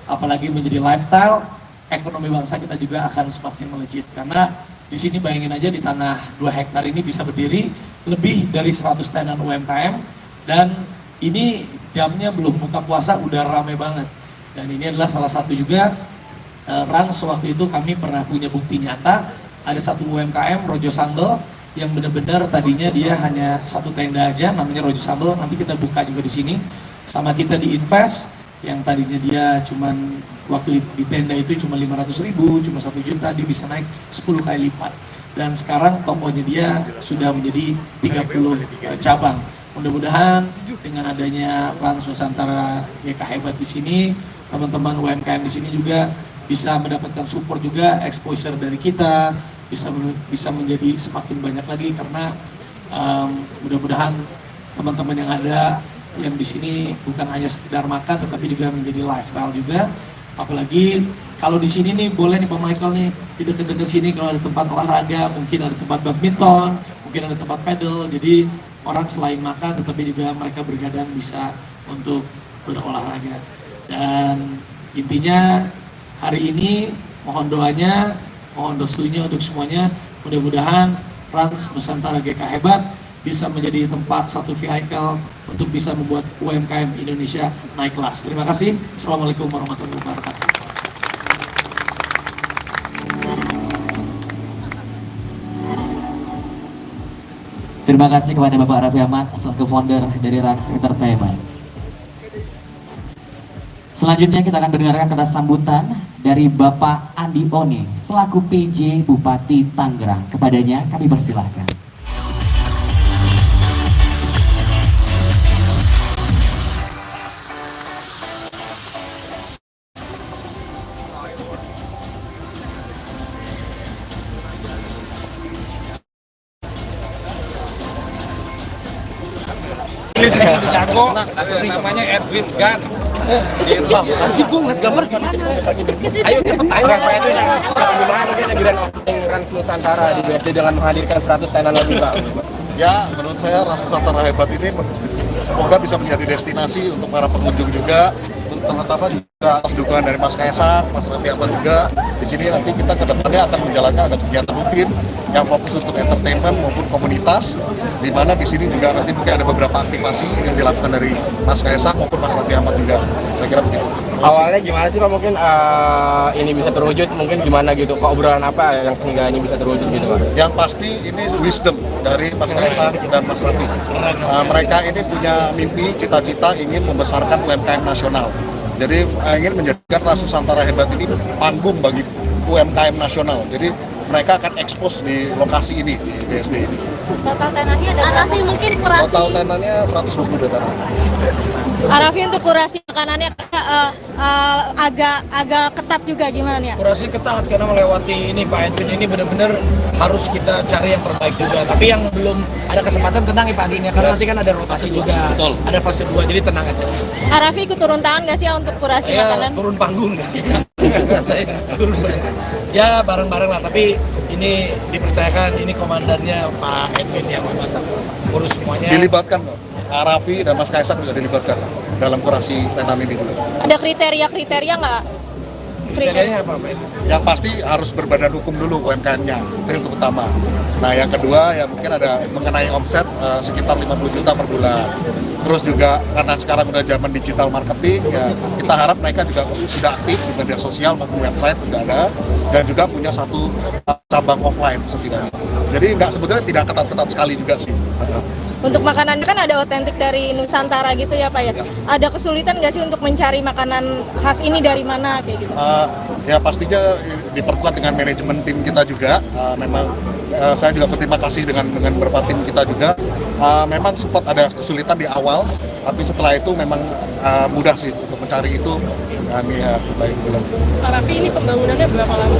apalagi menjadi lifestyle, ekonomi bangsa kita juga akan semakin melejit. Karena di sini bayangin aja, di tanah 2 hektar ini bisa berdiri lebih dari 100 tenan UMKM, dan ini jamnya belum buka puasa udah ramai banget. Dan ini adalah salah satu juga Rans, waktu itu kami pernah punya bukti nyata. Ada satu UMKM Rojo Sambel yang benar-benar tadinya dia hanya 1 tenda aja, namanya Rojo Sambel. Nanti kita buka juga di sini. Sama kita di invest, yang tadinya dia cuman waktu di tenda itu cuma 500.000, cuma 1 juta, dia bisa naik 10 kali lipat. Dan sekarang tokonya dia sudah menjadi 30 cabang. Mudah-mudahan dengan adanya Trans Nusantara GK Hebat di sini, teman-teman UMKM di sini juga bisa mendapatkan support juga, exposure dari kita, bisa menjadi semakin banyak lagi, karena mudah-mudahan teman-teman yang ada yang di sini bukan hanya sekedar makan, tetapi juga menjadi lifestyle juga. Apalagi kalau di sini nih, boleh nih Pak Michael nih, di dekat-dekat sini kalau ada tempat olahraga, mungkin ada tempat badminton, mungkin ada tempat pedal, jadi orang selain makan tetapi juga mereka bergadang bisa untuk berolahraga. Dan intinya hari ini mohon doanya, mohon restunya untuk semuanya. Mudah-mudahan Trans Nusantara GK Hebat bisa menjadi tempat satu vehicle untuk bisa membuat UMKM Indonesia naik kelas. Terima kasih. Assalamualaikum warahmatullahi wabarakatuh. Terima kasih kepada Bapak Raffi Ahmad selaku founder dari Rans Entertainment. Selanjutnya kita akan mendengarkan kata sambutan dari Bapak Andi Oni selaku PJ Bupati Tangerang. Kepadanya kami persilahkan. Jago, namanya Edwin Gan. Lah, anjing gue ngeliat gambar gimana? Ayo cepet tanya Pak Edwin, gimana mungkin ajaran Trans Nusantara di BSD dengan menghadirkan 100 tenan lagi Pak? Ya, menurut saya Trans Nusantara Hebat ini semoga bisa menjadi destinasi untuk para pengunjung juga, terutama juga atas dukungan dari Mas Kaisang, Mas Raffi Ahmad juga. Di sini nanti kita ke depannya akan menjalankan ada kegiatan rutin yang fokus untuk entertainment maupun komunitas, di mana di sini juga nanti mungkin ada beberapa aktivasi yang dilakukan dari Mas Kaisang maupun Mas Raffi Ahmad juga. Kira-kira begitu. Awalnya gimana sih Pak mungkin ini bisa terwujud, mungkin gimana gitu, Pak, obrolan apa yang sehingga ini bisa terwujud gitu Pak? Yang pasti ini wisdom dari Mas Kaisang dan Mas Raffi. Mereka ini punya mimpi, cita-cita ingin membesarkan UMKM nasional. Jadi ingin menjadikan Ras Nusantara Hebat ini panggung bagi UMKM nasional. Jadi mereka akan ekspos di lokasi ini, di BSD ini. Total tenannya ada Arafi mungkin kurasi. Total tenannya 120 tanah. Arafi untuk kurasi makanannya agak ketat juga gimana ya? Kurasi ketat karena melewati ini Pak Edwin ini benar-benar harus kita cari yang terbaik juga. Tapi yang belum ada kesempatan tenang ya Pak Edwin ya, karena nanti kan ada rotasi juga. Betul. Ada fase 2 jadi tenang aja. Arafi ikut turun tangan nggak sih untuk kurasi makanan? Turun panggung nggak sih? Saya turun ya bareng-bareng lah, tapi ini dipercayakan ini komandannya Pak Edwin yang memantap urus semuanya. Dilibatkan kok. Arafi dan Mas Kaisang juga dilibatkan dalam kurasi tenan ini juga. Ada kriteria nggak? Kriterianya apa Pak? Yang pasti harus berbadan hukum dulu UMKM-nya, itu yang pertama. Nah yang kedua ya mungkin ada mengenai omset sekitar 50 juta per bulan. Terus juga karena sekarang udah zaman digital marketing ya kita harap mereka juga sudah aktif di media sosial maupun website juga ada, dan juga punya satu cabang offline setidaknya. Jadi nggak sebetulnya tidak ketat-ketat sekali juga sih. Untuk makanan kan ada otentik dari Nusantara gitu ya Pak ya? Ada kesulitan nggak sih untuk mencari makanan khas ini dari mana kayak gitu? Ya pastinya diperkuat dengan manajemen tim kita juga. Memang saya juga berterima kasih dengan beberapa tim kita juga. Memang sempat ada kesulitan di awal, tapi setelah itu memang mudah sih untuk mencari itu. Kami ya baik belum. Pak Raffi ini pembangunannya berapa lama?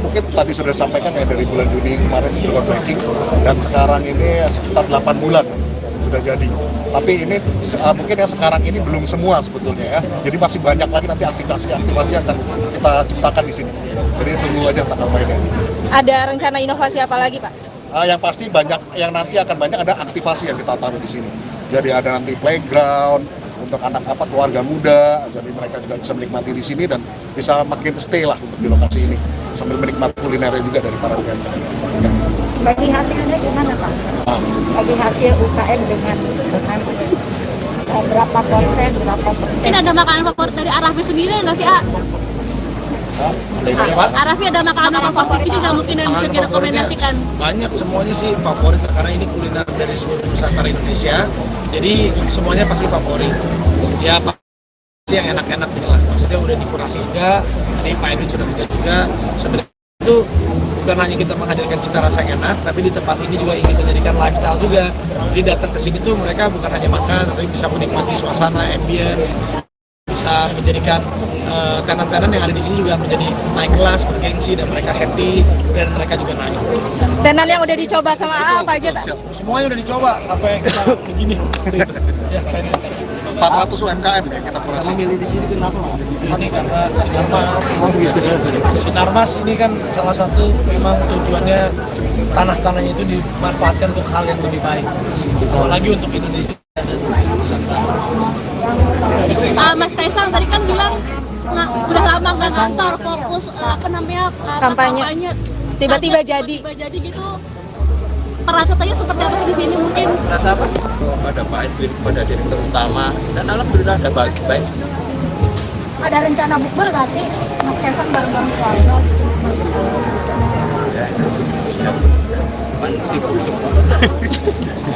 Mungkin tadi sudah disampaikan ya dari bulan Juni kemarin sudah breaking, dan sekarang ini sekitar 8 bulan sudah jadi. Tapi ini mungkin yang sekarang ini belum semua sebetulnya ya. Jadi masih banyak lagi nanti aktivasi yang akan kita ciptakan di sini. Jadi tunggu aja tanggal mainnya. Ada rencana inovasi apa lagi Pak? Yang pasti banyak, yang nanti akan banyak ada aktivasi yang kita taruh di sini. Jadi ada nanti playground untuk anak keluarga muda, jadi mereka juga bisa menikmati di sini dan bisa makin stay lah untuk di lokasi ini sambil menikmati kulinernya juga dari para UMKM. Bagi hasilnya gimana Pak? Bagi hasil UKM dengan berapa persen? Mungkin ada makanan favorit dari Arafi sendiri nggak sih, Arafi ada makanan favorit sini nggak mungkin yang bisa direkomendasikan? Banyak, semuanya sih favorit karena ini kuliner dari seluruh Nusantara Indonesia. Jadi semuanya pasti favorit. Ya pasti yang enak-enak gitu lah. Maksudnya udah dikurasi juga, tadi Pak Edwin sudah bilang juga. Sebenarnya itu bukan hanya kita menghadirkan cita rasa yang enak, tapi di tempat ini juga ingin menjadikan lifestyle juga. Jadi datang ke sini tuh mereka bukan hanya makan, tapi bisa menikmati suasana, ambience, bisa menjadikan tenan-tenan yang ada di sini juga menjadi naik kelas, bergengsi, dan mereka happy, dan mereka juga naik. Tenan yang udah dicoba sama apa aja tak? Semuanya udah dicoba sampai kita begini. Ya, 400 UMKM yang kita kurasi. Memilih di sini kenapa Mas? Ini karena Sinarmas ini kan salah satu memang tujuannya tanah-tanahnya itu dimanfaatkan untuk hal yang lebih baik, apalagi untuk Indonesia dan Nusantara. Mas Kaisang tadi kan bilang udah lama nggak ngantor, fokus kampanye. Tiba-tiba jadi gitu. Perasaannya seperti apa sih di sini mungkin? Rasa apa? Pada Pak Edwin, pada direktur utama, dan alhamdulillah ada baik. Ada rencana bukber nggak sih? Mas Kaisang bareng-bareng keluarga gitu. Sibuk semua.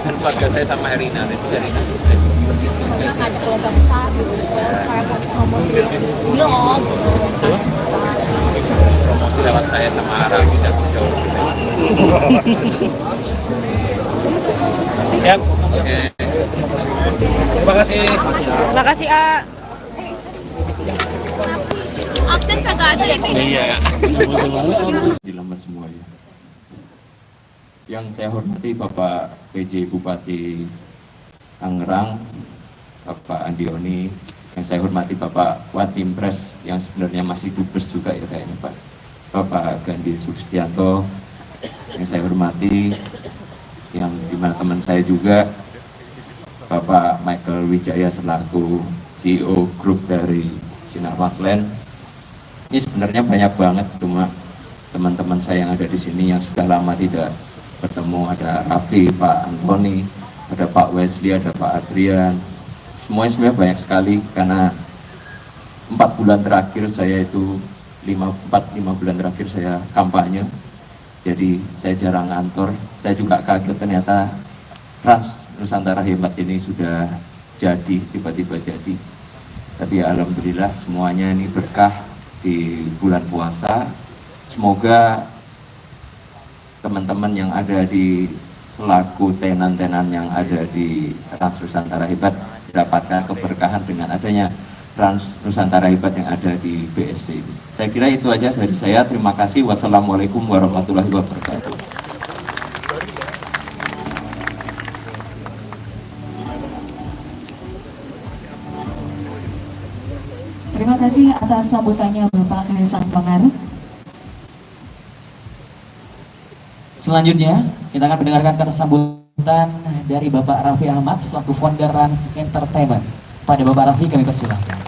Kan keluarga saya sama Erina, Erina. Ada keluarga besar gitu, supaya promosi vlog. Promosi lewat saya sama Arafi dan jauh. Siap. Oke. Terima kasih. Terima kasih Update kagak ada ya? Iya. Dilemes semua ya. Yang saya hormati Bapak PJ Bupati Tangerang, Bapak Andioni, yang saya hormati Bapak Watimpres yang sebenarnya masih dubes juga ya kayaknya Pak, Bapak Gandhi Sustianto, yang saya hormati, yang dimana teman saya juga Bapak Michael Wijaya selaku CEO grup dari Sinar Maslen. Ini sebenarnya banyak banget, cuma teman-teman saya yang ada di sini yang sudah lama tidak bertemu, ada Raffi, Pak Antoni, ada Pak Wesley, ada Pak Adrian. Semuanya banyak sekali, karena 4 bulan terakhir saya itu 5 bulan terakhir saya kampanye, jadi saya jarang kantor. Saya juga kaget ternyata Trans Nusantara Hebat ini sudah jadi, tiba-tiba jadi. Tapi ya, alhamdulillah semuanya ini berkah di bulan puasa. Semoga teman-teman yang ada di selaku tenan-tenan yang ada di Trans Nusantara Hebat mendapatkan keberkahan dengan adanya Trans Nusantara Hebat yang ada di BSD ini. Saya kira itu aja dari saya. Terima kasih. Wassalamualaikum warahmatullahi wabarakatuh. Terima kasih atas sambutannya Bapak Kaisang Pangarep. Selanjutnya, kita akan mendengarkan kata sambutan dari Bapak Raffi Ahmad selaku founder Rans Entertainment. Pada Bapak Raffi kami persilahkan.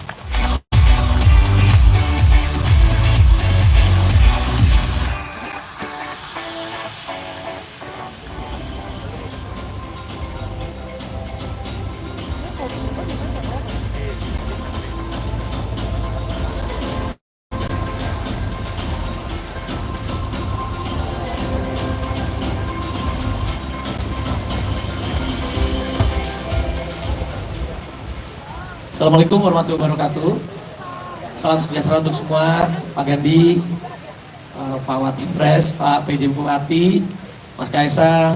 Assalamualaikum warahmatullahi wabarakatuh. Salam sejahtera untuk semua, Pak Gandhi, Pak Watimpres, Pak PJ Bupati, Mas Kaisang,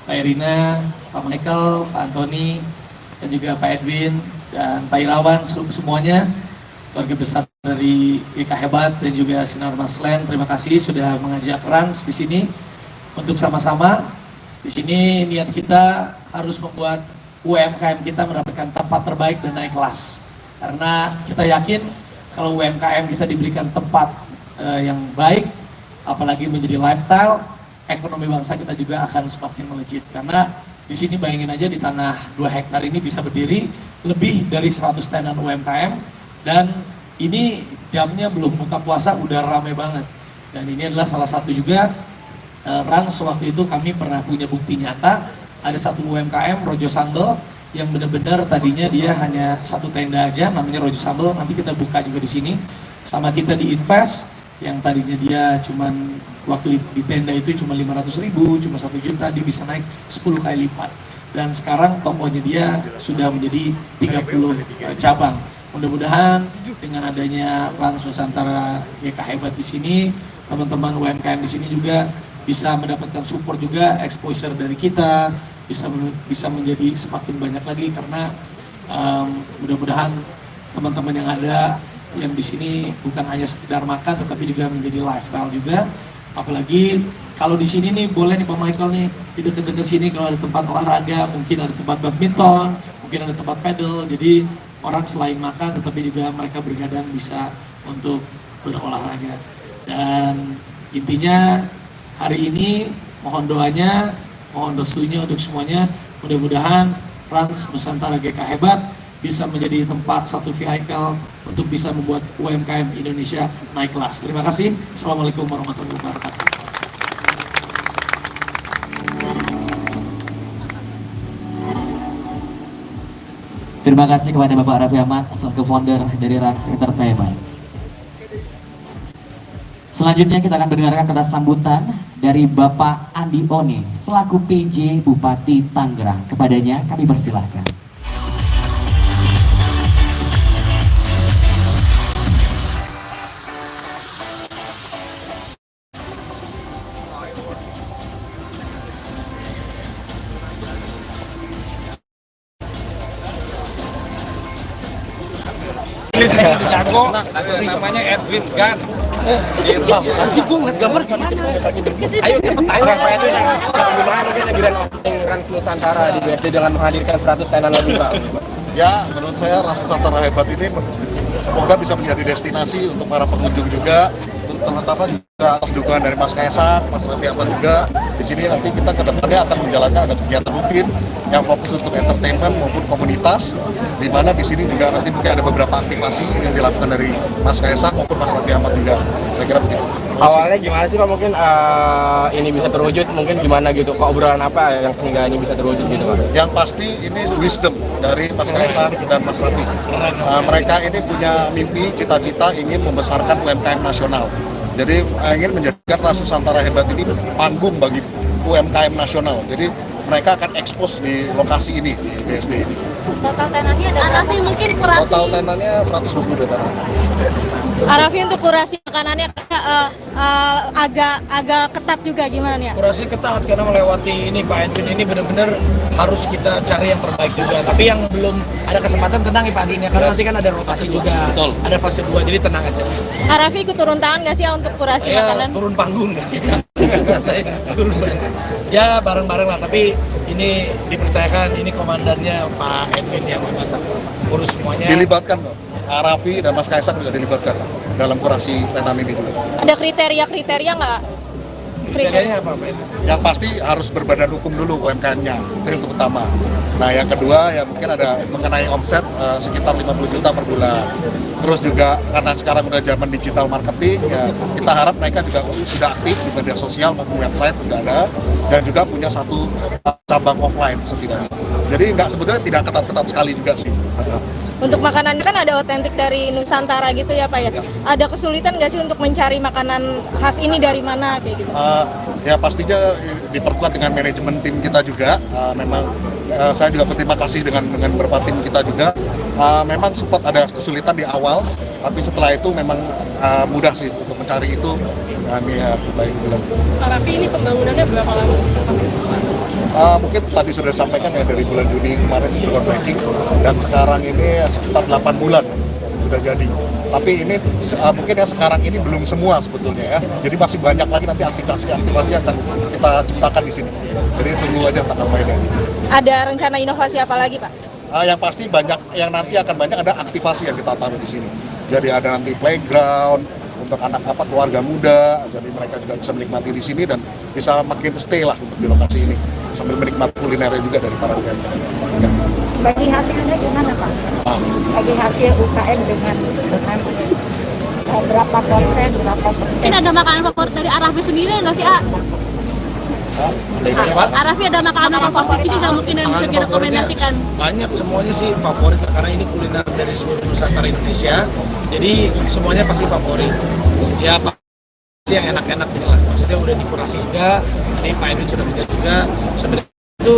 Pak Erina, Pak Michael, Pak Antoni, dan juga Pak Edwin dan Pak Irawan, semuanya keluarga besar dari GK Hebat dan juga Sinar Maslen. Terima kasih sudah mengajak Rans di sini untuk sama-sama. Di sini niat kita harus membuat UMKM kita mendapatkan tempat terbaik dan naik kelas, karena kita yakin kalau UMKM kita diberikan tempat yang baik, apalagi menjadi lifestyle, ekonomi bangsa kita juga akan semakin melejit. Karena di sini bayangin aja, di tanah 2 hektar ini bisa berdiri lebih dari 100 tenan UMKM, dan ini jamnya belum buka puasa udah ramai banget. Dan ini adalah salah satu juga Rans, waktu itu kami pernah punya bukti nyata. Ada satu UMKM Rojo Sambel yang benar-benar tadinya dia hanya 1 tenda aja, namanya Rojo Sambel. Nanti kita buka juga di sini. Sama kita di Invest yang tadinya dia cuman waktu di tenda itu cuma 500.000, cuma 1 juta, dia bisa naik 10 kali lipat. Dan sekarang tokonya dia sudah menjadi 30 cabang. Mudah-mudahan dengan adanya Trans Nusantara GK Hebat di sini, teman-teman UMKM di sini juga bisa mendapatkan support juga, exposure dari kita, bisa menjadi semakin banyak lagi, karena mudah-mudahan teman-teman yang ada yang di sini bukan hanya sekedar makan, tetapi juga menjadi lifestyle juga. Apalagi kalau di sini nih, boleh nih Pak Michael nih, di dekat-dekat sini kalau ada tempat olahraga, mungkin ada tempat badminton, mungkin ada tempat pedal. Jadi orang selain makan, tetapi juga mereka bergadang bisa untuk berolahraga. Dan intinya hari ini mohon doanya, mohon restunya untuk semuanya. Mudah-mudahan Trans Nusantara GK Hebat bisa menjadi tempat satu vehicle untuk bisa membuat UMKM Indonesia naik kelas. Terima kasih. Assalamualaikum warahmatullahi wabarakatuh. Terima kasih kepada Bapak Raffi Ahmad selaku founder dari Rans Entertainment. Selanjutnya kita akan mendengarkan kata sambutan dari Bapak Andi Oni selaku PJ Bupati Tangerang. Kepadanya kami persilahkan. Jago, namanya Edwin Gan. Nanti gue ngeliat gambar gimana? Ayo cepet tanya Pak Edwin, gimana mungkin grand opening Trans Nusantara di BSD dengan menghadirkan 100 tenan lagi Pak? Ya, menurut saya Trans Nusantara Hebat ini semoga bisa menjadi destinasi untuk para pengunjung juga, terutama atas dukungan dari Mas Kaisang, Mas Raffi Ahmad juga. Di sini nanti kita ke depannya akan menjalankan ada kegiatan rutin yang fokus untuk entertainment maupun komunitas, di mana di sini juga nanti mungkin ada beberapa aktivasi yang dilakukan dari Mas Kaisang maupun Mas Raffi Ahmad juga. Kira-kira begitu. Awalnya gimana sih Pak, mungkin ini bisa terwujud, mungkin gimana gitu, obrolan apa yang sehingga ini bisa terwujud gitu Pak? Yang pasti ini wisdom dari Mas Kaisang dan Mas Raffi. Mereka ini punya mimpi, cita-cita ingin membesarkan UMKM nasional. Jadi ingin menjadikan Ras Nusantara Hebat ini panggung bagi UMKM nasional. Jadi mereka akan ekspos di lokasi ini, di BSD ini. Total tenannya ada berapa? Arafi mungkin kurasi. Total tenannya 120 tanah. Arafi untuk kurasi makanannya agak ketat juga gimana nih? Kurasi ketat karena melewati ini Pak Edwin ini benar-benar harus kita cari yang terbaik juga. Tapi yang belum ada kesempatan tenang ya Pak Edwin ya, karena nanti kan ada rotasi juga. Betul. Ada fase 2 jadi tenang aja. Arafi ikut turun tangan nggak sih untuk kurasi makanan? Turun panggung nggak sih? Saya turun ya bareng-bareng lah, tapi ini dipercayakan ini komandannya Pak Edwin yang memang urus semuanya. Dilibatkan kok. Raffi dan Mas Kaisang juga dilibatkan dalam kurasi tenan ini juga. Ada kriteria nggak? Kriterianya apa Pak? Yang pasti harus berbadan hukum dulu UMKM-nya, itu yang pertama. Nah yang kedua ya mungkin ada mengenai omset sekitar 50 juta per bulan. Terus juga karena sekarang udah zaman digital marketing ya kita harap mereka juga sudah aktif di media sosial maupun website juga ada, dan juga punya satu cabang offline setidaknya. Jadi sebetulnya tidak ketat-ketat sekali juga sih. Untuk makanan kan ada otentik dari Nusantara gitu ya Pak ya? Ada kesulitan nggak sih untuk mencari makanan khas ini dari mana kayak gitu? Ya pastinya diperkuat dengan manajemen tim kita juga. Memang saya juga berterima kasih dengan beberapa tim kita juga. Memang sempat ada kesulitan di awal, tapi setelah itu memang mudah sih untuk mencari itu. Kami ya baik bilang. Arafi ini pembangunannya berapa lama? Mungkin tadi sudah disampaikan ya dari bulan Juni kemarin sudah breaking, dan sekarang ini sekitar 8 bulan sudah jadi. Tapi ini mungkin ya sekarang ini belum semua sebetulnya ya. Jadi masih banyak lagi nanti aktivasi yang akan kita ciptakan di sini. Jadi tunggu aja tanggal mainnya. Ada rencana inovasi apa lagi Pak? Yang pasti banyak, yang nanti akan banyak ada aktivasi yang kita taruh di sini. Jadi ada nanti playground untuk anak keluarga muda, jadi mereka juga bisa menikmati di sini dan bisa makin stay lah untuk di lokasi ini sambil menikmati kulinernya juga dari para UMKM. Ya. Bagi hasilnya gimana Pak? Bagi hasil UKM dengan berapa persen? Mungkin ada makanan favorit dari Arafi sendiri nggak sih Arafi ada makanan favorit di sini nggak mungkin yang bisa direkomendasikan? Banyak, semuanya sih favorit karena ini kuliner dari seluruh Nusantara Indonesia. Jadi semuanya pasti favorit. Ya pasti yang enak-enak inilah. Maksudnya udah dikurasi juga. Ini Pak Edwin sudah bicara juga. Sebenarnya itu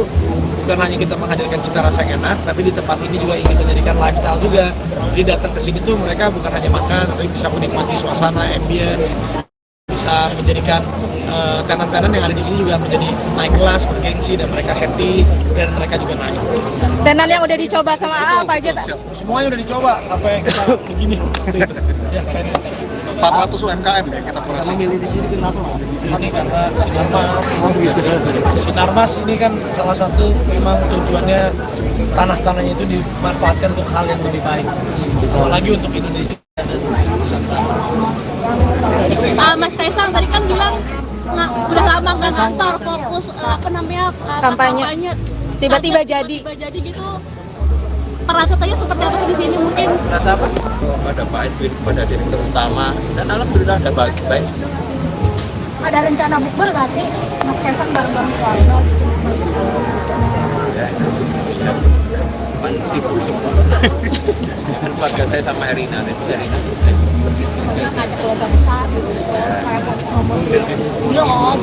bukan hanya kita menghadirkan cita rasa yang enak, tapi di tempat ini juga ingin menjadikan lifestyle juga. Jadi datang ke sini tuh mereka bukan hanya makan, tapi bisa menikmati suasana, ambience, bisa menjadikan tenan-tenan yang ada di sini juga menjadi naik kelas, bergengsi, dan mereka happy, dan mereka juga naik. Tenan yang udah dicoba sama apa aja tak? Semuanya udah dicoba sampai kita begini. Ya, 400 UMKM ya kita kurasi. Memilih di sini kenapa Mas? Ini karena Sinarmas ini kan salah satu memang tujuannya tanah-tanahnya itu dimanfaatkan untuk hal yang lebih baik, apalagi untuk Indonesia dan Nusantara. Mas Kaisang tadi kan bilang udah lama nggak kantor, fokus kampanye. Tiba-tiba jadi gitu. Perasaannya seperti apa sih di sini mungkin? Rasa apa? Kepada Pak Edwin, kepada direktur utama, dan alhamdulillah ada baik. Ada rencana bukber nggak sih? Mas Kaisang bareng-bareng keluarga gitu? Sibuk semua. Dan keluarga saya sama Erina. Yang ada keluarga besar gitu, supaya promosi vlog.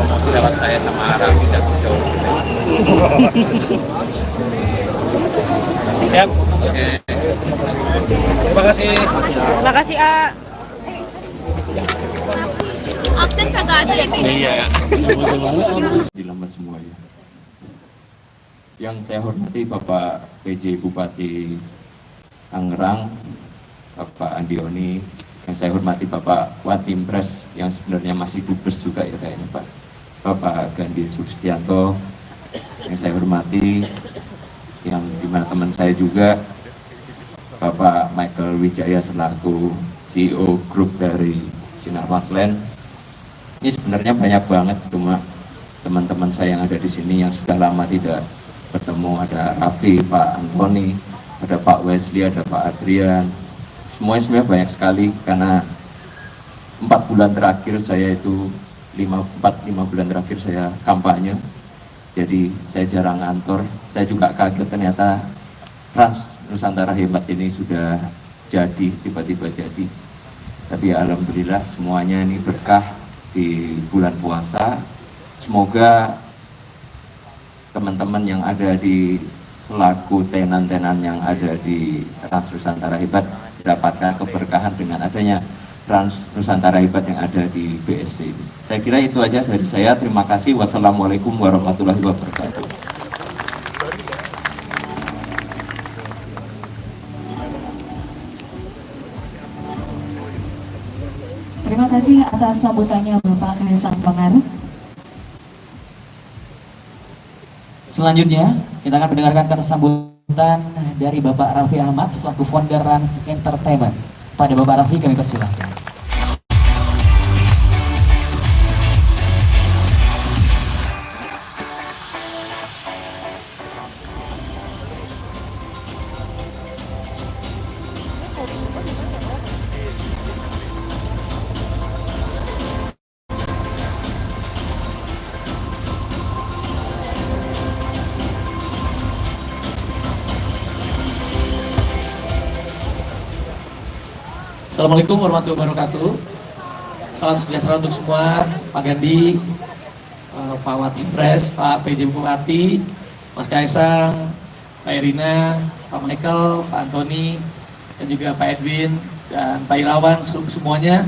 Promosi lewat saya sama Arafi dan Jauh. Siap. Oke. Terima kasih. Terima kasih Update kagak ada ya? Iya ya. Dilemes semua ya. Yang saya hormati Bapak PJ Bupati Tangerang, Bapak Andioni, yang saya hormati Bapak Watimpres yang sebenarnya masih dubes juga ya kayaknya Pak, Bapak Gandhi Sustianto, yang saya hormati, yang dimana teman saya juga Bapak Michael Wijaya selaku CEO grup dari Sinar Maslen. Ini sebenarnya banyak banget, cuma teman-teman saya yang ada di sini yang sudah lama tidak bertemu, ada Raffi, Pak Antoni, ada Pak Wesley, ada Pak Adrian. Semuanya banyak sekali, karena 4 bulan terakhir saya itu 5 bulan terakhir saya kampanye, jadi saya jarang ngantor. Saya juga kaget ternyata Trans Nusantara Hebat ini sudah jadi, tiba-tiba jadi. Tapi alhamdulillah semuanya ini berkah di bulan puasa. Semoga teman-teman yang ada di selaku tenan-tenan yang ada di Trans Nusantara Hebat mendapatkan keberkahan dengan adanya Trans Nusantara Hebat yang ada di BSD ini. Saya kira itu aja dari saya. Terima kasih. Wassalamualaikum warahmatullahi wabarakatuh. Terima kasih atas sambutannya Bapak Kaisang Pangarep. Selanjutnya, kita akan mendengarkan kata sambutan dari Bapak Raffi Ahmad selaku founder Rans Entertainment. Pada Bapak Raffi kami persilahkan. Assalamualaikum warahmatullahi wabarakatuh. Salam sejahtera untuk semua, Pak Gandhi, Pak Watimpres, Pak PJ Bupati, Mas Kaisang, Pak Irina, Pak Michael, Pak Antoni, dan juga Pak Edwin dan Pak Irawan, semuanya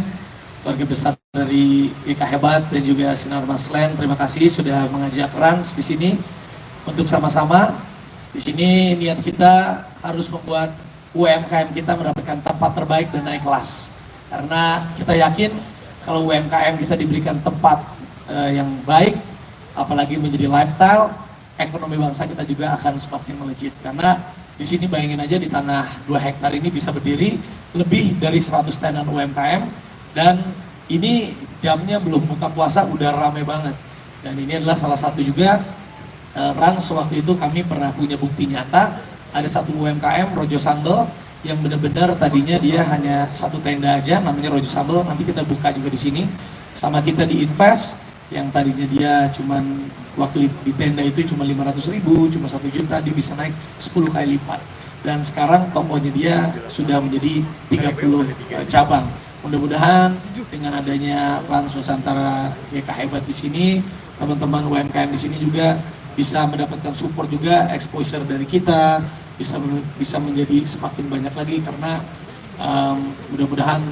keluarga besar dari GK Hebat dan juga Sinar Maslen. Terima kasih sudah mengajak Rans di sini untuk sama-sama. Di sini niat kita harus membuat UMKM kita mendapatkan tempat terbaik dan naik kelas. Karena kita yakin kalau UMKM kita diberikan tempat yang baik, apalagi menjadi lifestyle, ekonomi bangsa kita juga akan semakin melejit. Karena di sini bayangin aja di tanah 2 hektar ini bisa berdiri lebih dari 100 tenan UMKM, dan ini jamnya belum buka puasa udah ramai banget. Dan ini adalah salah satu juga Rans waktu itu kami pernah punya bukti nyata. Ada satu UMKM Rojo Sambel yang benar-benar tadinya dia hanya 1 tenda aja, namanya Rojo Sambel. Nanti kita buka juga di sini. Sama kita di invest yang tadinya dia cuman waktu di tenda itu cuma 500.000, cuma 1 juta, dia bisa naik 10 kali lipat. Dan sekarang tokonya dia sudah menjadi 30 cabang. Mudah-mudahan dengan adanya Trans Nusantara GK Hebat di sini, teman-teman UMKM di sini juga bisa mendapatkan support juga, exposure dari kita, bisa menjadi semakin banyak lagi. Karena mudah-mudahan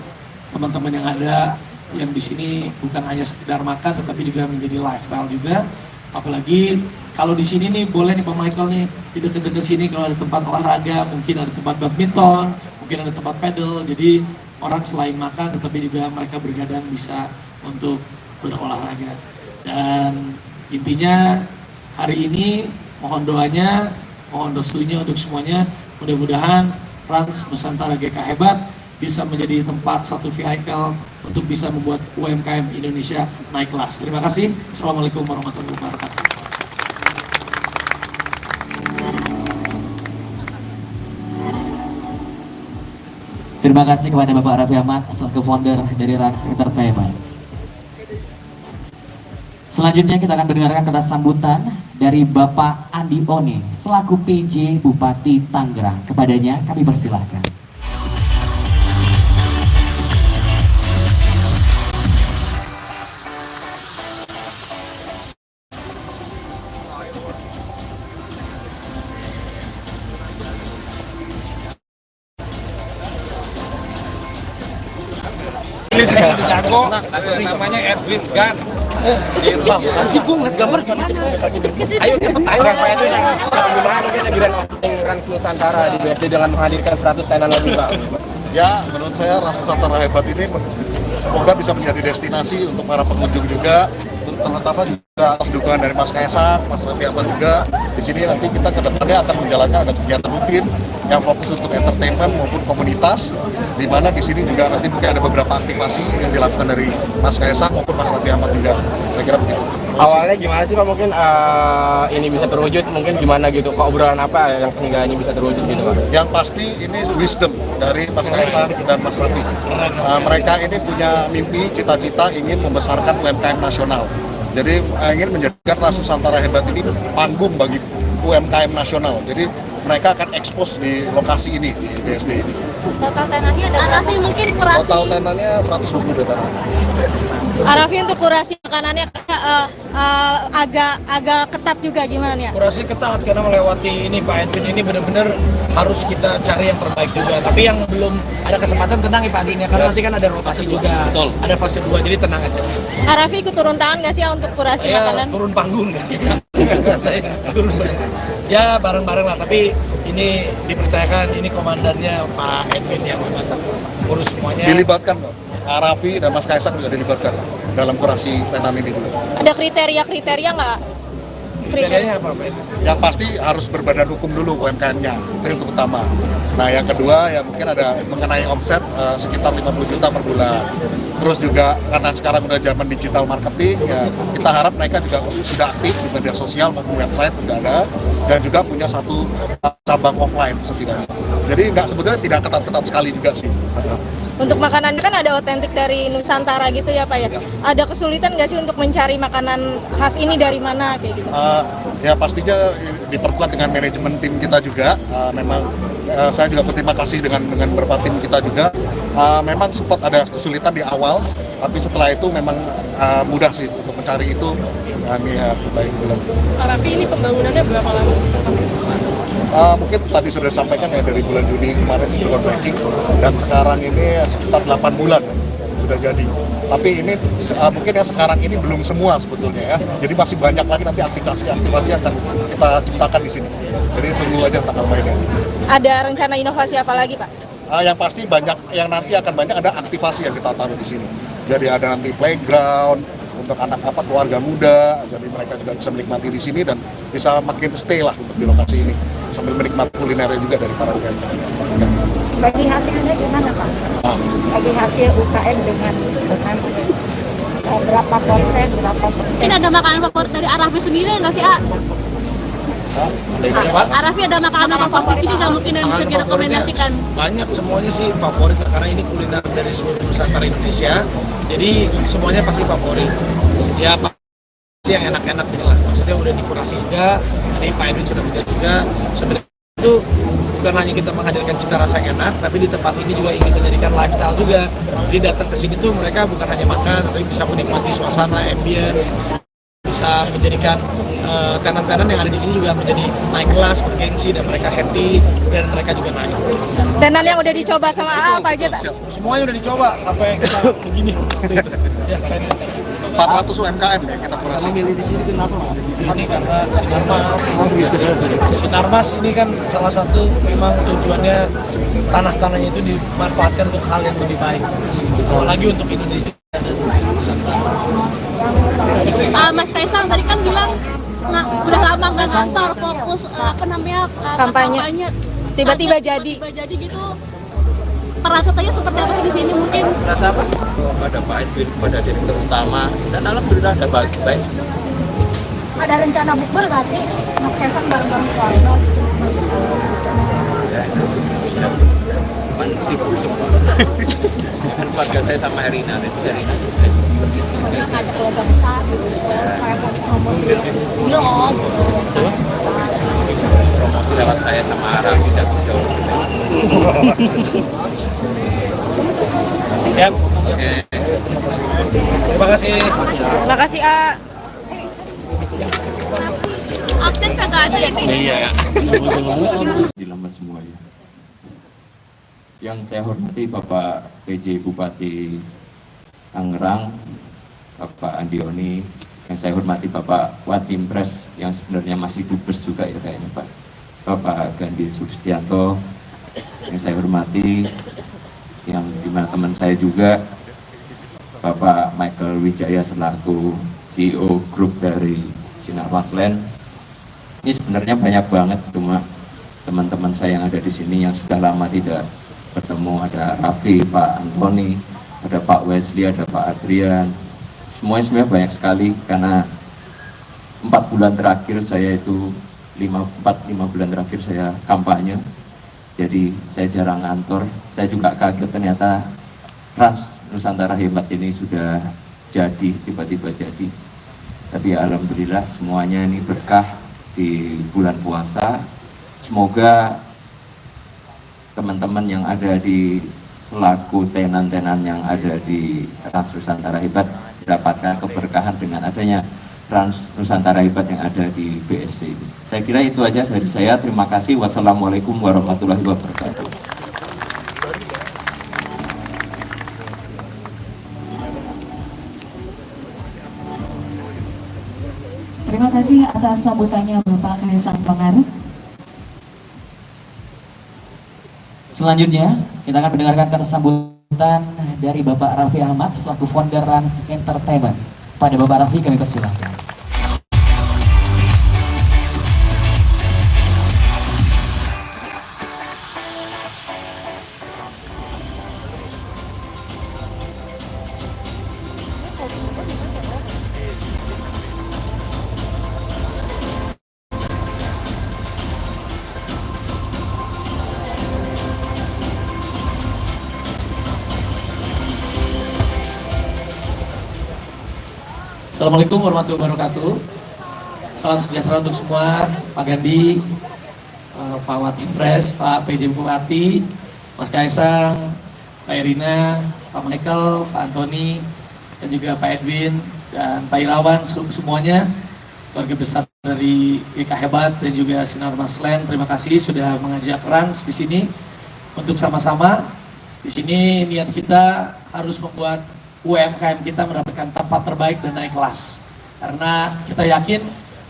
teman-teman yang ada yang di sini bukan hanya sekedar makan, tetapi juga menjadi lifestyle juga. Apalagi kalau di sini nih, boleh nih Pak Michael nih, di dekat-dekat sini kalau ada tempat olahraga, mungkin ada tempat badminton, mungkin ada tempat pedal. Jadi orang selain makan, tetapi juga mereka bergadang bisa untuk berolahraga. Dan intinya hari ini mohon doanya, mohon restunya untuk semuanya. Mudah-mudahan Trans Nusantara GK Hebat bisa menjadi tempat satu vehicle untuk bisa membuat UMKM Indonesia naik kelas. Terima kasih. Assalamualaikum warahmatullahi wabarakatuh. Terima kasih kepada Bapak Raffi Ahmad selaku founder dari Rans Entertainment. Selanjutnya kita akan mendengarkan kata sambutan dari Bapak Andi Oni selaku PJ Bupati Tangerang. Kepadanya kami persilahkan. Ini saya jago, namanya Edwin Gan. Anjing gue ngeliat gambar gimana? Ayo cepet tanya Pak Edwin, gimana mungkin grand opening Trans Nusantara di BSD dengan menghadirkan 100 tenan lebih Pak? Ya, menurut saya Trans Nusantara Hebat ini semoga bisa menjadi destinasi untuk para pengunjung juga, terutama juga atas dukungan dari Mas Kaisang, Mas Raffi Ahmad juga. Di sini nanti kita ke depannya akan menjalankan ada kegiatan rutin yang fokus untuk entertainment maupun komunitas, di mana di sini juga nanti mungkin ada beberapa aktivasi yang dilakukan dari Mas Kaisang maupun Mas Raffi Ahmad juga. Kira-kira begitu. Awalnya gimana sih Pak, mungkin ini bisa terwujud, mungkin gimana gitu, Pak, obrolan apa yang sehingga ini bisa terwujud gitu Pak? Yang pasti ini wisdom dari Mas Kaisang dan Mas Raffi. Mereka ini punya mimpi, cita-cita ingin membesarkan UMKM nasional. Jadi ingin menjadikan Ras Nusantara Hebat ini panggung bagi UMKM nasional. Jadi mereka akan ekspos di lokasi ini, di BSD ini. Total tenannya ada Arafi mungkin kurasi. Total tenannya 120 tanah. Arafi untuk kurasi makanannya agak ketat juga gimana nih ya? Kurasi ketat karena melewati ini Pak Edwin ini benar-benar harus kita cari yang terbaik juga. Tapi yang belum ada kesempatan tenang ya Pak Edwin ya, karena nanti kan ada rotasi juga. Betul. Ada fase 2, jadi tenang aja. Arafi ikut turun tangan nggak sih untuk kurasi makanan? Turun panggung nggak sih? Saya turun ya bareng-bareng lah, tapi ini dipercayakan, ini komandannya Pak Edwin yang memang urus semuanya. Dilibatkan kok. Raffi dan Mas Kaisang juga dilibatkan dalam kurasi tenan ini juga. Ada kriteria nggak? Kriterianya apa Pak? Yang pasti harus berbadan hukum dulu UMKM-nya, itu yang pertama. Nah yang kedua ya mungkin ada mengenai omset sekitar 50 juta per bulan. Terus juga karena sekarang udah zaman digital marketing ya, kita harap mereka juga sudah aktif di media sosial maupun website juga ada, dan juga punya satu cabang offline setidaknya. Jadi nggak sebetulnya tidak ketat-ketat sekali juga sih. Untuk makanan kan ada otentik dari Nusantara gitu ya Pak ya? Ada kesulitan nggak sih untuk mencari makanan khas ini dari mana kayak gitu? Ya pastinya diperkuat dengan manajemen tim kita juga. Memang saya juga berterima kasih dengan beberapa tim kita juga. Memang sempat ada kesulitan di awal, tapi setelah itu memang mudah sih untuk mencari itu. Kami baik juga. Pak Raffi, ini pembangunannya berapa lama? Mungkin tadi sudah disampaikan ya dari bulan Juni kemarin itu groundbreaking, dan sekarang ini sekitar 8 bulan sudah jadi. Tapi ini mungkin yang sekarang ini belum semua sebetulnya ya. Jadi masih banyak lagi nanti aktivasi yang akan kita ciptakan di sini. Jadi tunggu aja tanggal mainnya. Ada rencana inovasi apa lagi Pak? Yang pasti banyak, yang nanti akan banyak ada aktivasi yang kita taruh di sini. Jadi ada nanti playground untuk anak keluarga muda, jadi mereka juga bisa menikmati di sini dan bisa makin stay lah untuk di lokasi ini sambil menikmati kulinernya juga dari para UMKM. Bagi hasilnya gimana Pak? Bagi hasil UKM dengan berapa persen? Mungkin ada makanan favorit dari Arafi sendiri nggak sih, Arafi ada makanan favorit sini nggak mungkin yang bisa direkomendasikan? Banyak, semuanya sih favorit karena ini kuliner dari seluruh Nusantara Indonesia. Jadi semuanya pasti favorit. Ya pasti yang enak-enak gitu lah. Maksudnya udah dikurasi juga, tadi Pak Edwin sudah bilang juga. Sebenarnya itu bukan hanya kita menghadirkan cita rasa yang enak, tapi di tempat ini juga ingin menjadikan lifestyle juga. Jadi datang ke sini tuh mereka bukan hanya makan, tapi bisa menikmati suasana, ambience, bisa menjadikan tenan-tenan yang ada di sini juga menjadi naik kelas, bergengsi, dan mereka happy, dan mereka juga naik. Tenan yang udah dicoba sama apa aja? Semuanya udah dicoba sampai kita begini. Ya, 400 UMKM ya kita kurasi. Milih di sini kenapa Mas? Ini karena Sinarmas ini kan salah satu memang tujuannya tanah-tanahnya itu dimanfaatkan untuk hal yang lebih baik. Apalagi untuk Indonesia dan Nusantara. Mas Kaisang tadi kan bilang udah lama nggak kantor, fokus kampanye. Tiba-tiba jadi gitu. Perasaannya seperti apa sih di sini mungkin? Rasa apa? Pada Pak Edwin, pada direktur utama, dan alhamdulillah ada baik. Ada rencana bukber nggak sih? Mas Kaisang bareng-bareng keluarga gitu? Sibuk semua. Keluarga saya sama Herina, Herina. Ada keluarga besar gitu, supaya promosi vlog gitu. Promosi lewat saya sama Arafi dan jauh. Siap. Oke. Terima kasih. Terima kasih Update kagak ada ya? Iya ya. Dilemes semua ya. Yang saya hormati Bapak PJ Bupati Tangerang, Bapak Andioni, yang saya hormati Bapak Watimpres yang sebenarnya masih dubes juga ya kayaknya Pak, Bapak Gandhi Sustianto, yang saya hormati, yang dimana teman saya juga Bapak Michael Wijaya selaku CEO grup dari Sinarmas Land. Ini sebenarnya banyak banget, cuma teman-teman saya yang ada di sini yang sudah lama tidak bertemu, ada Raffi, Pak Antoni, ada Pak Wesley, ada Pak Adrian, semuanya banyak sekali, karena 4 bulan terakhir saya itu 5 bulan terakhir saya kampanye, jadi saya jarang kantor. Saya juga kaget ternyata Trans Nusantara Hebat ini sudah jadi, tiba-tiba jadi. Tapi ya, alhamdulillah semuanya ini berkah di bulan puasa. Semoga teman-teman yang ada di selaku tenan-tenan yang ada di Trans Nusantara Hebat mendapatkan keberkahan dengan adanya Trans Nusantara Hebat yang ada di BSD ini. Saya kira itu aja dari saya. Terima kasih. Wassalamualaikum warahmatullahi wabarakatuh. Terima kasih atas sambutannya Bapak Kaisang Pangarep. Selanjutnya, kita akan mendengarkan kata sambutan dari Bapak Raffi Ahmad selaku founder Rans Entertainment. Pada Bapak Raffi kami persilahkan. Assalamualaikum warahmatullahi wabarakatuh. Salam sejahtera untuk semua, Pak Gandhi, Pak Watimpres, Pak PJ Bupati, Mas Kaisang, Pak Erina, Pak Michael, Pak Antoni, dan juga Pak Edwin, dan Pak Irawan, semuanya, keluarga besar dari GK Hebat dan juga Sinar Maslen. Terima kasih sudah mengajak Rans di sini untuk sama-sama. Di sini niat kita harus membuat UMKM kita mendapatkan tempat terbaik dan naik kelas, karena kita yakin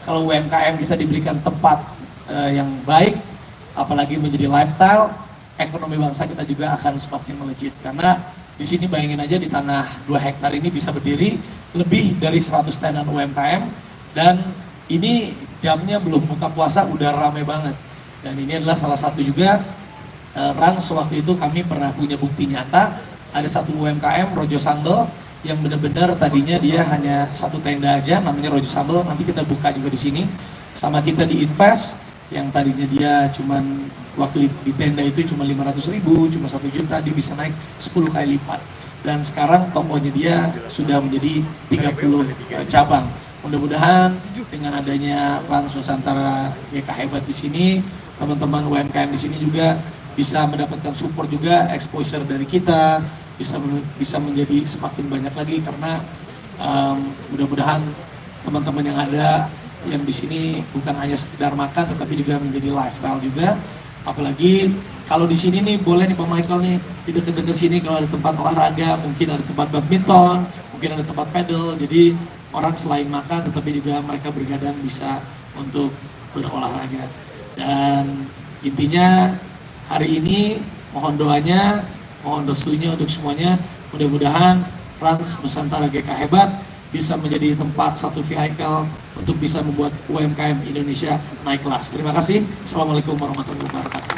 kalau UMKM kita diberikan tempat yang baik, apalagi menjadi lifestyle, ekonomi bangsa kita juga akan semakin melejit. Karena di sini bayangin aja, di tanah 2 hektar ini bisa berdiri lebih dari 100 tenan UMKM, dan ini jamnya belum buka puasa udah ramai banget. Dan ini adalah salah satu juga Rans, waktu itu kami pernah punya bukti nyata. Ada satu UMKM Rojo Sambel yang benar-benar tadinya dia hanya 1 tenda aja, namanya Rojo Sambel. Nanti kita buka juga di sini. Sama kita di Invest yang tadinya dia cuman waktu di tenda itu cuma 500.000, cuma 1 juta, dia bisa naik 10 kali lipat. Dan sekarang tokonya dia sudah menjadi 30 cabang. Mudah-mudahan dengan adanya Trans Nusantara GK Hebat di sini, teman-teman UMKM di sini juga bisa mendapatkan support juga, exposure dari kita, bisa menjadi semakin banyak lagi, karena mudah-mudahan teman-teman yang ada yang di sini bukan hanya sekedar makan, tetapi juga menjadi lifestyle juga. Apalagi kalau di sini nih, boleh nih Pak Michael nih, di dekat-dekat sini kalau ada tempat olahraga, mungkin ada tempat badminton, mungkin ada tempat pedal. Jadi orang selain makan, tetapi juga mereka bergadang bisa untuk berolahraga. Dan intinya hari ini mohon doanya, mohon restunya untuk semuanya. Mudah-mudahan Trans Nusantara GK Hebat bisa menjadi tempat satu vehicle untuk bisa membuat UMKM Indonesia naik kelas. Terima kasih. Assalamualaikum warahmatullahi wabarakatuh.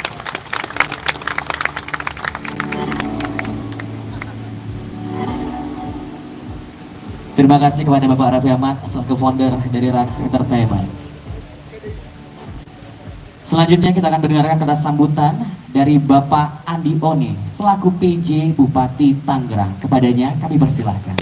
Terima kasih kepada Bapak Raffi Ahmad selaku founder dari Rans Entertainment. Selanjutnya kita akan mendengarkan kata sambutan dari Bapak Andi Oni selaku PJ Bupati Tangerang. Kepadanya kami persilahkan.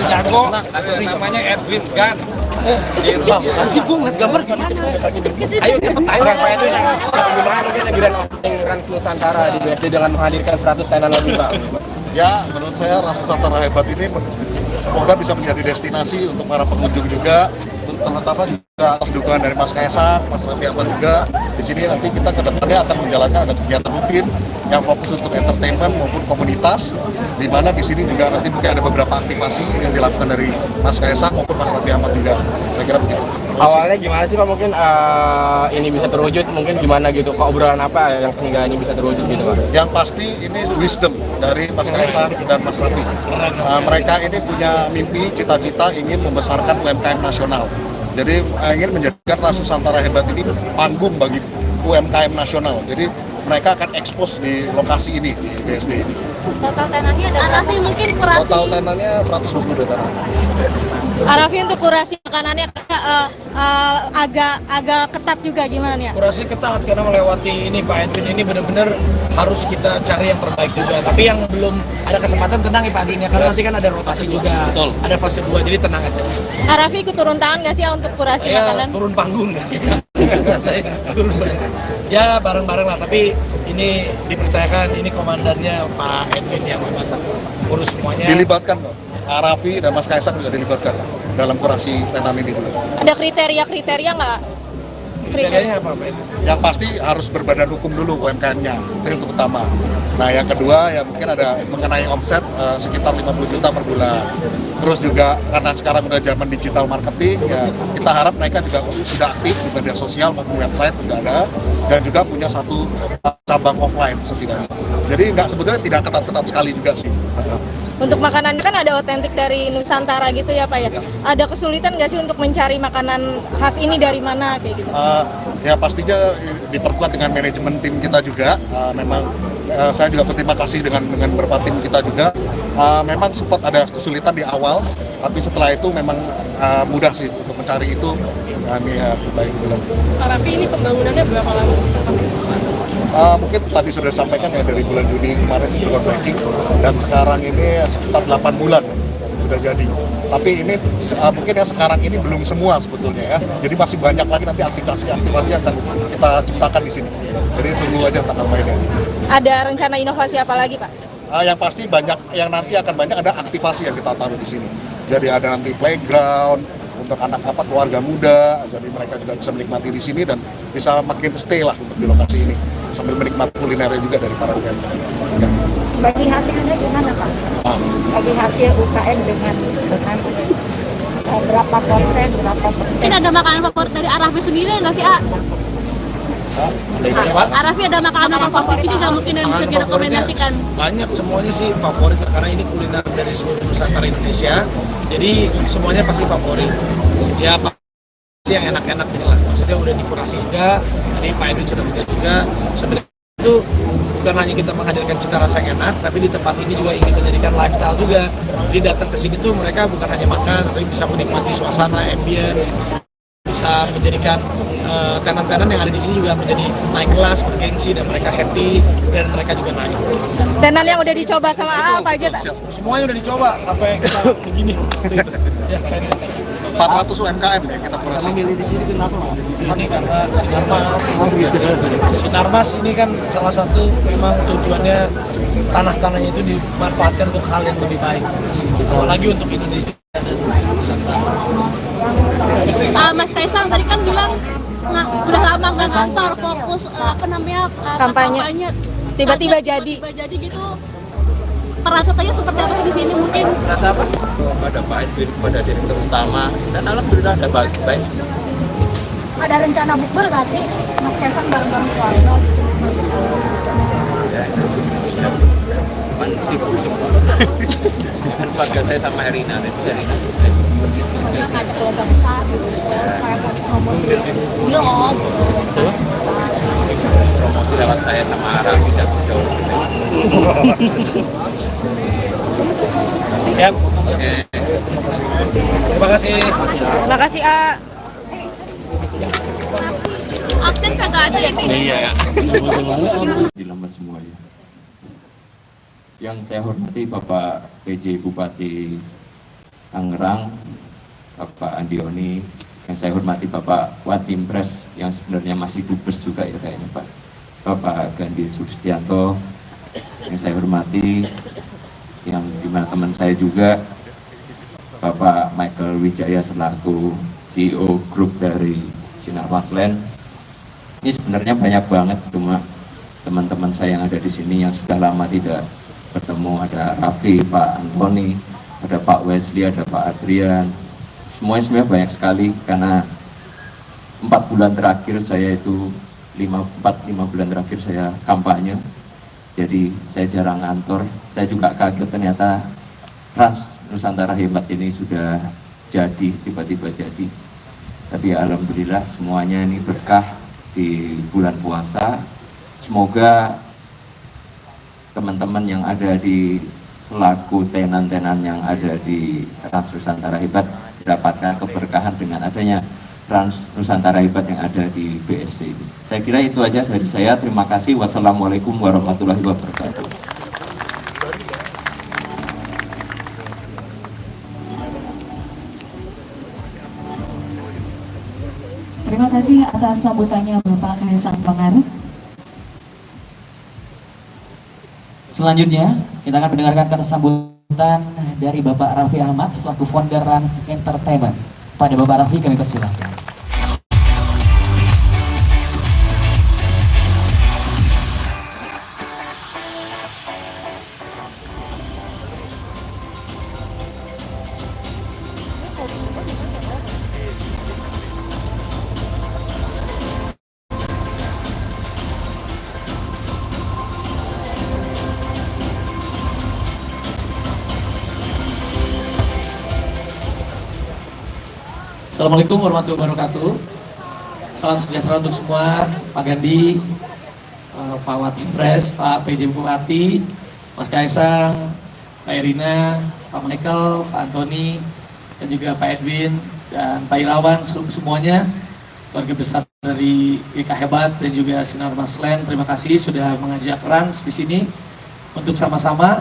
Jago, namanya Edwin Gan. Nanti gue ngeliat gambar gimana? Ayo cepet tanya Pak Edwin, gimana mungkin lagi Trans Nusantara di BSD dengan menghadirkan 100 tenan lebih Pak? Ya, menurut saya Trans Nusantara Hebat ini semoga bisa menjadi destinasi untuk para pengunjung juga, terutama juga atas dukungan dari Mas Kaisang, Mas Raffi Ahmad juga. Di sini nanti kita ke depannya akan menjalankan ada kegiatan rutin yang fokus untuk entertainment maupun komunitas, di mana di sini juga nanti mungkin ada beberapa aktivasi yang dilakukan dari Mas Kaisang maupun Mas Raffi Ahmad juga. Kira-kira begitu. Awalnya gimana sih Pak mungkin ini bisa terwujud, mungkin gimana gitu, obrolan apa yang sehingga ini bisa terwujud gitu Pak? Yang pasti ini wisdom dari Mas Kaisang dan Mas Raffi. Mereka ini punya mimpi, cita-cita ingin membesarkan UMKM nasional. Jadi ingin menjadikan Ras Nusantara Hebat ini panggung bagi UMKM nasional. Jadi mereka akan ekspos di lokasi ini, di BSD ini. Total tenannya ada Arafi mungkin kurasi. Total tenannya 120 data. Arafi untuk kurasi makanannya agak ketat juga gimana nih? Kurasi ketat karena melewati ini Pak Edwin ini benar-benar harus kita cari yang terbaik juga. Tapi yang belum ada kesempatan tenang ya Pak Edwin ya, karena nanti kan ada rotasi juga. Betul. Ada fase 2 jadi tenang aja. Arafi ikut turun tangan nggak sih untuk kurasi Saya makanan? turun panggung nggak sih? Saya turun panggung. Ya bareng-bareng lah, tapi ini dipercayakan ini komandannya Pak Edwin yang memang urus semuanya. Dilibatkan kok. Raffi dan Mas Kaisang juga dilibatkan dalam kurasi tenan ini juga. Ada kriteria nggak? Kriterianya apa Pak Edwin? Yang pasti harus berbadan hukum dulu UMKM-nya, itu yang pertama. Nah yang kedua ya mungkin ada mengenai omset sekitar 50 juta per bulan. Terus juga karena sekarang udah zaman digital marketing ya kita harap mereka juga sudah aktif di media sosial maupun website juga ada, dan juga punya satu cabang offline setidaknya. Jadi nggak sebetulnya tidak ketat-ketat sekali juga sih. Untuk makanannya kan ada otentik dari Nusantara gitu ya Pak ya. Ada kesulitan nggak sih untuk mencari makanan khas ini dari mana kayak gitu? Ya pastinya diperkuat dengan manajemen tim kita juga. Memang saya juga berterima kasih dengan beberapa tim kita juga. Memang sempat ada kesulitan di awal, tapi setelah itu memang mudah sih untuk mencari itu. Ini ya baik bilang. Pak Raffi, ini pembangunannya berapa lama? Mungkin tadi sudah disampaikan ya dari bulan Juni kemarin itu groundbreaking, dan sekarang ini sekitar 8 bulan sudah jadi. Tapi ini mungkin yang sekarang ini belum semua sebetulnya ya. Jadi masih banyak lagi nanti aktivasi yang akan kita ciptakan di sini. Jadi tunggu aja tanggal mainnya. Ada rencana inovasi apa lagi Pak? Yang pasti banyak, yang nanti akan banyak ada aktivasi yang kita taruh di sini. Jadi ada nanti playground untuk anak keluarga muda, jadi mereka juga bisa menikmati di sini dan bisa makin stay lah untuk di lokasi ini sambil menikmati kulinernya juga dari para UMKM. Ya. Bagi hasilnya gimana Pak? Bagi hasil UKM dengan berapa persen? Mungkin ada makanan favorit dari Arafi sendiri nggak sih, Arafi ada makanan favorit sini nggak mungkin yang bisa direkomendasikan? Banyak, semuanya sih favorit karena ini kuliner dari seluruh Nusantara Indonesia. Jadi semuanya pasti favorit. Ya pasti yang enak-enak inilah. Maksudnya udah dikurasi juga. Tadi Pak Edwin sudah bilang juga. Sebenarnya itu bukan hanya kita menghadirkan cita rasa yang enak, tapi di tempat ini juga ingin menjadikan lifestyle juga. Jadi datang ke sini tuh mereka bukan hanya makan, tapi bisa menikmati suasana, ambience, bisa menjadikan tenan-tenan yang ada di sini juga menjadi naik kelas, bergengsi, dan mereka happy, dan mereka juga naik. Tenan yang udah dicoba sama apa aja? Semuanya udah dicoba sampai kita begini. Ya, 400 UMKM ya kita kurasi. Memilih di sini kenapa Mas? Ini karena Sinarmas ini kan salah satu memang tujuannya tanah-tanahnya itu dimanfaatkan untuk hal yang lebih baik. Apalagi untuk Indonesia dan Nusantara. Mas Kaisang tadi kan bilang udah lama nggak kantor, fokus kampanye. Tiba-tiba jadi gitu. Perasaannya seperti apa sih di sini mungkin? Rasa apa? Pada Pak Edwin, pada direktur utama, dan alhamdulillah ada baik. Ada rencana bukber nggak sih? Mas Kaisang bareng-bareng keluarga gitu? Cuman sibuk semua. Kan keluarga saya sama Erina, dari Ada keluarga besar gitu, supaya promosi vlog gitu. promosi lewat saya sama Raffi dan Joe. Siap. Oke. Terima kasih. Terima kasih Update kagak ada ya? Iya ya. Dilemes semua ya. Yang saya hormati Bapak PJ Bupati Tangerang, Bapak Andioni, yang saya hormati Bapak Watimpres yang sebenarnya masih dubes juga ya kayaknya Pak, Bapak Gandhi Sustianto, yang saya hormati, yang dimana teman saya juga Bapak Michael Wijaya selaku CEO grup dari Sinarmas Land. Ini sebenarnya banyak banget, cuma teman-teman saya yang ada di sini yang sudah lama tidak bertemu, ada Raffi, Pak Antoni, ada Pak Wesley, ada Pak Adrian, semuanya banyak sekali, karena 4 bulan terakhir saya itu 5 bulan terakhir saya kampanye, jadi saya jarang kantor. Saya juga kaget ternyata Trans Nusantara Hebat ini sudah jadi, tiba-tiba jadi. Tapi alhamdulillah semuanya ini berkah di bulan puasa. Semoga teman-teman yang ada di selaku tenan-tenan yang ada di Trans Nusantara Hebat mendapatkan keberkahan dengan adanya Trans Nusantara Hebat yang ada di BSP ini. Saya kira itu aja dari saya. Terima kasih. Wassalamualaikum warahmatullahi wabarakatuh. Terima kasih atas sambutannya Bapak Kaisang Pangarep. Selanjutnya, kita akan mendengarkan kata sambutan dari Bapak Raffi Ahmad selaku founder Rans Entertainment. Pada Bapak Raffi kami persilahkan. Assalamualaikum warahmatullahi wabarakatuh. Salam sejahtera untuk semua, Pak Gandhi, Pak Watimpres, Pak PJ Bupati, Mas Kaisang, Pak Erina, Pak Michael, Pak Antoni, dan juga Pak Edwin dan Pak Irawan, semuanya keluarga besar dari GK Hebat dan juga Sinar Maslen. Terima kasih sudah mengajak Rans di sini untuk sama-sama.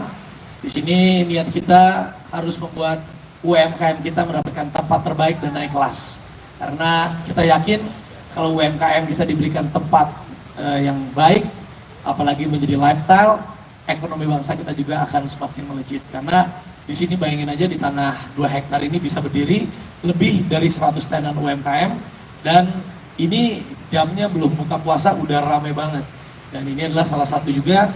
Di sini niat kita harus membuat UMKM kita mendapatkan tempat terbaik dan naik kelas, karena kita yakin kalau UMKM kita diberikan tempat yang baik, apalagi menjadi lifestyle, ekonomi bangsa kita juga akan semakin melejit. Karena di sini bayangin aja, di tanah 2 hektar ini bisa berdiri lebih dari 100 tenan UMKM, dan ini jamnya belum buka puasa udah ramai banget. Dan ini adalah salah satu juga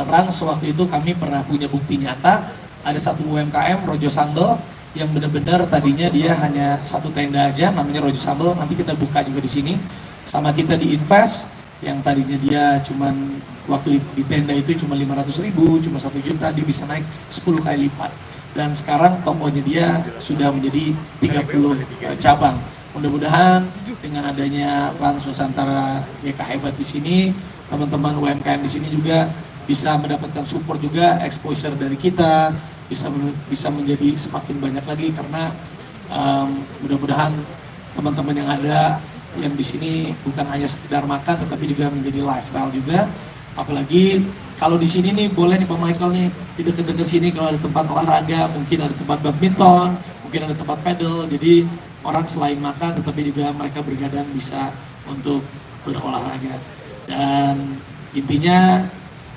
Rans, waktu itu kami pernah punya bukti nyata. Ada satu UMKM Rojo Sambel yang benar-benar tadinya dia hanya 1 tenda aja, namanya Rojo Sambel. Nanti kita buka juga di sini. Sama kita di Invest yang tadinya dia cuman waktu di tenda itu cuma 500.000, cuma 1 juta, dia bisa naik 10 kali lipat. Dan sekarang tokonya dia sudah menjadi 30 cabang. Mudah-mudahan dengan adanya Rans Nusantara GK Hebat di sini, teman-teman UMKM di sini juga bisa mendapatkan support juga, exposure dari kita, bisa menjadi semakin banyak lagi, karena mudah-mudahan teman-teman yang ada yang di sini bukan hanya sekedar makan, tetapi juga menjadi lifestyle juga. Apalagi kalau di sini nih, boleh nih Pak Michael nih, di dekat-dekat sini kalau ada tempat olahraga, mungkin ada tempat badminton, mungkin ada tempat pedal. Jadi orang selain makan, tetapi juga mereka bergadang bisa untuk berolahraga. Dan intinya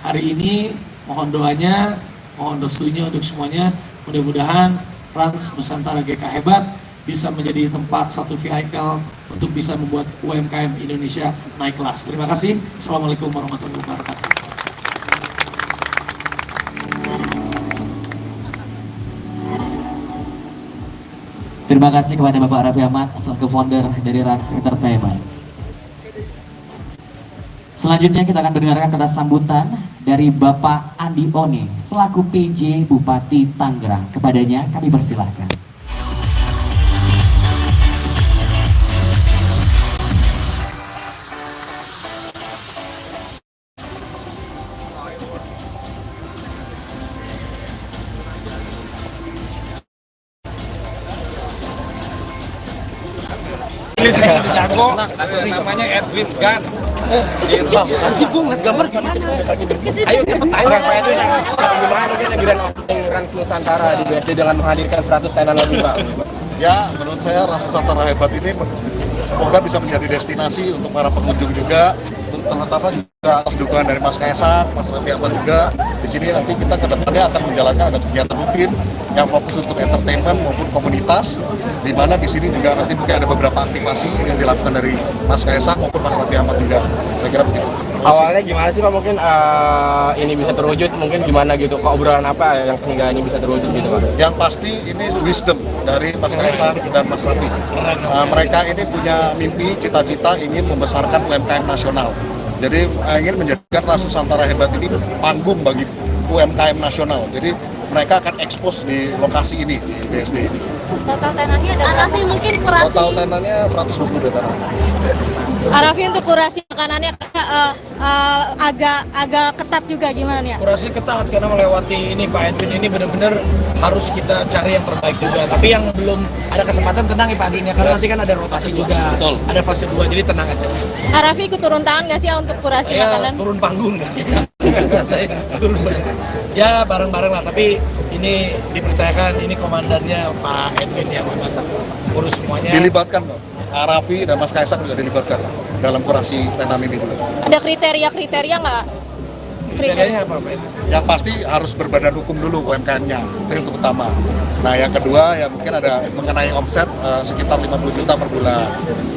hari ini mohon doanya, mohon restunya untuk semuanya. Mudah-mudahan Rans Nusantara GK Hebat bisa menjadi tempat satu vehicle untuk bisa membuat UMKM Indonesia naik kelas. Terima kasih. Assalamualaikum warahmatullahi wabarakatuh. Terima kasih kepada Bapak Raffi Ahmad selaku founder dari Rans Entertainment. Selanjutnya kita akan mendengarkan kata sambutan dari Bapak Andi Oni selaku PJ Bupati Tangerang. Kepadanya kami persilahkan. Jago, namanya Edwin Gan. Nanti gue ngeliat gambar gimana? Ayo cepet tanya Pak Edwin, gimana mungkin yang Rans Nusantara di BSD dengan menghadirkan 100 tenan lebih, Pak? Ya, menurut saya Rans Nusantara Hebat ini semoga bisa menjadi destinasi untuk para pengunjung juga, terutama juga atas dukungan dari Mas Kaisang, Mas Raffi Ahmad juga. Di sini nanti kita ke depannya akan menjalankan ada kegiatan rutin yang fokus untuk entertainment maupun komunitas, di mana di sini juga nanti mungkin ada beberapa aktivasi yang dilakukan dari Mas Kaisang maupun Mas Raffi Ahmad juga. Kira-kira begitu. Awalnya gimana sih Pak, mungkin ini bisa terwujud, mungkin gimana gitu, obrolan apa yang sehingga ini bisa terwujud gitu Pak? Yang pasti ini wisdom dari Mas Kaisang dan Mas Raffi. Mereka ini punya mimpi, cita-cita ingin membesarkan UMKM nasional. Jadi ingin menjadikan Ras Nusantara Hebat ini panggung bagi UMKM nasional. Jadi mereka akan ekspos di lokasi ini, di BSD ini. Total tenannya ada Arafi mungkin kurasi. Total tenannya 120 data. Arafi untuk kurasi makanannya agak ketat juga gimana nih? Kurasi ketat karena melewati ini Pak Edwin ini benar-benar harus kita cari yang terbaik juga. Tapi yang belum ada kesempatan tenang ya Pak Edwin ya, karena nanti kan ada rotasi juga. Betul. Ada fase 2 jadi tenang aja. Arafi ikut turun tangan nggak sih untuk kurasi makanan? Turun panggung nggak sih? Saya turun ya bareng-bareng lah. Tapi ini dipercayakan ini komandannya Pak Edwin yang memang urus semuanya. Dilibatkan kok. Arafi dan Mas Kaisang juga dilibatkan dalam kurasi tenan ini juga. Ada kriteria nggak? Kriterianya apa Pak Edwin? Yang pasti harus berbadan hukum dulu UMKM-nya, itu yang pertama. Nah yang kedua ya mungkin ada mengenai omset sekitar 50 juta per bulan.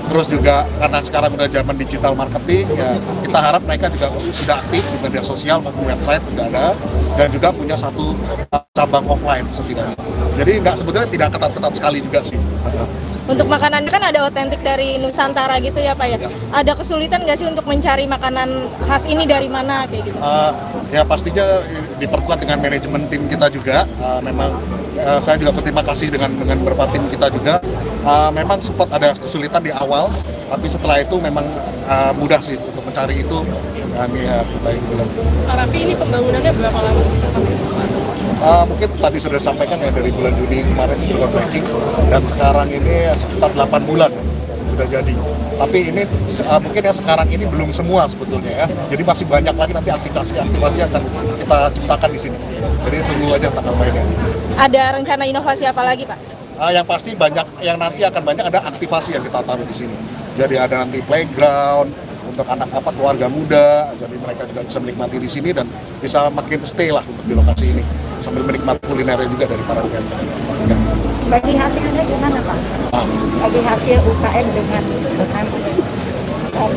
Terus juga karena sekarang udah zaman digital marketing ya kita harap mereka juga sudah aktif di media sosial maupun website juga ada, dan juga punya satu cabang offline setidaknya. Jadi nggak sebetulnya tidak ketat-ketat sekali juga sih. Untuk makanannya kan ada otentik dari Nusantara gitu ya Pak ya. Ada kesulitan nggak sih untuk mencari makanan khas ini dari mana kayak gitu? Ya pastinya diperkuat dengan manajemen tim kita juga. Memang saya juga berterima kasih dengan beberapa tim kita juga. Memang sempat ada kesulitan di awal, tapi setelah itu memang mudah sih untuk mencari itu. Kami ya baik bilang. Pak Raffi, ini pembangunannya berapa lama? Mungkin tadi sudah disampaikan ya dari bulan Juni kemarin sudah groundbreaking, dan sekarang ini sekitar 8 bulan sudah jadi. Tapi ini mungkin ya sekarang ini belum semua sebetulnya ya. Jadi masih banyak lagi nanti aktivasi akan kita ciptakan di sini. Jadi tunggu aja tanggal mainnya. Ada rencana inovasi apa lagi Pak? Yang pasti banyak, yang nanti akan banyak ada aktivasi yang kita taruh di sini. Jadi ada nanti playground untuk anak keluarga muda, jadi mereka juga bisa menikmati di sini dan bisa makin stay lah untuk di lokasi ini sambil menikmati kulinernya juga dari para UMKM. Bagi hasilnya gimana Pak? Bagi hasil UKM dengan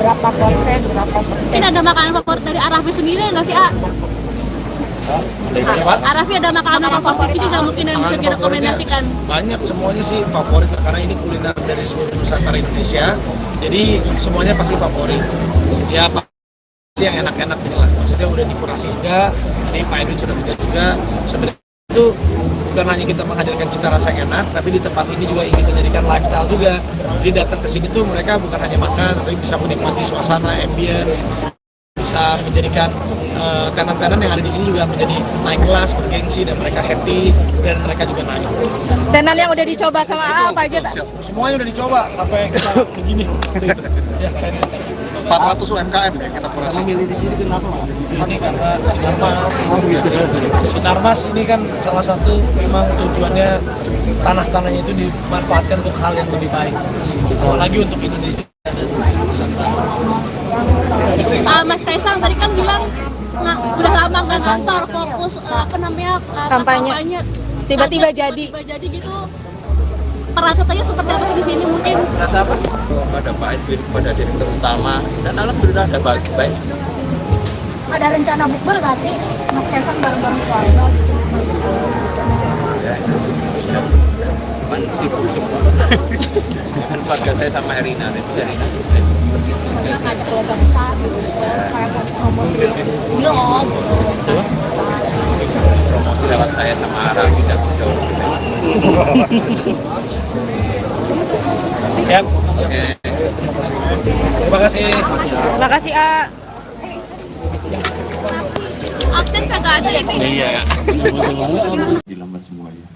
berapa persen? Mungkin ada makanan favorit dari Arafi sendiri nggak sih, Arafi ada makanan favorit sini nggak mungkin yang bisa direkomendasikan? Banyak, semuanya sih favorit karena ini kuliner dari seluruh Nusantara Indonesia. Jadi semuanya pasti favorit. Ya pasti yang enak-enak inilah. Maksudnya udah dikurasi juga. Tadi Pak Edwin sudah bicara juga. Sebenarnya itu bukan hanya kita menghadirkan cita rasa yang enak, tapi di tempat ini juga ingin menjadikan lifestyle juga. Jadi datang ke sini tuh mereka bukan hanya makan, tapi bisa menikmati suasana, ambience, bisa menjadikan tenan-tenan yang ada di sini juga menjadi naik kelas, bergengsi, dan mereka happy, dan mereka juga naik. Tenan yang udah dicoba sama apa aja? Semuanya udah dicoba sampai kita begini. Ya, 400 UMKM ya kita kurasi. Memilih di sini kenapa Mas? Ini karena Sinarmas ini kan salah satu memang tujuannya tanah-tanahnya itu dimanfaatkan untuk hal yang lebih baik. Apalagi untuk Indonesia dan Nusantara. Mas Kaisang tadi kan bilang udah lama nggak kantor, fokus kampanye. Tiba-tiba jadi gitu. Perasaannya seperti apa sih di sini mungkin? Rasa apa? Pada Pak Edwin, pada direktur utama, dan alhamdulillah ada baik. Ada rencana bukber nggak sih? Mas Kaisang bareng-bareng keluarga gitu? Cuman sibuk semua. Kan keluarga saya sama Erina, jadi Ada keluarga besar gitu, supaya promosi vlog gitu. promosi lewat saya sama Arafi dan jauh. Siap. Oke. Terima kasih. Terima kasih Update kagak ada ya? Iya ya. Dilemes semua ya.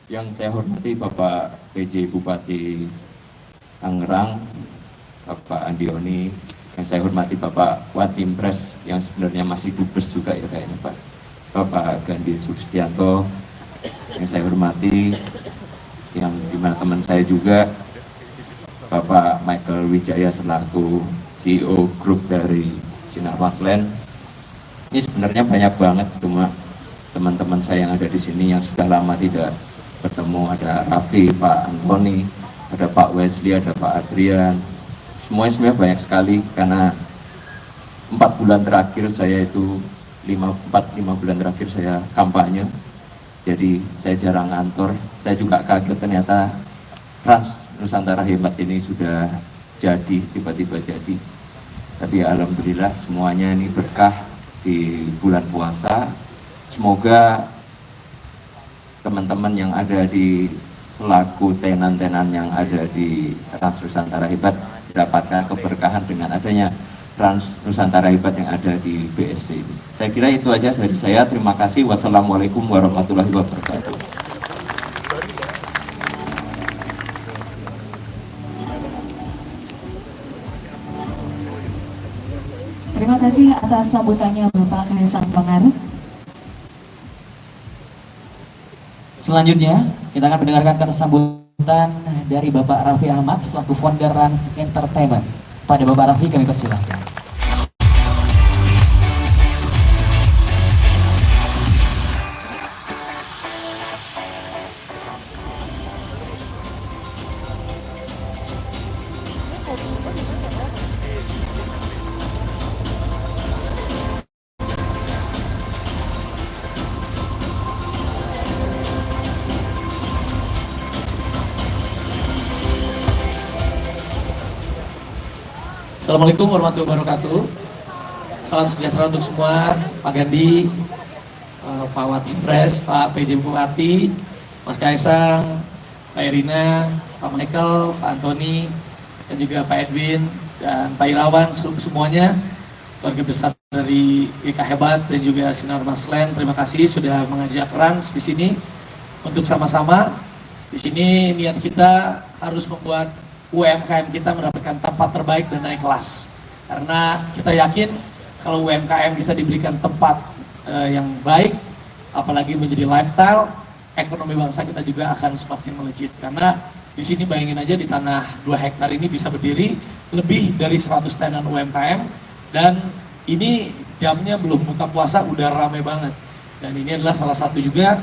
Yang saya hormati Bapak PJ Bupati Tangerang, Bapak Andioni, yang saya hormati Bapak Watimpres yang sebenarnya masih dubes juga ya kayaknya Pak, Bapak Gandhi Sustianto, yang saya hormati, yang dimana teman saya juga Bapak Michael Wijaya selaku CEO grup dari Sinar Maslen. Ini sebenarnya banyak banget, cuma teman-teman saya yang ada di sini yang sudah lama tidak bertemu, ada Raffi, Pak Antoni, ada Pak Wesley, ada Pak Adrian. Semuanya banyak sekali, karena 4 bulan terakhir saya itu 5 bulan terakhir saya kampanye, jadi saya jarang kantor. Saya juga kaget ternyata Trans Nusantara Hebat ini sudah jadi, tiba-tiba jadi. Tapi alhamdulillah semuanya ini berkah di bulan puasa. Semoga teman-teman yang ada di selaku tenan-tenan yang ada di Trans Nusantara Hebat mendapatkan keberkahan dengan adanya Trans Nusantara Hebat yang ada di BSD ini. Saya kira itu aja dari saya. Terima kasih. Wassalamualaikum warahmatullahi wabarakatuh. Terima kasih atas sambutannya Bapak Kaisang Pangarep. Selanjutnya, kita akan mendengarkan kata sambutan dari Bapak Raffi Ahmad selaku founder Rans Entertainment. Pada Bapak Raffi kami persilahkan. Assalamualaikum warahmatullahi wabarakatuh. Salam sejahtera untuk semua, Pak Gandhi, Pak Watimpres, Pak PJ Bupati, Mas Kaisang, Pak Erina, Pak Michael, Pak Antoni, dan juga Pak Edwin dan Pak Irawan, semuanya keluarga besar dari GK Hebat dan juga Sinar Maslen. Terima kasih sudah mengajak Rans di sini untuk sama-sama. Di sini niat kita harus membuat UMKM kita mendapatkan tempat terbaik dan naik kelas, karena kita yakin kalau UMKM kita diberikan tempat yang baik, apalagi menjadi lifestyle, ekonomi bangsa kita juga akan semakin melejit. Karena di sini bayangin aja, di tanah 2 hektar ini bisa berdiri lebih dari 100 tenan UMKM, dan ini jamnya belum buka puasa udah ramai banget. Dan ini adalah salah satu juga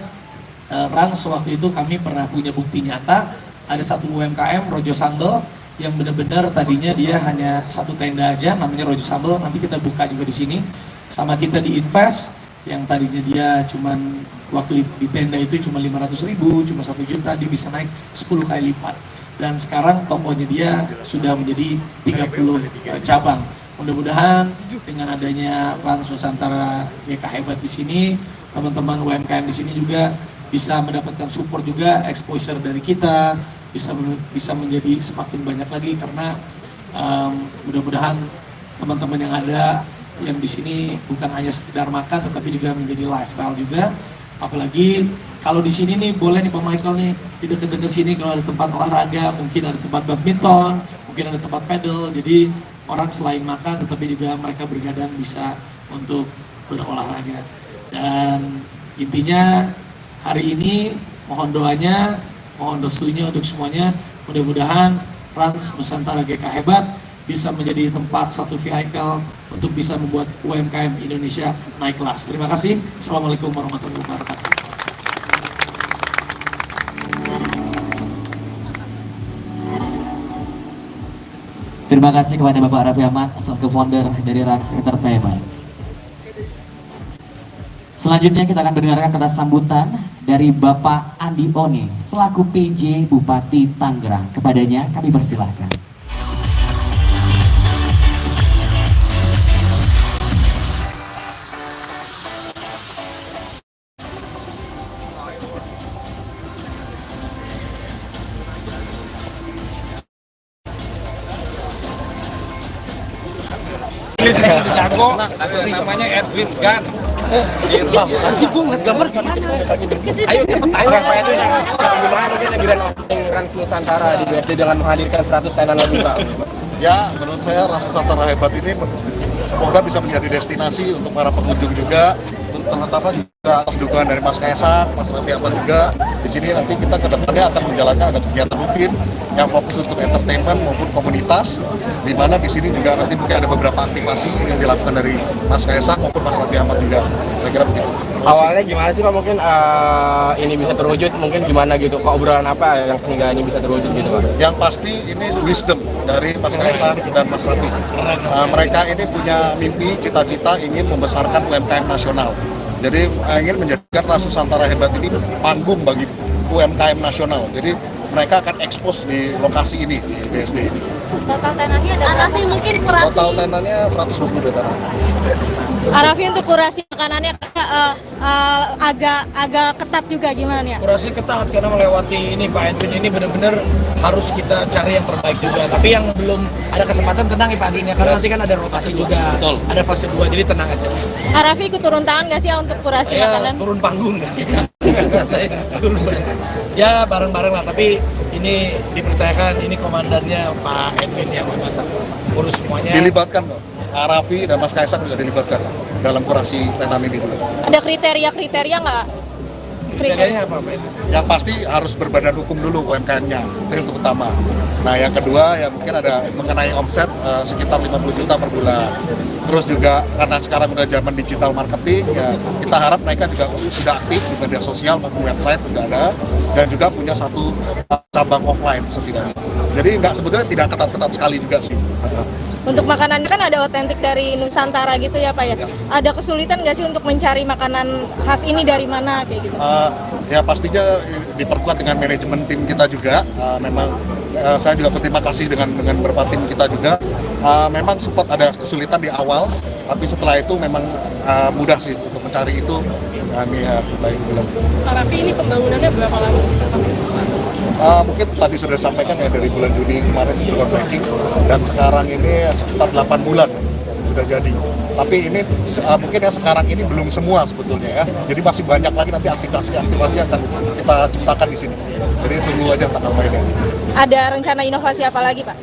Rans, waktu itu kami pernah punya bukti nyata. Ada satu UMKM Rojo Sambel yang benar-benar tadinya dia hanya 1 tenda aja, namanya Rojo Sambel. Nanti kita buka juga di sini. Sama kita di Invest yang tadinya dia cuman waktu di tenda itu cuma 500.000, cuma 1 juta, dia bisa naik 10 kali lipat. Dan sekarang tokonya dia sudah menjadi 30 cabang. Mudah-mudahan dengan adanya Trans Nusantara GK Hebat di sini, teman-teman UMKM di sini juga bisa mendapatkan support juga, exposure dari kita, bisa menjadi semakin banyak lagi, karena mudah-mudahan teman-teman yang ada yang di sini bukan hanya sekedar makan, tetapi juga menjadi lifestyle juga. Apalagi kalau di sini nih, boleh nih Pak Michael nih, di dekat-dekat sini kalau ada tempat olahraga, mungkin ada tempat badminton, mungkin ada tempat pedal. Jadi orang selain makan, tetapi juga mereka bergadang bisa untuk berolahraga. Dan intinya hari ini mohon doanya, mohon restunya untuk semuanya. Mudah-mudahan Trans Nusantara GK Hebat bisa menjadi tempat satu vehicle untuk bisa membuat UMKM Indonesia naik kelas. Terima kasih. Assalamualaikum warahmatullahi wabarakatuh. Terima kasih kepada Bapak Raffi Ahmad selaku founder dari Rans Entertainment. Selanjutnya kita akan mendengarkan kata sambutan dari Bapak Andi Oni selaku PJ Bupati Tangerang. Kepadanya kami persilahkan. Jago, namanya Edwin Gan. Nanti gue ngeliat gambar gimana? Ayo cepet tanya Pak Edwin, gimana mungkin ajaran Trans Nusantara di BSD dengan menghadirkan 100 tenan lebih Pak? Ya, menurut saya Trans Nusantara Hebat ini semoga bisa menjadi destinasi untuk para pengunjung juga, terutama juga atas dukungan dari Mas Kaisang, Mas Raffi Ahmad juga. Di sini nanti kita ke depannya akan menjalankan ada kegiatan rutin yang fokus untuk entertainment maupun komunitas, di mana di sini juga nanti mungkin ada beberapa aktivasi yang dilakukan dari Mas Kaisang maupun Mas Raffi Ahmad juga. Kira-kira begitu. Awalnya gimana sih Pak, mungkin ini bisa terwujud, mungkin gimana gitu, Pak, obrolan apa yang sehingga ini bisa terwujud gitu Pak? Yang pasti ini wisdom dari Mas Kaisang dan Mas Raffi. Mereka ini punya mimpi, cita-cita ingin membesarkan UMKM nasional. Jadi ingin menjadikan Ras Nusantara Hebat ini panggung bagi UMKM nasional. Jadi mereka akan ekspos di lokasi ini, di BSD ini. Total tenannya ada Arafi mungkin kurasi. Total tenannya 120 meter. Arafi untuk kurasi makanannya agak ketat juga gimana ya? Kurasi ketat karena melewati ini Pak Edwin ini benar-benar harus kita cari yang terbaik juga. Tapi yang belum ada kesempatan tenang ya Pak Edwin ya, karena nanti kan ada rotasi juga. Betul. Ada fase 2 jadi tenang aja. Arafi ikut turun tangan nggak sih untuk kurasi makanan? Turun panggung nggak sih? Saya turun ya bareng-bareng lah, tapi ini dipercayakan ini komandannya Pak Edwin yang memang urus semuanya. Dilibatkan kok. Arafi dan Mas Kaisang juga dilibatkan dalam kurasi tenan ini juga. Ada kriteria nggak? Kriterianya apa Pak Edwin? Yang pasti harus berbadan hukum dulu UMKM-nya, itu yang pertama. Nah yang kedua ya mungkin ada mengenai omset sekitar 50 juta per bulan. Terus juga karena sekarang udah zaman digital marketing ya kita harap mereka juga sudah aktif di media sosial maupun website juga ada, dan juga punya satu cabang offline setidaknya. Jadi sebetulnya tidak ketat-ketat sekali juga sih. Untuk makanannya kan ada otentik dari Nusantara gitu ya Pak ya. Ada kesulitan nggak sih untuk mencari makanan khas ini dari mana kayak gitu? Ya pastinya diperkuat dengan manajemen tim kita juga. Memang saya juga berterima kasih dengan beberapa tim kita juga. Memang sempat ada kesulitan di awal, tapi setelah itu memang mudah sih untuk mencari itu. Kami baik bilang. Pak Raffi, ini pembangunannya berapa lama? Mungkin tadi sudah disampaikan ya dari bulan Juni kemarin sudah groundbreaking, dan sekarang ini sekitar 8 bulan sudah jadi. Tapi ini mungkin yang sekarang ini belum semua sebetulnya ya. Jadi masih banyak lagi nanti aktivasi yang akan kita ciptakan di sini. Jadi tunggu aja tanggal mainnya. Ada rencana inovasi apa lagi Pak?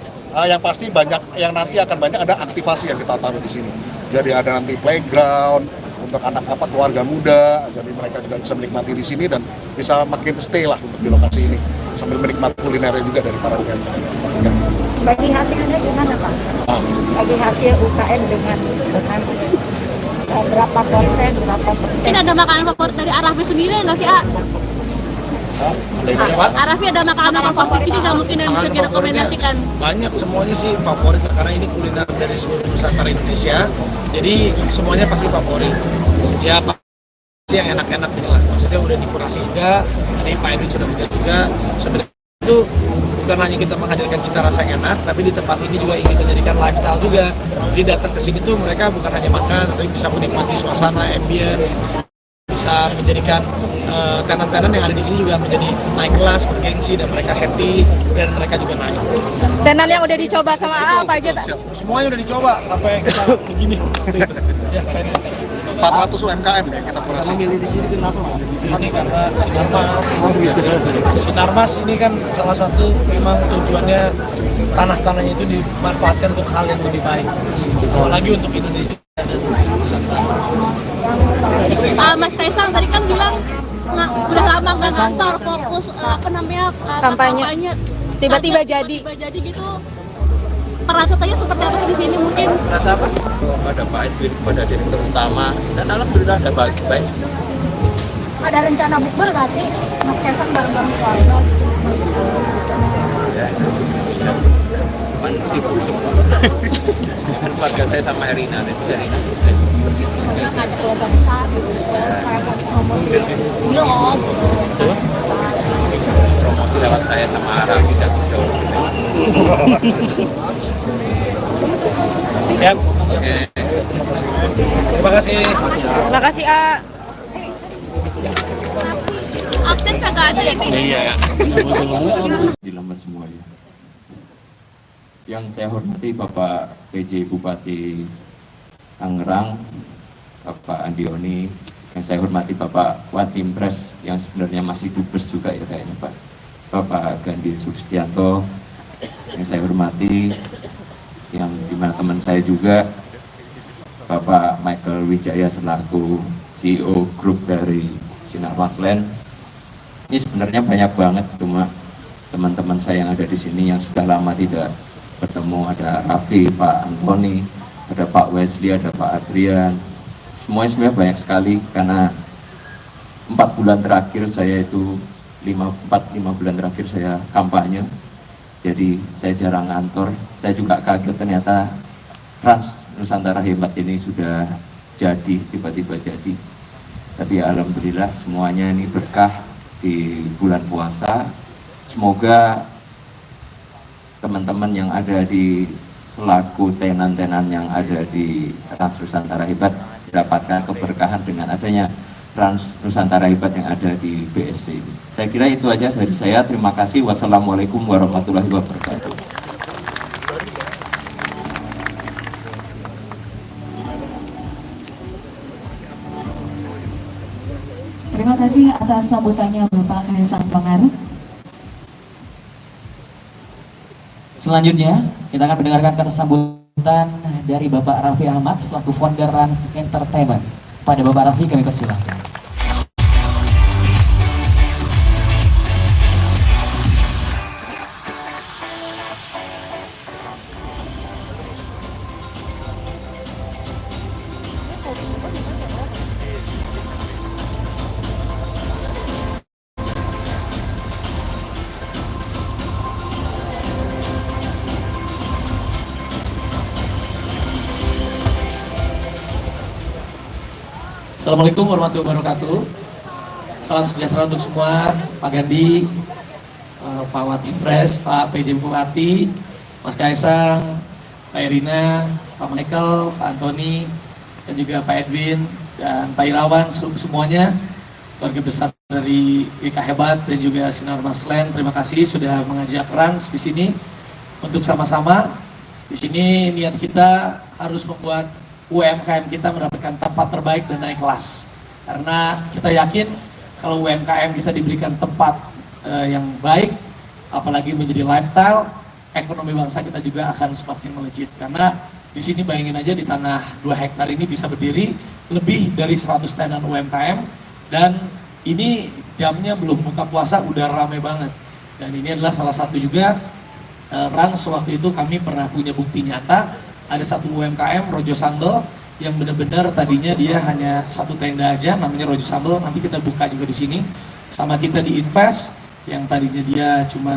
Yang pasti banyak, yang nanti akan banyak ada aktivasi yang kita taruh di sini. Jadi ada nanti playground untuk anak keluarga muda, jadi mereka juga bisa menikmati di sini dan bisa makin stay lah untuk di lokasi ini sambil menikmati kulinernya juga dari para UMKM. Bagi hasilnya gimana Pak? Bagi hasil UKM dengan berapa persen? Mungkin ada makanan favorit dari Arafi sendiri nggak sih, Arafi ada makanan favorit sini nggak mungkin yang bisa direkomendasikan? Banyak, semuanya sih favorit karena ini kuliner dari seluruh Nusantara Indonesia. Jadi semuanya pasti favorit. Ya pasti yang enak-enak inilah. Maksudnya udah dikurasi juga. Tadi Pak Edwin sudah bilang juga. Sebenarnya itu bukan hanya kita menghadirkan cita rasa yang enak, tapi di tempat ini juga ingin menjadikan lifestyle juga. Jadi datang ke sini tuh mereka bukan hanya makan, tapi bisa menikmati suasana, ambience, bisa menjadikan tenan-tenan yang ada di sini juga menjadi naik kelas, bergengsi, dan mereka happy, dan mereka juga naik. Tenan yang udah dicoba sama apa aja? Semuanya udah dicoba sampai kita begini. Ya, 400 UMKM ya kita kurasi. Milih di sini kenapa Mas? Ini karena Sinarmas ini kan salah satu memang tujuannya tanah-tanahnya itu dimanfaatkan untuk hal yang lebih baik. Apalagi untuk Indonesia dan Nusantara. Mas Kaisang tadi kan bilang udah lama nggak ngantor, fokus kampanye. Tiba-tiba jadi gitu. Perasaannya seperti apa sih di sini mungkin? Rasa apa? Pada Pak Edwin, pada direktur utama, dan alhamdulillah ada baik. Ada rencana bukber nggak sih? Mas Kaisang bareng-bareng keluarga gitu? Cuman sibuk semua. Dengan keluarga saya sama Erina dan Erina. Ada keluarga besar gitu, sekarang promosi vlog gitu. Promosi lewat saya sama Arafi dan jauh. Siap. Oke. Terima kasih. Terima kasih Update kagak ada ya? Iya ya. Dilemes semua ya. Yang saya hormati Bapak PJ Bupati Tangerang, Bapak Andioni, yang saya hormati Bapak Watimpres yang sebenarnya masih dubes juga ya kayaknya Pak, Bapak Gandhi Sustianto, yang saya hormati, yang dimana teman saya juga Bapak Michael Wijaya selaku CEO grup dari Sinar Maslen. Ini sebenarnya banyak banget, cuma teman-teman saya yang ada di sini yang sudah lama tidak bertemu, ada Raffi, Pak Antoni, ada Pak Wesley, ada Pak Adrian. Semuanya banyak sekali, karena 4 bulan terakhir saya itu 5 bulan terakhir saya kampanye, jadi saya jarang kantor. Saya juga kaget ternyata Trans Nusantara Hebat ini sudah jadi, tiba-tiba jadi. Tapi alhamdulillah semuanya ini berkah di bulan puasa. Semoga teman-teman yang ada di selaku tenan-tenan yang ada di Trans Nusantara Hebat mendapatkan keberkahan dengan adanya Trans Nusantara Hebat yang ada di BSD ini. Saya kira itu aja dari saya. Terima kasih. Wassalamualaikum warahmatullahi wabarakatuh. Terima kasih atas sambutannya Bapak Kaisang Pangarep. Selanjutnya, kita akan mendengarkan kata sambutan dari Bapak Raffi Ahmad selaku founder Rans Entertainment. Pada Bapak Raffi kami persilahkan. Assalamualaikum warahmatullahi wabarakatuh. Salam sejahtera untuk semua, Pak Gandhi, Pak Watimpres, Pak PJ Bupati, Mas Kaisang, Pak Erina, Pak Michael, Pak Antoni, dan juga Pak Edwin dan Pak Irawan, semuanya keluarga besar dari GK Hebat dan juga Sinar Maslen. Terima kasih sudah mengajak Rans di sini untuk sama-sama. Di sini niat kita harus membuat UMKM kita mendapatkan tempat terbaik dan naik kelas. Karena kita yakin kalau UMKM kita diberikan tempat yang baik, apalagi menjadi lifestyle, ekonomi bangsa kita juga akan semakin melejit. Karena di sini bayangin aja di tanah 2 hektar ini bisa berdiri lebih dari 100 tenan UMKM, dan ini jamnya belum buka puasa udah rame banget. Dan ini adalah salah satu juga Rans waktu itu kami pernah punya bukti nyata. Ada satu UMKM Rojo Sambel yang benar-benar tadinya dia hanya 1 tenda aja, namanya Rojo Sambel. Nanti kita buka juga di sini. Sama kita di Invest yang tadinya dia cuman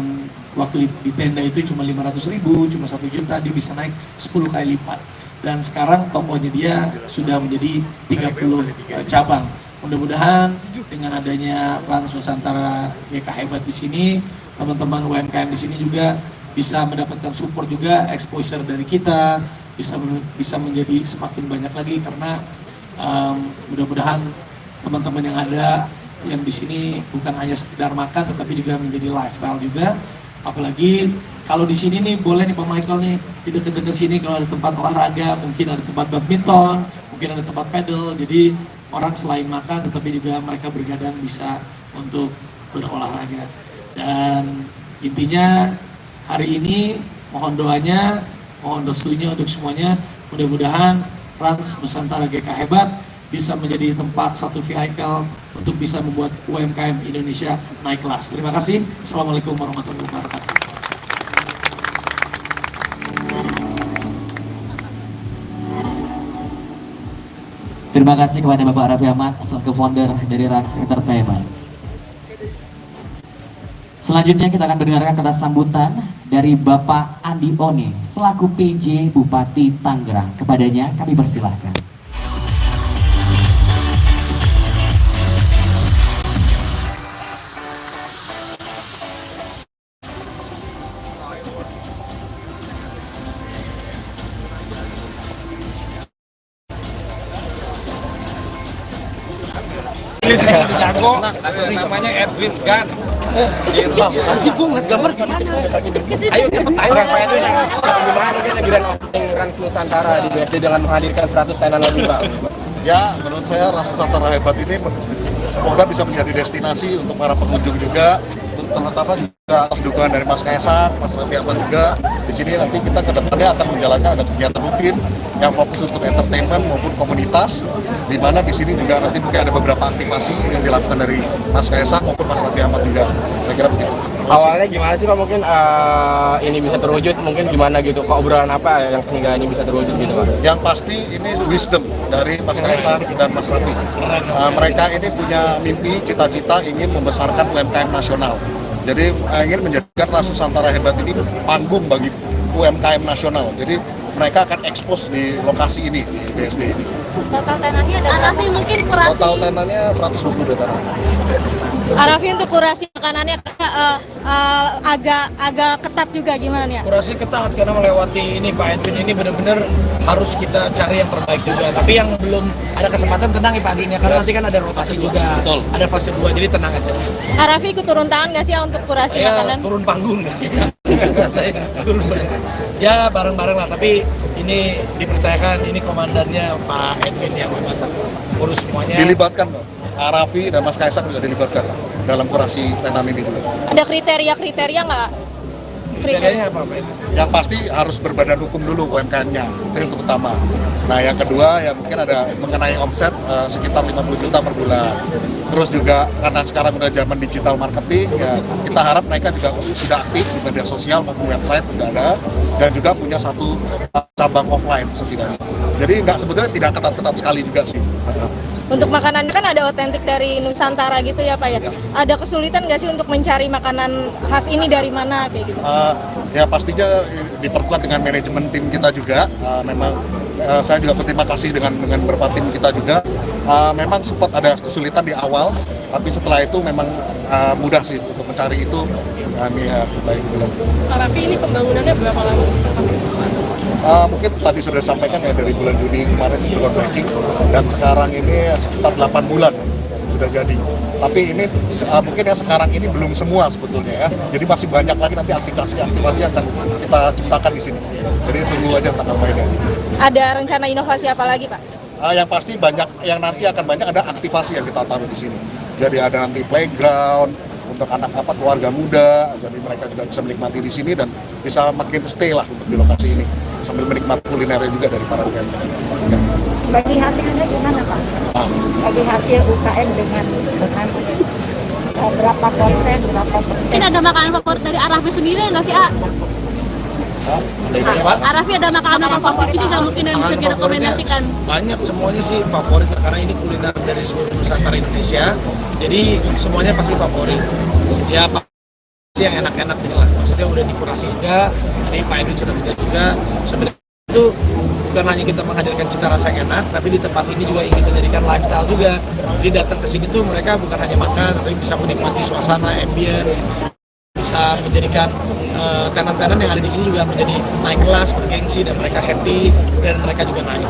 waktu di tenda itu cuma 500.000, cuma 1 juta, dia bisa naik 10 kali lipat. Dan sekarang tokonya dia sudah menjadi 30 cabang. Mudah-mudahan dengan adanya Trans Nusantara GK Hebat di sini, teman-teman UMKM di sini juga bisa mendapatkan support juga, exposure dari kita, bisa menjadi semakin banyak lagi. Karena mudah-mudahan teman-teman yang ada yang di sini bukan hanya sekedar makan, tetapi juga menjadi lifestyle juga. Apalagi kalau di sini nih, boleh nih Pak Michael nih, di dekat-dekat sini kalau ada tempat olahraga, mungkin ada tempat badminton, mungkin ada tempat pedal. Jadi orang selain makan, tetapi juga mereka bergadang bisa untuk berolahraga. Dan intinya hari ini mohon doanya, mohon restunya untuk semuanya. Mudah-mudahan Trans Nusantara GK Hebat bisa menjadi tempat satu vehicle untuk bisa membuat UMKM Indonesia naik kelas. Terima kasih. Assalamualaikum warahmatullahi wabarakatuh. Terima kasih kepada Bapak Raffi Ahmad selaku founder dari Rans Entertainment. Selanjutnya kita akan mendengarkan kata sambutan dari Bapak Andi Oni selaku PJ Bupati Tangerang. Kepadanya kami persilahkan. Jago, namanya Edwin Gan. Nanti gue ngeliat gambar gimana? Ayo cepet tanya Pak Edwin, gimana mungkin grand opening Trans Nusantara di BSD dengan menghadirkan 100 tenan lagi Pak? Ya, menurut saya Trans Nusantara Hebat ini semoga bisa menjadi destinasi untuk para pengunjung juga, terutama atas dukungan dari Mas Kaisang, Mas Raffi Ahmad juga. Di sini nanti kita ke depannya akan menjalankan ada kegiatan rutin yang fokus untuk entertainment maupun komunitas, di mana di sini juga nanti mungkin ada beberapa aktivasi yang dilakukan dari Mas Kaisang maupun Mas Raffi Ahmad juga. Kira-kira begitu. Awalnya gimana sih Pak, mungkin ini bisa terwujud, mungkin gimana gitu, obrolan apa yang sehingga ini bisa terwujud gitu Pak? Yang pasti ini wisdom dari Mas Kaisang dan Mas Raffi. Mereka ini punya mimpi, cita-cita ingin membesarkan UMKM nasional. Jadi ingin menjadikan Ras Nusantara Hebat ini panggung bagi UMKM nasional. Jadi mereka akan ekspos di lokasi ini, di BSD ini. Total tenannya ada berapa? Mungkin kurasi. Total tenannya 120 dataran. Arafi untuk kurasi makanannya agak ketat juga gimana ya? Kurasi ketat karena melewati ini Pak Edwin, ini benar-benar harus kita cari yang terbaik juga. Tapi yang belum ada kesempatan tenang ya Pak Edwin ya, karena nanti kan ada rotasi juga. Betul. Ada fase 2, jadi tenang aja. Arafi ikut turun tangan nggak sih untuk kurasi makanan? Turun panggung nggak sih? Saya turun ya bareng-bareng lah, tapi ini dipercayakan, ini komandannya Pak Edwin yang memang urus semuanya. Dilibatkan kok. Arafi dan Mas Kaisang juga dilibatkan dalam kurasi tenan ini juga. Ada kriteria nggak? Kriterianya apa Pak? Yang pasti harus berbadan hukum dulu UMKM-nya, itu yang pertama. Nah yang kedua ya mungkin ada mengenai omset sekitar 50 juta per bulan. Terus juga karena sekarang udah zaman digital marketing ya, kita harap mereka juga sudah aktif di media sosial maupun website juga ada, dan juga punya satu cabang offline setidaknya. Jadi sebetulnya tidak ketat-ketat sekali juga sih. Untuk makanan kan ada otentik dari Nusantara gitu ya Pak ya? Ada kesulitan nggak sih untuk mencari makanan khas ini dari mana kayak gitu? Ya pastinya diperkuat dengan manajemen tim kita juga. Memang saya juga berterima kasih dengan beberapa tim kita juga. Memang sempat ada kesulitan di awal, tapi setelah itu memang mudah sih untuk mencari itu. Kami baik dulu. Arafi ini pembangunannya berapa lama? Mungkin tadi sudah disampaikan ya dari bulan Juni kemarin sudah breaking, dan sekarang ini sekitar 8 bulan sudah jadi. Tapi ini mungkin yang sekarang ini belum semua sebetulnya ya. Jadi masih banyak lagi nanti aktivasi yang akan kita ciptakan di sini. Jadi tunggu aja tanggal mainnya. Ada rencana inovasi apa lagi Pak? Yang pasti banyak, yang nanti akan banyak ada aktivasi yang kita taruh di sini. Jadi ada nanti playground untuk anak keluarga muda, jadi mereka juga bisa menikmati di sini dan bisa makin stay lah untuk di lokasi ini sambil menikmati kulinernya juga dari para UMKM. Bagi hasilnya gimana Pak? Bagi hasil UKM dengan berapa persen? Mungkin ada makanan favorit dari Arafi sendiri nggak sih Arafi ada makanan favorit di sini nggak mungkin yang bisa direkomendasikan? Banyak, semuanya sih favorit karena ini kuliner dari seluruh Nusantara Indonesia. Jadi semuanya pasti favorit. Ya pasti yang enak-enak gitu lah. Maksudnya udah dikurasi juga, tadi Pak Edwin sudah bilang juga. Sebenarnya itu bukan hanya kita menghadirkan cita rasa yang enak, tapi di tempat ini juga ingin menjadikan lifestyle juga. Jadi datang ke sini tuh mereka bukan hanya makan, tapi bisa menikmati suasana, ambience, bisa menjadikan tenan-tenan yang ada di sini juga menjadi naik kelas, bergengsi, dan mereka happy, dan mereka juga naik.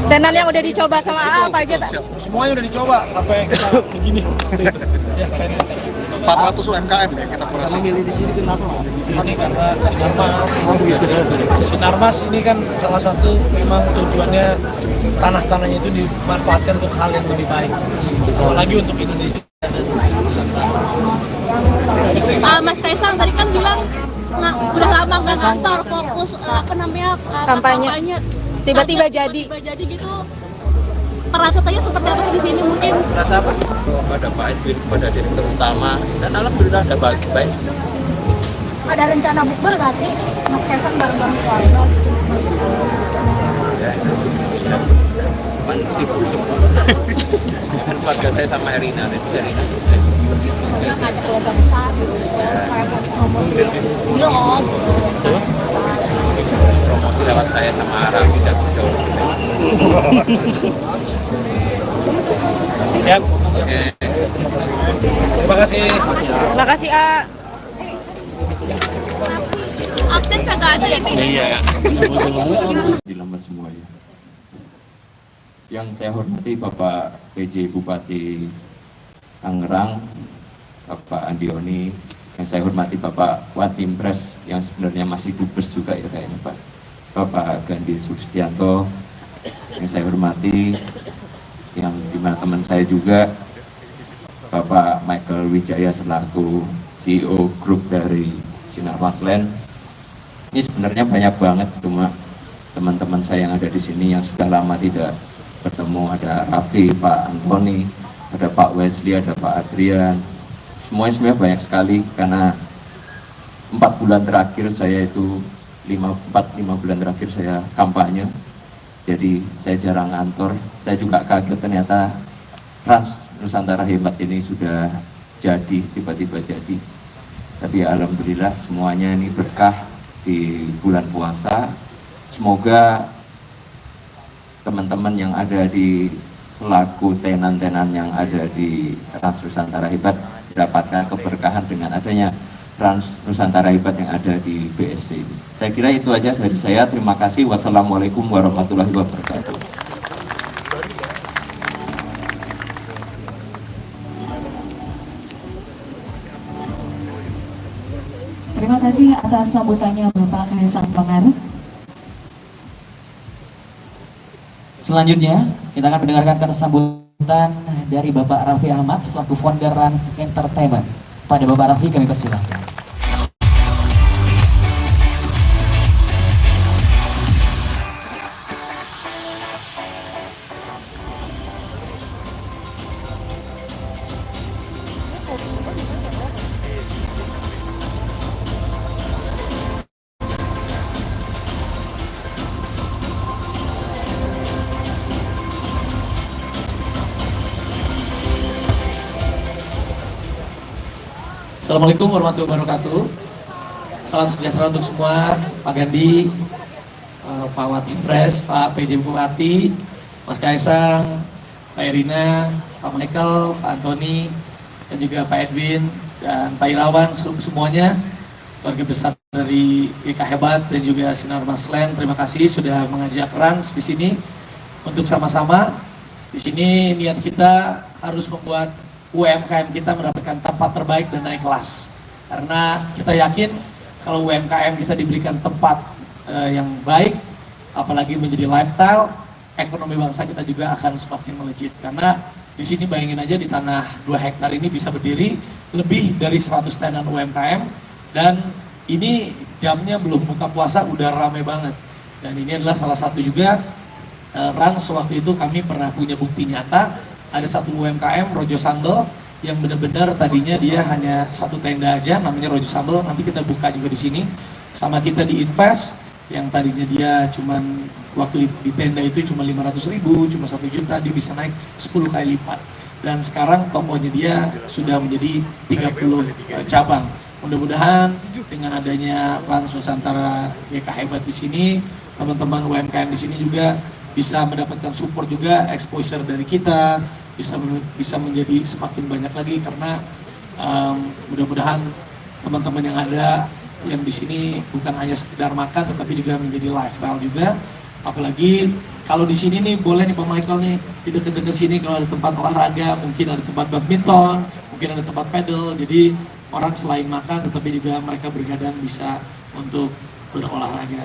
Tenan yang udah dicoba sama apa aja tak? Semuanya udah dicoba sampai kita begini. Ya, 400 UMKM ya kita kurasi. Milih di sini kenapa Mas? Ini karena Sinarmas ini kan salah satu memang tujuannya tanah-tanahnya itu dimanfaatkan untuk hal yang lebih baik, apalagi untuk Indonesia dan Nusantara. Mas Kaisang tadi kan bilang udah lama nggak kantor, fokus kampanye. Tiba-tiba jadi gitu. Perasaannya seperti apa sih di sini mungkin? Rasa apa? Kepada Pak Edwin, kepada direktur utama, dan alhamdulillah ada baik. Ada rencana bukber nggak sih? Mas Kaisang bareng-bareng keluarga gitu? Sibuk. Kan keluarga saya sama Erina. Yang ada keluarga besar gitu, supaya promosi vlog. Promosi lewat saya sama Arafi dan Betul. Siap. Oke. Terima kasih. Terima kasih Update kagak ada ya? Iya. Dilemes semua ya. Yang saya hormati Bapak PJ Bupati Tangerang, Bapak Andioni, yang saya hormati Bapak Watimpres yang sebenarnya masih dubes juga ya kayaknya Pak, Bapak Gandhi Sustianto, yang saya hormati, yang dimana teman saya juga Bapak Michael Wijaya selaku CEO grup dari Sinar Maslen. Ini sebenarnya banyak banget, cuma teman-teman saya yang ada di sini yang sudah lama tidak bertemu, ada Raffi, Pak Antoni, ada Pak Wesley, ada Pak Adrian. Semuanya banyak sekali, karena 4 bulan terakhir saya itu 5 bulan terakhir saya kampanye, jadi saya jarang kantor. Saya juga kaget ternyata Trans Nusantara Hebat ini sudah jadi, tiba-tiba jadi. Tapi ya, alhamdulillah semuanya ini berkah di bulan puasa. Semoga teman-teman yang ada di selaku tenan-tenan yang ada di Trans Nusantara Hebat mendapatkan keberkahan dengan adanya Trans Nusantara Hebat yang ada di BSD ini. Saya kira itu aja dari saya. Terima kasih. Wassalamualaikum warahmatullahi wabarakatuh. Terima kasih atas sambutannya Bapak Kaisang Pangarep. Selanjutnya, kita akan mendengarkan kata sambutan dari Bapak Raffi Ahmad selaku founder Rans Entertainment. Pada Bapak Raffi kami persilahkan. Assalamualaikum warahmatullahi wabarakatuh. Salam sejahtera untuk semua, Pak Gandhi, Pak Watimpres, Pak PJ Bupati, Mas Kaisang, Pak Erina, Pak Michael, Pak Antoni, dan juga Pak Edwin, dan Pak Irawan, semuanya, keluarga besar dari GK Hebat dan juga Sinar Maslen. Terima kasih sudah mengajak Rans di sini untuk sama-sama. Di sini niat kita harus membuat UMKM kita mendapatkan tempat terbaik dan naik kelas, karena kita yakin kalau UMKM kita diberikan tempat yang baik, apalagi menjadi lifestyle, ekonomi bangsa kita juga akan semakin melejit. Karena di sini bayangin aja, di tanah 2 hektar ini bisa berdiri lebih dari 100 tenan UMKM, dan ini jamnya belum buka puasa udah rame banget. Dan ini adalah salah satu juga Rans, waktu itu kami pernah punya bukti nyata. Ada satu UMKM Rojo Sambel yang benar-benar tadinya dia hanya 1 tenda aja, namanya Rojo Sambel. Nanti kita buka juga di sini. Sama kita di Invest yang tadinya dia cuman waktu di tenda itu cuma 500.000, cuma 1 juta, dia bisa naik 10 kali lipat. Dan sekarang tokonya dia sudah menjadi 30 cabang. Mudah-mudahan dengan adanya Trans Nusantara GK Hebat di sini, teman-teman UMKM di sini juga bisa mendapatkan support juga, exposure dari kita, bisa menjadi semakin banyak lagi, karena mudah-mudahan teman-teman yang ada yang di sini bukan hanya sekedar makan, tetapi juga menjadi lifestyle juga. Apalagi kalau di sini nih, boleh nih Pak Michael nih, di dekat-dekat sini kalau ada tempat olahraga, mungkin ada tempat badminton, mungkin ada tempat pedal. Jadi orang selain makan, tetapi juga mereka bergadang bisa untuk berolahraga.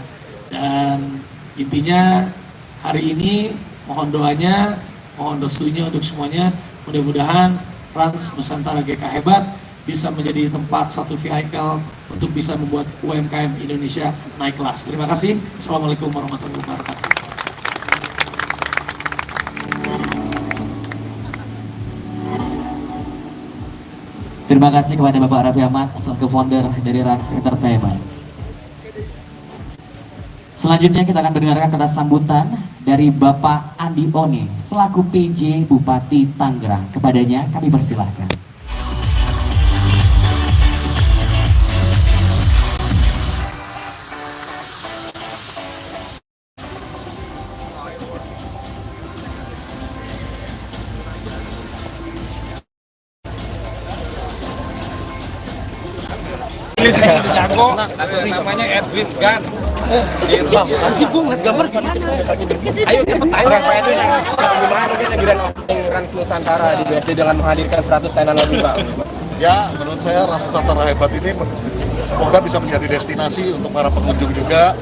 Dan intinya hari ini mohon doanya, mohon restunya untuk semuanya. Mudah-mudahan Trans Nusantara GK Hebat bisa menjadi tempat satu vehicle untuk bisa membuat UMKM Indonesia naik kelas. Terima kasih. Assalamualaikum warahmatullahi wabarakatuh. Terima kasih kepada Bapak Raffi Ahmad selaku founder dari Rans Entertainment. Selanjutnya kita akan mendengarkan kata sambutan dari Bapak Andi Oni selaku PJ Bupati Tangerang. Kepadanya kami persilahkan. Jago, namanya Edwin Gan. Anjing gue ngeliat gambar gimana? Ayo cepet tanya Pak Edwin, gimana mungkin lagi Trans Nusantara di BSD dengan menghadirkan 100 tenan lebih Pak? Ya, menurut saya Trans Nusantara Hebat ini semoga bisa menjadi destinasi untuk para pengunjung juga,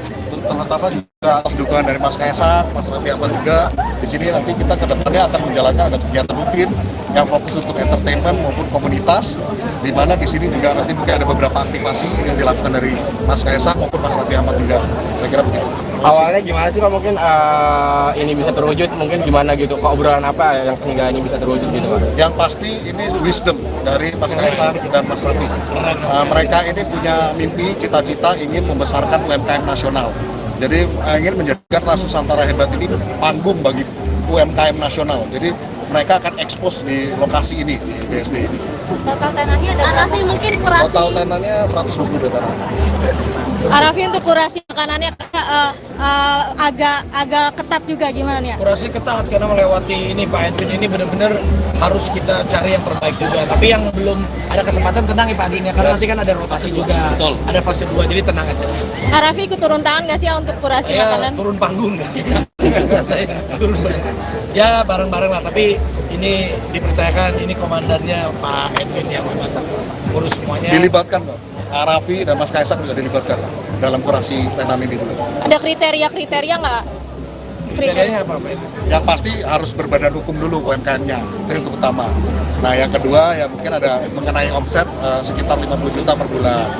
terutama juga atas dukungan dari Mas Kaisang, Mas Raffi Ahmad juga. Di sini nanti kita ke depannya akan menjalankan ada kegiatan rutin yang fokus untuk entertainment maupun komunitas, di mana di sini juga nanti mungkin ada beberapa aktivasi yang dilakukan dari Mas Kaisang maupun Mas Raffi Ahmad juga. Kira-kira begitu. Awalnya gimana sih Pak mungkin ini bisa terwujud, mungkin gimana gitu, Pak, obrolan apa yang sehingga ini bisa terwujud gitu Pak? Yang pasti ini wisdom dari Mas Kaisang dan Mas Raffi. Mereka ini punya mimpi, cita-cita ingin membesarkan UMKM nasional. Jadi ingin menjadikan Ras Nusantara Hebat ini panggung bagi UMKM nasional. Jadi mereka akan ekspos di lokasi ini, di BSD ini. Total tenannya ada Arafi mungkin kurasi. Total tenannya 120 dataran. Arafi untuk kurasi makanannya agak ketat juga gimana nih ya? Kurasi ketat karena melewati ini Pak Edwin ini benar-benar harus kita cari yang terbaik juga. Tapi yang belum ada kesempatan tenang ya Pak Edwin ya, karena nanti kan ada rotasi juga. Betul. Ada fase 2 jadi tenang aja. Arafi ikut turun tangan nggak sih untuk kurasi makanan? Turun panggung nggak sih? Saya turun ya bareng-bareng lah, tapi ini dipercayakan ini komandannya Pak Edwin yang memang urus semuanya. Dilibatkan kok. Raffi dan Mas Kaisang juga dilibatkan dalam kurasi tenan ini juga. Ada kriteria nggak? Kriterianya apa Pak? Yang pasti harus berbadan hukum dulu UMKM-nya, itu yang pertama. Nah yang kedua ya mungkin ada mengenai omset sekitar 50 juta per bulan.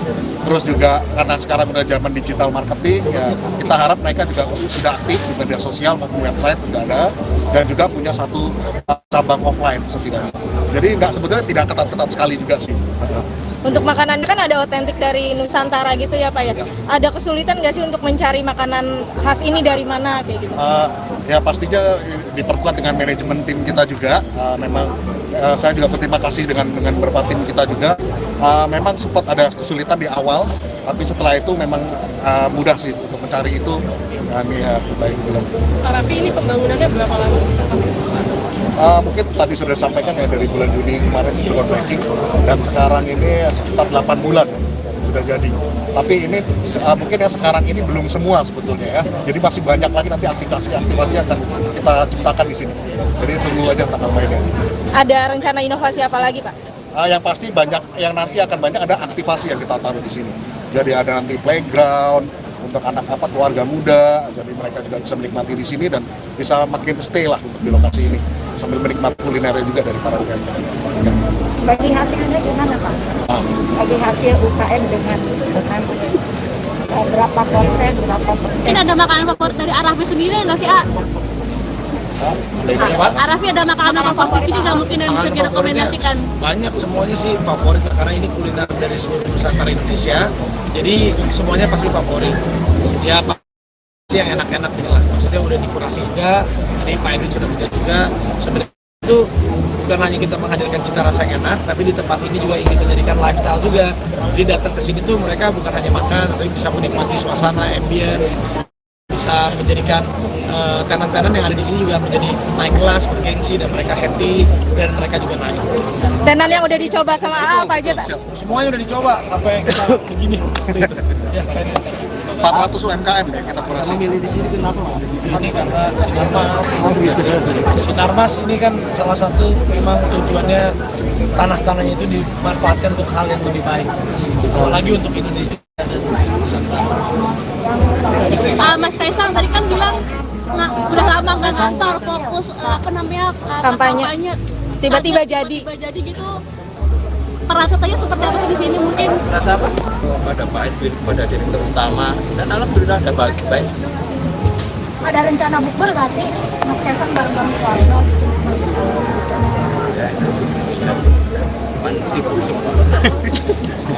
Terus juga karena sekarang udah zaman digital marketing ya kita harap mereka juga sudah aktif di media sosial maupun website juga ada, dan juga punya satu cabang offline setidaknya. Jadi nggak sebetulnya tidak ketat-ketat sekali juga sih. Untuk makanan kan ada otentik dari Nusantara gitu ya Pak ya? Ada kesulitan nggak sih untuk mencari makanan khas ini dari mana kayak gitu? Ya pastinya diperkuat dengan manajemen tim kita juga. Memang saya juga berterima kasih dengan beberapa tim kita juga. Memang sempat ada kesulitan di awal, tapi setelah itu memang mudah sih untuk mencari itu. Kami baik juga. Pak Raffi ini pembangunannya berapa lama? Mungkin tadi sudah disampaikan ya dari bulan Juni kemarin groundbreaking, dan sekarang ini sekitar 8 bulan sudah jadi. Tapi ini mungkin yang sekarang ini belum semua sebetulnya ya. Jadi masih banyak lagi nanti aktivasi akan kita ciptakan di sini. Jadi tunggu aja tanggal mainnya. Ada rencana inovasi apa lagi Pak? Yang pasti banyak, yang nanti akan banyak ada aktivasi yang kita taruh di sini. Jadi ada nanti playground untuk anak keluarga muda, jadi mereka juga bisa menikmati di sini dan bisa makin stay lah untuk di lokasi ini sambil menikmati kulinernya juga dari para UMKM. Bagi hasilnya gimana Pak? Bagi hasil UKM dengan berapa persen, berapa persen? Mungkin ada makanan favorit dari Arafi sendiri nggak sih, Arafi ada makanan favorit sini nggak mungkin yang bisa direkomendasikan? Banyak, semuanya sih favorit karena ini kuliner dari seluruh Nusantara Indonesia. Jadi semuanya pasti favorit. Ya pasti yang enak-enak inilah. Maksudnya udah dikurasi juga. Tadi Pak Edwin sudah punya juga. Sebenarnya itu bukan hanya kita menghadirkan cita rasa yang enak, tapi di tempat ini juga ingin menjadikan lifestyle juga. Jadi datang ke sini tuh mereka bukan hanya makan, tapi bisa menikmati suasana, ambience, bisa menjadikan tenan-tenan yang ada di sini juga menjadi naik kelas, bergengsi, dan mereka happy, dan mereka juga naik. Tenan yang udah dicoba sama apa aja tak? Semuanya udah dicoba sampai kita begini. Ya, 400 UMKM ya kita kurasi. Memilih di sini kenapa Mas? Ini karena Sinarmas ini kan salah satu memang tujuannya tanah-tanahnya itu dimanfaatkan untuk hal yang lebih baik, apalagi untuk Indonesia dan Nusantara. Mas Kaisang tadi kan bilang udah lama nggak kantor, fokus kampanye. Tiba-tiba jadi gitu. Perasaannya seperti apa sih di sini mungkin? Rasa apa? Kepada Pak Edwin, kepada direktur utama, dan alhamdulillah ada baik. Ada rencana bukber nggak sih? Mas Kaisang bareng-bareng keluarga gitu? Sibuk semua.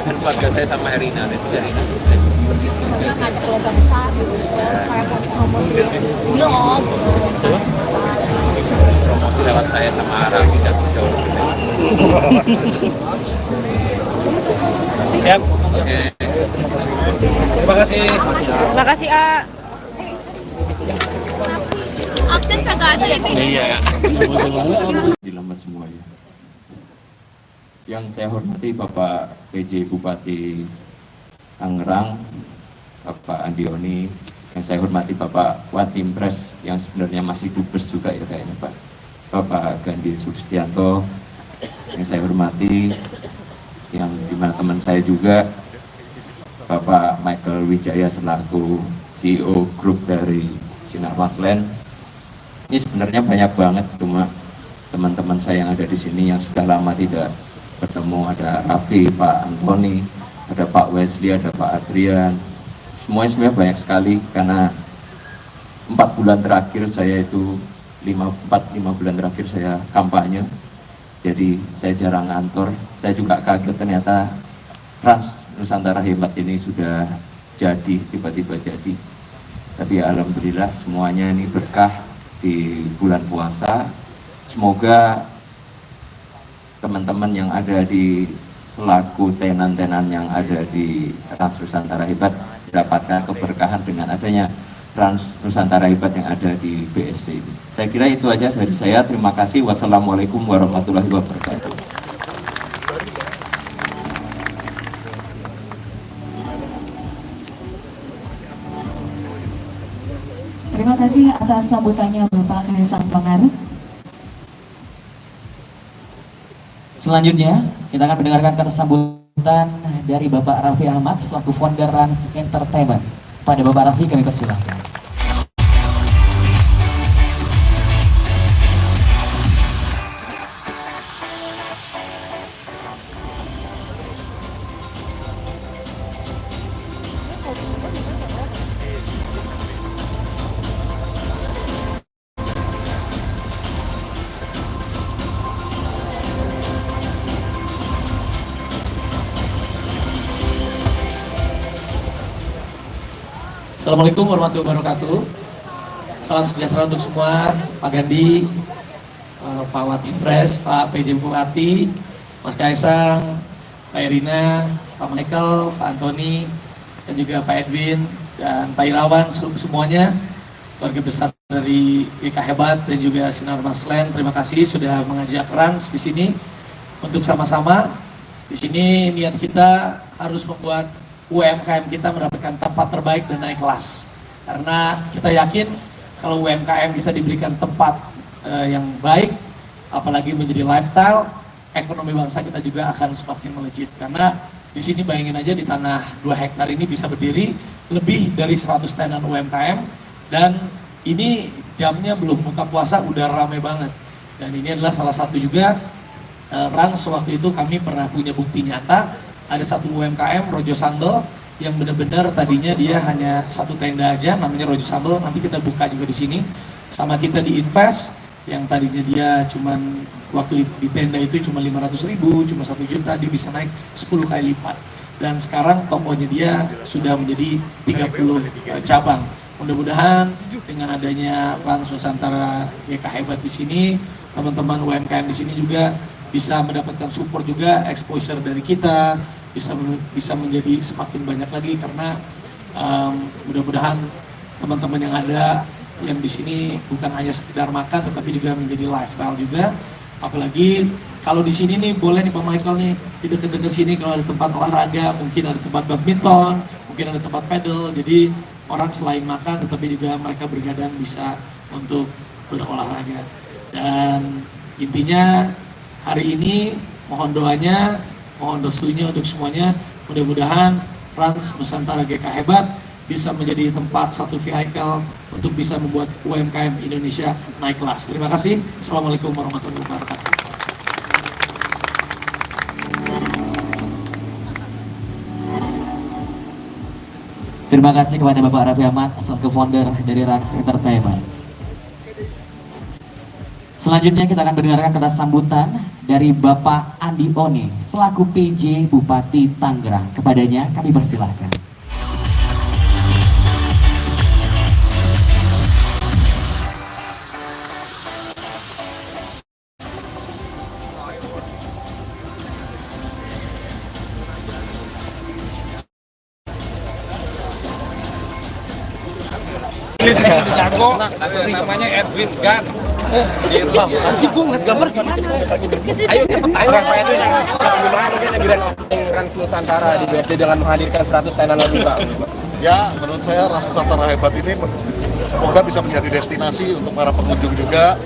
Kan keluarga saya sama Herina, Herina. Yang ada keluarga besar gitu, supaya promosi blog. Promosi lewat saya sama Arafi dan jauh lebih baik. Siap. Oke. Terima kasih. Terima kasih Update kagak ada ya sih? Iya. Dilemes semua ya. Yang saya hormati Bapak PJ Bupati Tangerang, Bapak Andioni, yang saya hormati Bapak Watimpres yang sebenarnya masih dubes juga ya kayaknya Pak, Bapak Gandhi Sustianto, yang saya hormati, yang dimana teman saya juga Bapak Michael Wijaya selaku CEO grup dari Sinar Maslen. Ini sebenarnya banyak banget, cuma teman-teman saya yang ada di sini yang sudah lama tidak bertemu, ada Raffi, Pak Antoni, ada Pak Wesley, ada Pak Adrian. Semuanya banyak sekali, karena 4 bulan terakhir saya itu 5 bulan terakhir saya kampanye, jadi saya jarang kantor. Saya juga kaget ternyata Trans Nusantara Hebat ini sudah jadi, tiba-tiba jadi. Tapi ya alhamdulillah semuanya ini berkah di bulan puasa. Semoga teman-teman yang ada di selaku tenan-tenan yang ada di Trans Nusantara Hebat mendapatkan keberkahan dengan adanya Trans Nusantara Hebat yang ada di BSD ini. Saya kira itu aja dari saya. Terima kasih. Wassalamualaikum warahmatullahi wabarakatuh. Terima kasih atas sambutannya Bapak Kaisang Pangarep. Selanjutnya, kita akan mendengarkan kata sambutan dari Bapak Raffi Ahmad selaku founder Rans Entertainment. Pada Bapak Raffi kami persilahkan. Assalamualaikum warahmatullahi wabarakatuh. Salam sejahtera untuk semua, Pak Gandhi, Pak Watimpres, Pak PJ Bupati, Mas Kaisang, Pak Erina, Pak Michael, Pak Antoni, dan juga Pak Edwin dan Pak Irawan, semuanya keluarga besar dari GK Hebat dan juga Sinar Maslen. Terima kasih sudah mengajak Rans di sini untuk sama-sama. Di sini niat kita harus membuat UMKM kita mendapatkan tempat terbaik dan naik kelas. Karena kita yakin kalau UMKM kita diberikan tempat yang baik, apalagi menjadi lifestyle, ekonomi bangsa kita juga akan semakin melejit. Karena di sini bayangin aja di tanah 2 hektar ini bisa berdiri lebih dari 100 tenan UMKM, dan ini jamnya belum buka puasa udah ramai banget. Dan ini adalah salah satu juga Rans waktu itu kami pernah punya bukti nyata. Ada satu UMKM Rojo Sambel yang benar-benar tadinya dia hanya 1 tenda aja, namanya Rojo Sambel. Nanti kita buka juga di sini. Sama kita di Invest yang tadinya dia cuman waktu di tenda itu cuma 500.000, cuma 1 juta, dia bisa naik 10 kali lipat. Dan sekarang tokonya dia sudah menjadi 30 cabang. Mudah-mudahan dengan adanya Rans Nusantara GK Hebat di sini, teman-teman UMKM di sini juga bisa mendapatkan support juga, exposure dari kita, bisa menjadi semakin banyak lagi. Karena mudah-mudahan teman-teman yang ada yang di sini bukan hanya sekedar makan, tetapi juga menjadi lifestyle juga. Apalagi kalau di sini nih, boleh nih Pak Michael nih, di dekat-dekat sini kalau ada tempat olahraga, mungkin ada tempat badminton, mungkin ada tempat pedal. Jadi orang selain makan, tetapi juga mereka bergadang bisa untuk berolahraga. Dan intinya hari ini mohon doanya, mohon restunya untuk semuanya. Mudah-mudahan Rans Nusantara GK Hebat bisa menjadi tempat satu vehicle untuk bisa membuat UMKM Indonesia naik kelas. Terima kasih. Assalamualaikum warahmatullahi wabarakatuh. Terima kasih kepada Bapak Raffi Ahmad selaku founder dari Rans Entertainment. Selanjutnya kita akan mendengarkan kata sambutan dari Bapak Andi Oni selaku PJ Bupati Tangerang. Kepadanya kami persilahkan. Ini jago, namanya Edwin Gan. Anjing gue ngeliat gambar gimana? Ayo cepet tanya Pak Edwin gimana mungkin grand opening Rans Nusantara di BSD dengan menghadirkan 100 tenan lebih Pak. Ya, menurut saya Rans Nusantara Hebat ini semoga bisa menjadi destinasi untuk para pengunjung juga,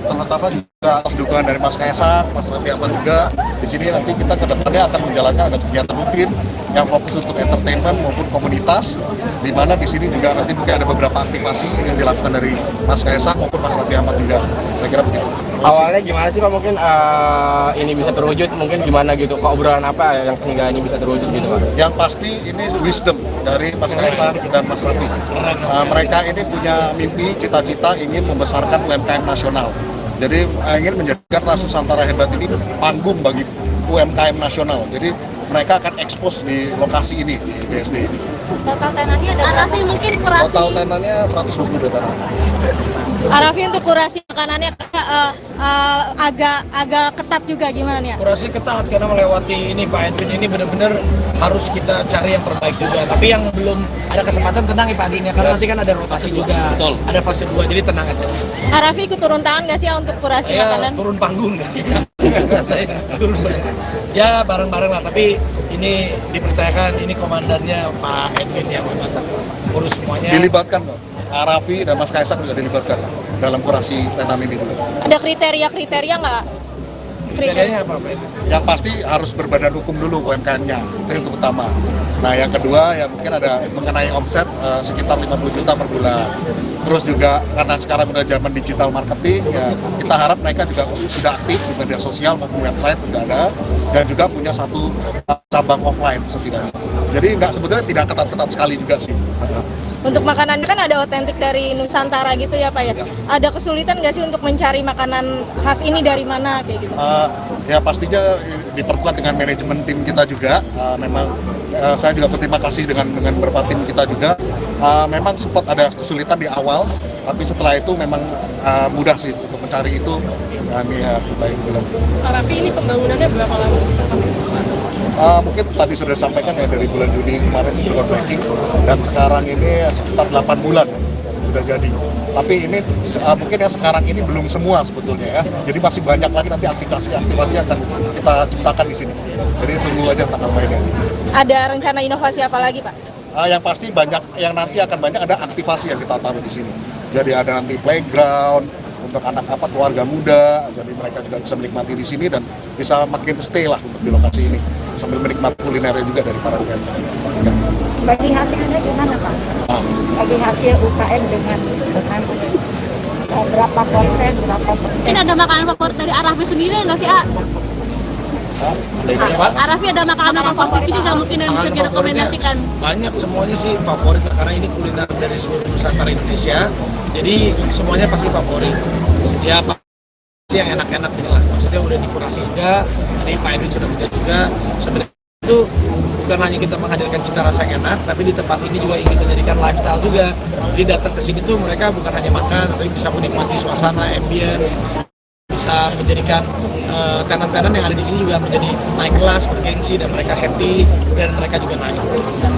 terutama juga atas dukungan dari Mas Kaisang, Mas Raffi Ahmad juga. Di sini nanti kita ke depannya akan menjalankan ada kegiatan rutin yang fokus untuk entertainment maupun komunitas. Di mana di sini juga nanti mungkin ada beberapa aktivasi yang dilakukan dari Mas Kaisang maupun Mas Raffi Ahmad juga. Kira-kira begitu. Awalnya gimana sih Pak, mungkin ini bisa terwujud, mungkin gimana gitu, Pak, obrolan apa yang sehingga ini bisa terwujud gitu Pak? Yang pasti ini wisdom dari Mas Kaisang dan Mas Raffi. Mereka ini punya mimpi, cita-cita ingin membesarkan UMKM nasional. Jadi ingin menjadikan Ras Nusantara Hebat ini panggung bagi UMKM nasional. Jadi mereka akan ekspos di lokasi ini, di BSD ini. Total tenannya ada Arafi mungkin kurasi. Total tenannya 120 tenan. Arafi untuk kurasi makanannya agak ketat juga gimana nih? Kurasi ketat karena melewati ini Pak Edwin ini benar-benar harus kita cari yang terbaik juga. Tapi yang belum ada kesempatan tenang ya Pak Edwin ya, karena nanti kan ada rotasi juga. Betul. Ada fase 2 jadi tenang aja. Arafi ikut turun tangan nggak sih untuk kurasi Saya makanan? turun panggung nggak sih? Saya turun ya bareng-bareng lah, tapi ini dipercayakan ini komandannya Pak Edwin yang memang urus semuanya. Dilibatkan kok. Raffi dan Mas Kaisang juga dilibatkan dalam kurasi tenan ini juga. Ada kriteria nggak? Kriterianya apa Pak Edwin? Yang pasti harus berbadan hukum dulu UMKM-nya, itu yang pertama. Nah yang kedua ya mungkin ada mengenai omset sekitar 50 juta per bulan. Terus juga karena sekarang udah zaman digital marketing ya kita harap mereka juga sudah aktif di media sosial maupun website juga ada, dan juga punya satu cabang offline setidaknya. Jadi nggak sebetulnya tidak ketat-ketat sekali juga sih. Untuk makanannya kan ada otentik dari Nusantara gitu ya Pak ya. Ada kesulitan nggak sih untuk mencari makanan khas ini dari mana kayak gitu? Ya pastinya diperkuat dengan manajemen tim kita juga. Memang saya juga berterima kasih dengan beberapa tim kita juga. Memang sempat ada kesulitan di awal, tapi setelah itu memang mudah sih untuk mencari itu. Ini ya baik belum. Arafi ini pembangunannya berapa lama? Mungkin tadi sudah disampaikan ya dari bulan Juni kemarin groundbreaking, dan sekarang ini sekitar 8 bulan sudah jadi. Tapi ini mungkin yang sekarang ini belum semua sebetulnya ya. Jadi masih banyak lagi nanti aktivasi akan kita ciptakan di sini. Jadi tunggu aja tanggal mainnya. Ada rencana inovasi apa lagi Pak? Yang pasti banyak, yang nanti akan banyak ada aktivasi yang kita taruh di sini. Jadi ada nanti playground untuk anak keluarga muda, jadi mereka juga bisa menikmati di sini dan bisa makin stay lah untuk di lokasi ini sambil menikmati kulinernya juga dari para UMKM. Bagi hasilnya gimana Pak? Bagi hasil UKM dengan berapa persen, berapa persen? Mungkin ada makanan favorit dari Arafi sendiri nggak sih, Arafi ada makanan favorit sini nggak mungkin yang bisa direkomendasikan? Banyak, semuanya sih favorit karena ini kuliner dari seluruh Nusantara Indonesia. Jadi semuanya pasti favorit. Ya pasti yang enak-enak inilah. Maksudnya udah dikurasi juga, tadi Pak Edwin sudah punya juga. Sebenarnya itu bukan hanya kita menghadirkan cita rasa yang enak, tapi di tempat ini juga ingin menjadikan lifestyle juga. Jadi datang ke sini tuh mereka bukan hanya makan, tapi bisa menikmati suasana, ambience, bisa menjadikan tenan-tenan yang ada di sini juga menjadi naik kelas, bergengsi, dan mereka happy, dan mereka juga naik.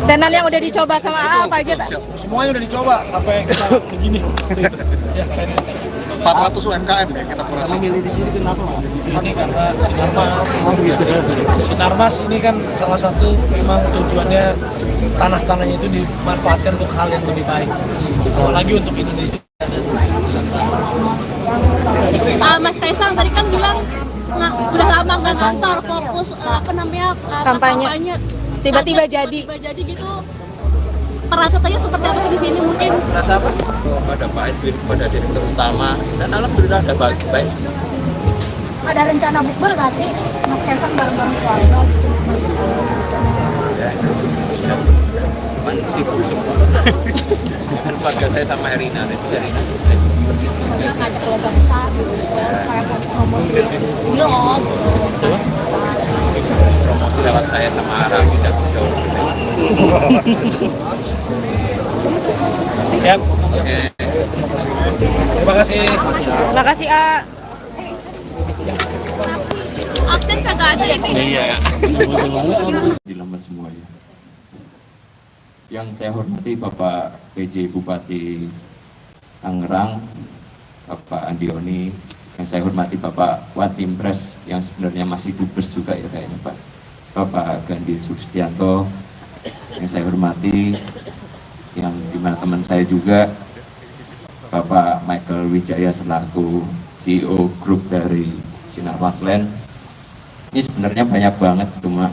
Tenan yang udah dicoba sama apa aja? Semuanya udah dicoba sampai kita begini. Ya, 400 UMKM ya kita kurasi. Milih di sini kenapa Mas? Ini karena Sinarmas ini kan salah satu memang tujuannya tanah-tanahnya itu dimanfaatkan untuk hal yang lebih baik, apalagi untuk Indonesia dan Nusantara. Mas Kaisang tadi kan bilang udah lama nggak kantor, fokus kampanye. Tiba-tiba jadi gitu. Perasaannya seperti apa sih di sini mungkin? Rasa apa? Kepada Pak Edwin, kepada direktur utama, dan alhamdulillah ada baik. Ada rencana bukber nggak sih? Mas Kaisang bareng-bareng keluarga gitu? Sibuk semua. Kan keluarga saya sama Erina, Yang ada keluarga besar gitu, supaya promosi vlog. promosi lewat saya sama Arafi dan jauh. Siap. Oke. Terima kasih. Terima kasih Update kagak ada ya sih? Iya ya. Dilemes semua ya. Yang saya hormati Bapak PJ Bupati Tangerang, Bapak Andioni, yang saya hormati Bapak Watimpres yang sebenarnya masih dubes juga ya kayaknya Pak, Bapak Gandhi Sustianto, yang saya hormati, yang dimana teman saya juga Bapak Michael Wijaya selaku CEO grup dari Sinar Maslen. Ini sebenarnya banyak banget, cuma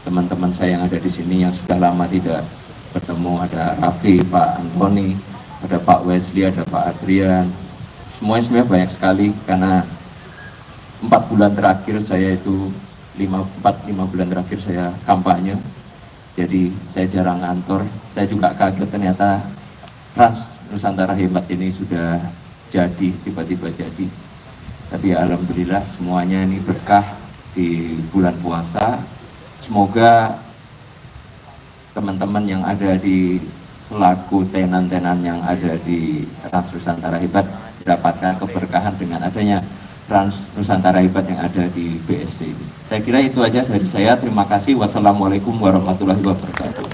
teman-teman saya yang ada di sini yang sudah lama tidak bertemu, ada Raffi, Pak Antoni, ada Pak Wesley, ada Pak Adrian. Semuanya banyak sekali, karena 4 bulan terakhir saya itu 5 bulan terakhir saya kampanye, jadi saya jarang kantor. Saya juga kaget ternyata Trans Nusantara Hebat ini sudah jadi, tiba-tiba jadi. Tapi ya, alhamdulillah semuanya ini berkah di bulan puasa. Semoga teman-teman yang ada di selaku tenan-tenan yang ada di Trans Nusantara Hebat mendapatkan keberkahan dengan adanya Trans Nusantara Hebat yang ada di BSD ini. Saya kira itu aja dari saya. Terima kasih. Wassalamualaikum warahmatullahi wabarakatuh.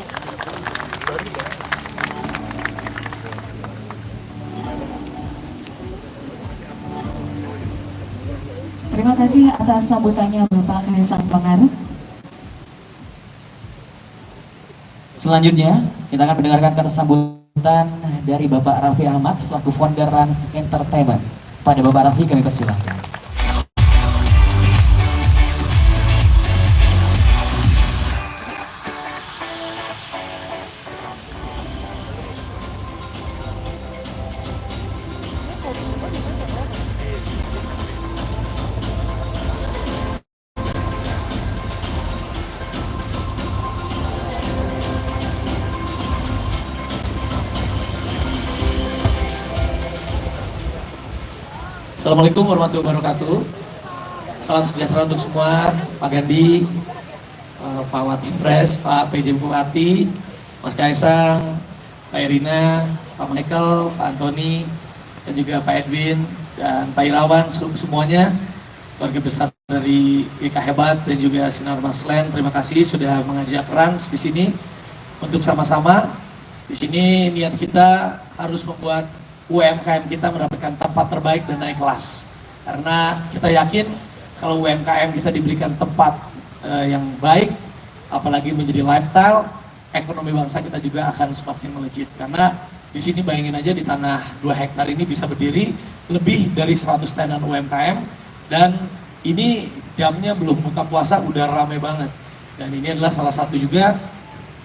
Terima kasih atas sambutannya Bapak Kaisang Pangarep. Selanjutnya, kita akan mendengarkan kata sambutan dari Bapak Raffi Ahmad selaku founder Rans Entertainment. Pada Bapak Raffi kami persilahkan. Assalamualaikum warahmatullahi wabarakatuh. Salam sejahtera untuk semua, Pak Gandhi, Pak Watimpres, Pak PJ Bupati, Mas Kaisang, Pak Erina, Pak Michael, Pak Antoni, dan juga Pak Edwin, dan Pak Irawan, semuanya, keluarga besar dari GK Hebat dan juga Sinar Maslen. Terima kasih sudah mengajak Rans di sini untuk sama-sama. Di sini niat kita harus membuat UMKM kita mendapatkan tempat terbaik dan naik kelas, karena kita yakin kalau UMKM kita diberikan tempat yang baik, apalagi menjadi lifestyle, ekonomi bangsa kita juga akan semakin melejit. Karena di sini bayangin aja, di tanah 2 hektar ini bisa berdiri lebih dari 100 tenan UMKM, dan ini jamnya belum buka puasa udah ramai banget. Dan ini adalah salah satu juga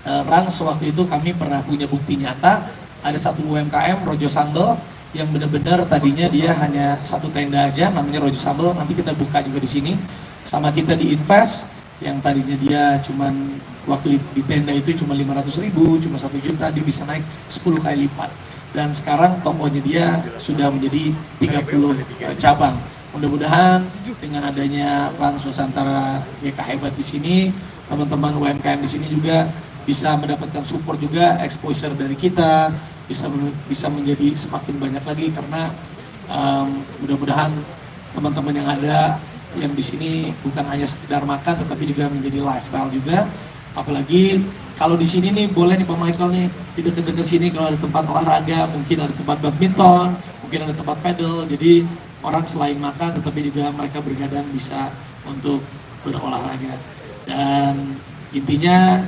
Rans, waktu itu kami pernah punya bukti nyata. Ada satu UMKM Rojo Sambel yang benar-benar tadinya dia hanya 1 tenda aja, namanya Rojo Sambel. Nanti kita buka juga di sini. Sama kita di Invest yang tadinya dia cuman waktu di tenda itu cuma 500.000, cuma 1 juta, dia bisa naik 10 kali lipat. Dan sekarang tokonya dia sudah menjadi 30 cabang. Mudah-mudahan dengan adanya Trans Nusantara GK Hebat di sini, teman-teman UMKM di sini juga bisa mendapatkan support juga, exposure dari kita, bisa menjadi semakin banyak lagi, karena mudah-mudahan teman-teman yang ada yang di sini bukan hanya sekedar makan, tetapi juga menjadi lifestyle juga. Apalagi kalau di sini nih, boleh nih Pak Michael nih, di dekat-dekat sini kalau ada tempat olahraga, mungkin ada tempat badminton, mungkin ada tempat pedal, jadi orang selain makan tetapi juga mereka bergadang bisa untuk berolahraga. Dan intinya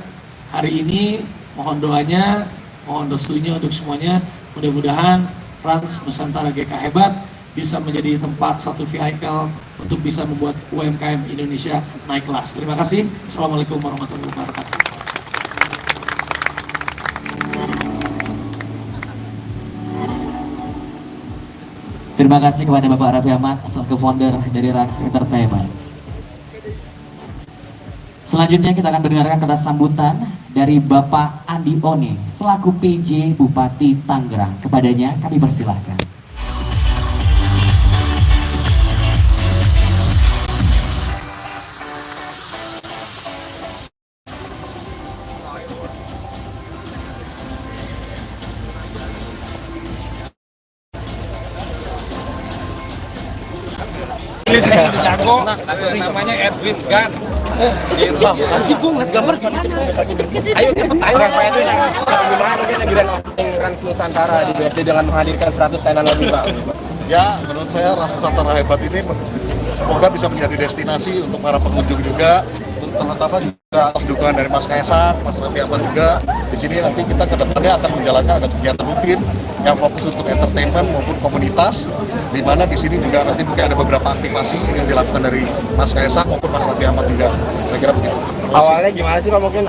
hari ini mohon doanya, mohon restunya untuk semuanya. Mudah-mudahan Trans Nusantara GK Hebat bisa menjadi tempat satu vehicle untuk bisa membuat UMKM Indonesia naik kelas. Terima kasih. Assalamualaikum warahmatullahi wabarakatuh. Terima kasih kepada Bapak Raffi Ahmad selaku founder dari Rans Entertainment. Selanjutnya kita akan mendengarkan kata sambutan dari Bapak Andi Oni selaku PJ Bupati Tangerang. Kepadanya kami persilahkan. Jago, namanya Edwin Gan. Nanti gue ngeliat gambar gimana? Ayo cepet tanya Pak Edwin, gimana mungkin lagi Trans Nusantara di BSD dengan menghadirkan 100 tenan lebih Pak? Ya, menurut saya Trans Nusantara Hebat ini semoga bisa menjadi destinasi untuk para pengunjung juga, terutama atas dukungan dari Mas Kaisang, Mas Raffi Ahmad juga. Di sini nanti kita ke depannya akan menjalankan ada kegiatan rutin yang fokus untuk entertainment maupun komunitas, di mana di sini juga nanti mungkin ada beberapa aktivasi yang dilakukan dari Mas Kaisang maupun Mas Raffi Ahmad juga. Kira-kira begitu. Awalnya gimana sih Pak mungkin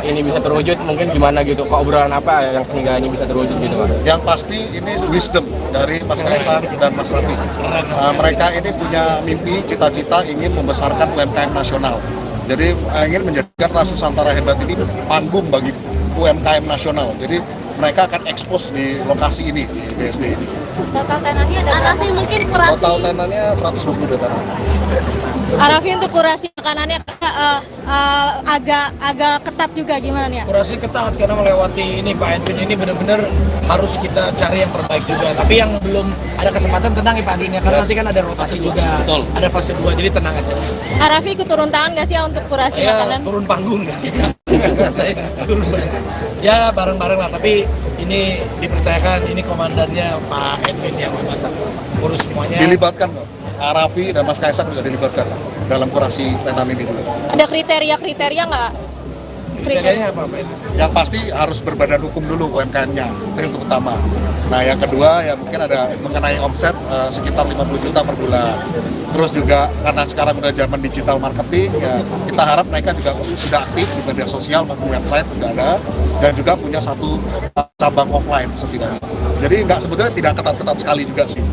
ini bisa terwujud, mungkin gimana gitu, obrolan apa yang sehingga ini bisa terwujud gitu Pak? Yang pasti ini wisdom dari Mas Kaisang dan Mas Raffi. Mereka ini punya mimpi, cita-cita ingin membesarkan UMKM nasional. Jadi ingin menjadikan Ras Nusantara Hebat ini panggung bagi UMKM nasional. Jadi mereka akan ekspos di lokasi ini, di BSD ini. Total tenannya ada Arafi mungkin kurasi. Total tenannya 120 tanah. Arafi untuk kurasi makanannya agak ketat juga gimana nih? Kurasi ketat karena melewati ini Pak Edwin ini benar-benar harus kita cari yang terbaik juga. Tapi yang belum ada kesempatan tenang ya Pak Edwin ya, karena nanti kan ada rotasi juga. Betul. Ada fase 2 jadi tenang aja. Arafi ikut turun tangan nggak sih untuk kurasi makanan? Turun panggung nggak sih? Saya turun ya bareng-bareng lah. Tapi ini dipercayakan ini komandannya Pak Edwin yang memang urus semuanya. Dilibatkan kok. Raffi dan Mas Kaisang juga dilibatkan dalam kurasi tenan ini juga. Ada kriteria nggak? Kriterianya apa Pak Edwin? Yang pasti harus berbadan hukum dulu UMKM-nya, itu yang pertama. Nah yang kedua ya mungkin ada mengenai omset sekitar 50 juta per bulan. Terus juga karena sekarang udah zaman digital marketing ya kita harap mereka juga sudah aktif di media sosial maupun website juga ada, dan juga punya satu cabang offline setidaknya. Jadi nggak sebetulnya tidak ketat-ketat sekali juga sih.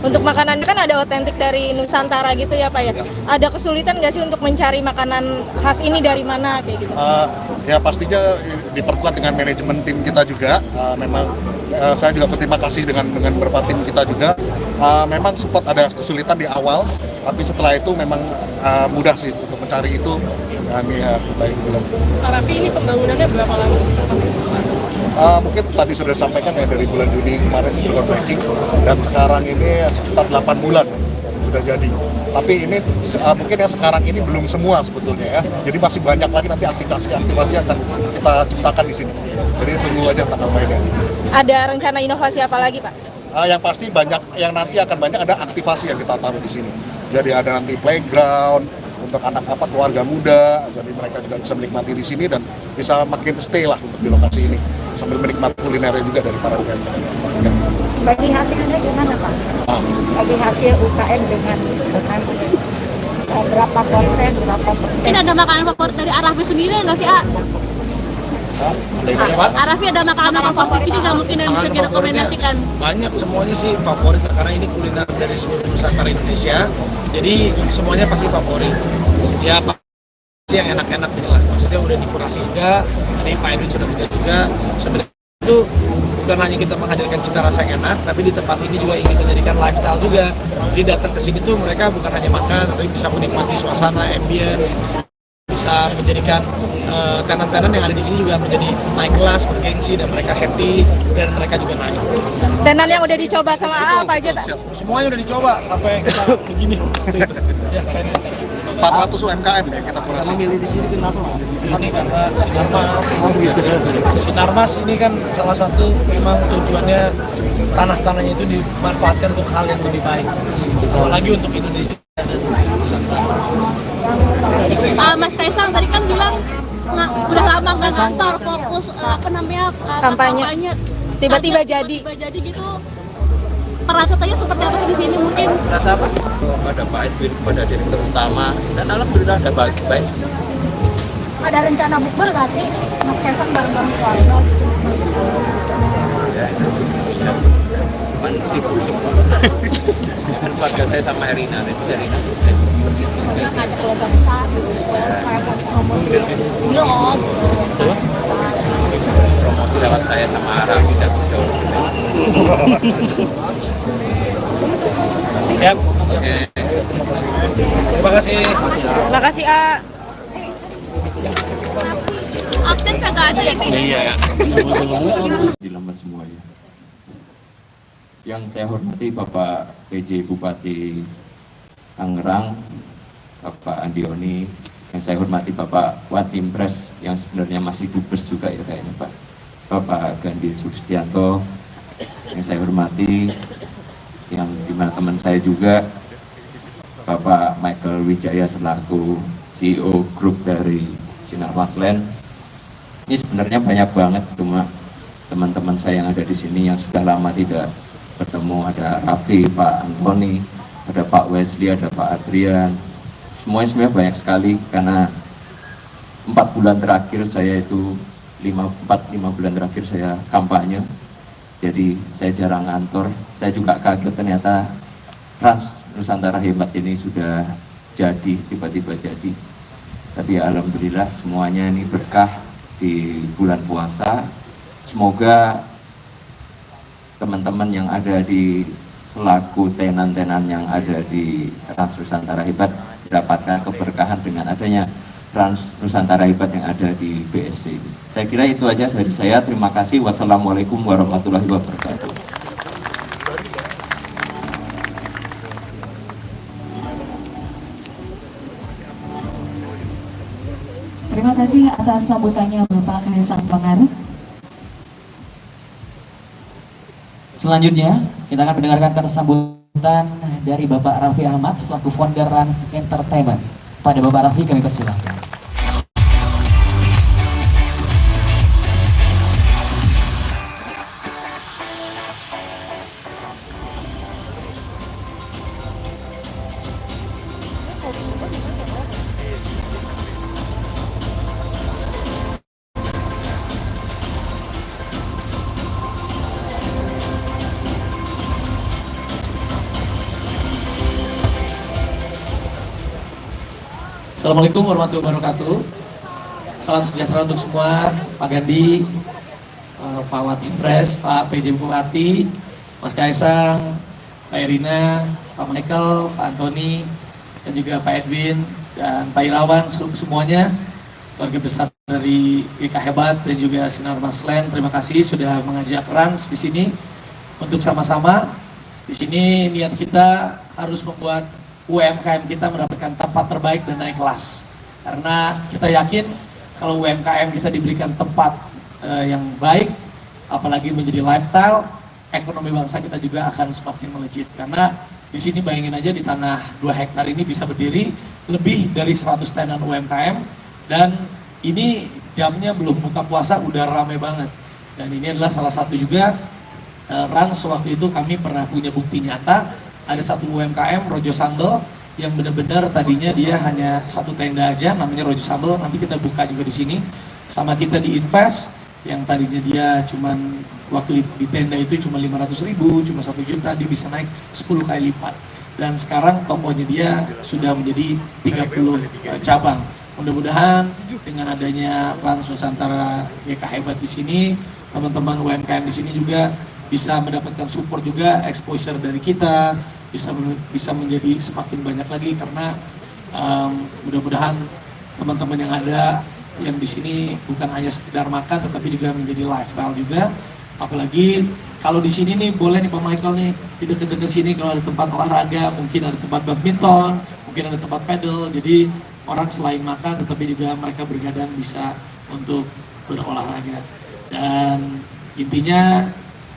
Untuk makanannya kan ada otentik dari Nusantara gitu ya Pak ya. Ada kesulitan nggak sih untuk mencari makanan khas ini dari mana kayak gitu? Ya pastinya diperkuat dengan manajemen tim kita juga. Memang saya juga berterima kasih dengan beberapa tim kita juga. Memang sempat ada kesulitan di awal, tapi setelah itu memang mudah sih untuk mencari itu. Kami baik bilang. Pak Raffi ini pembangunannya berapa lama? Mungkin tadi sudah disampaikan ya dari bulan Juni kemarin sudah groundbreaking, dan sekarang ini sekitar 8 bulan sudah jadi. Tapi ini mungkin yang sekarang ini belum semua sebetulnya ya. Jadi masih banyak lagi nanti aktivasi yang akan kita ciptakan di sini. Jadi tunggu aja tanggal mainnya. Ada rencana inovasi apa lagi Pak? Yang pasti banyak, yang nanti akan banyak ada aktivasi yang kita taruh di sini. Jadi ada nanti playground untuk anak keluarga muda, jadi mereka juga bisa menikmati di sini dan bisa makin stay lah untuk di lokasi ini sambil menikmati kulinernya juga dari para UMKM. Bagi hasilnya gimana Pak? Bagi hasil UKM dengan berapa persen? Mungkin ada makanan favorit dari Arafi sendiri nggak sih Arafi ada makanan favorit sini nggak mungkin yang bisa direkomendasikan? Banyak, semuanya sih favorit karena ini kuliner dari seluruh Nusantara Indonesia. Jadi semuanya pasti favorit. Ya pasti yang enak-enak inilah. Maksudnya udah dikurasi juga. Tadi Pak Edwin sudah bilang juga. Sebenarnya itu bukan hanya kita menghadirkan cita rasa yang enak, tapi di tempat ini juga ingin menjadikan lifestyle juga. Jadi datang ke sini tuh mereka bukan hanya makan, tapi bisa menikmati suasana, ambience, bisa menjadikan tenan-tenan yang ada di sini juga menjadi naik kelas, bergengsi, dan mereka happy, dan mereka juga naik. Tenan yang udah dicoba sama apa aja? Semuanya udah dicoba sampai kita begini. Ya, 400 UMKM ya kita kurasi. Memilih di sini kenapa Mas? Ini karena Sinarmas ini kan salah satu memang tujuannya tanah-tanahnya itu dimanfaatkan untuk hal yang lebih baik, apalagi untuk Indonesia dan Nusantara. Mas Kaisang tadi kan bilang udah lama nggak kantor, fokus kampanye. Tiba-tiba jadi gitu. Perasaannya seperti apa sih di sini mungkin? Rasa apa? Pada Pak Edwin, pada direktur utama, dan alhamdulillah ada baik. Ada rencana bukber nggak sih? Mas Kaisang bareng-bareng keluarga gitu? Cuman sibuk. Kan keluarga saya sama Erina, dari Ada keluarga besar gitu, supaya promosi vlog. promosi lewat saya sama Raffi dan Betul. Siap. Oke. Terima kasih. Terima kasih Update kagak ada ya? Iya ya. Dilemes semua ya. Yang saya hormati Bapak PJ Bupati Tangerang, Bapak Andioni, yang saya hormati Bapak Watimpres yang sebenarnya masih dubes juga ya kayaknya Pak, Bapak Gandhi Sustianto, yang saya hormati, yang dimana teman saya juga Bapak Michael Wijaya selaku CEO grup dari Sinar Maslen. Ini sebenarnya banyak banget, cuma teman-teman saya yang ada di sini yang sudah lama tidak bertemu, ada Raffi, Pak Antoni, ada Pak Wesley, ada Pak Adrian. Semuanya banyak sekali, karena 4 bulan terakhir saya itu 5 bulan terakhir saya kampanye, jadi saya jarang kantor. Saya juga kaget ternyata Trans Nusantara Hebat ini sudah jadi, tiba-tiba jadi. Tapi alhamdulillah semuanya ini berkah di bulan puasa. Semoga teman-teman yang ada di selaku tenan-tenan yang ada di Trans Nusantara Hebat mendapatkan keberkahan dengan adanya Trans Nusantara Hebat yang ada di BSD ini. Saya kira itu aja dari saya. Terima kasih. Wassalamualaikum warahmatullahi wabarakatuh. Terima kasih atas sambutannya Bapak Kaisang Pangarep. Selanjutnya kita akan mendengarkan kata sambutan dari Bapak Raffi Ahmad selaku founder Rans Entertainment. Pada Bapak Raffi kami persilahkan. Assalamualaikum warahmatullahi wabarakatuh. Salam sejahtera untuk semua, Pak Gandhi, Pak Watimpres, Pak PJ Bupati, Mas Kaisang, Pak Erina, Pak Michael, Pak Antoni, dan juga Pak Edwin dan Pak Irawan, semuanya keluarga besar dari GK Hebat dan juga Sinar Maslen. Terima kasih sudah mengajak Rans di sini untuk sama-sama. Di sini niat kita harus membuat UMKM kita mendapatkan tempat terbaik dan naik kelas. Karena kita yakin kalau UMKM kita diberikan tempat yang baik, apalagi menjadi lifestyle, ekonomi bangsa kita juga akan semakin melejit. Karena di sini bayangin aja di tanah 2 hektar ini bisa berdiri lebih dari 100 tenan UMKM, dan ini jamnya belum buka puasa udah ramai banget. Dan ini adalah salah satu juga Rans waktu itu kami pernah punya bukti nyata. Ada satu UMKM Rojo Sambel yang benar-benar tadinya dia hanya 1 tenda aja, namanya Rojo Sambel. Nanti kita buka juga di sini. Sama kita diinvest yang tadinya dia cuman waktu di tenda itu cuma 500.000, cuma 1 juta, dia bisa naik 10 kali lipat. Dan sekarang tokonya dia sudah menjadi 30 cabang. Mudah-mudahan dengan adanya Trans Nusantara GK Hebat di sini, teman-teman UMKM di sini juga bisa mendapatkan support juga, exposure dari kita, bisa menjadi semakin banyak lagi. Karena mudah-mudahan teman-teman yang ada yang di sini bukan hanya sekedar makan, tetapi juga menjadi lifestyle juga. Apalagi kalau di sini nih, boleh nih Pak Michael nih, di dekat-dekat sini kalau ada tempat olahraga, mungkin ada tempat badminton, mungkin ada tempat pedal. Jadi orang selain makan, tetapi juga mereka bergadang bisa untuk berolahraga. Dan intinya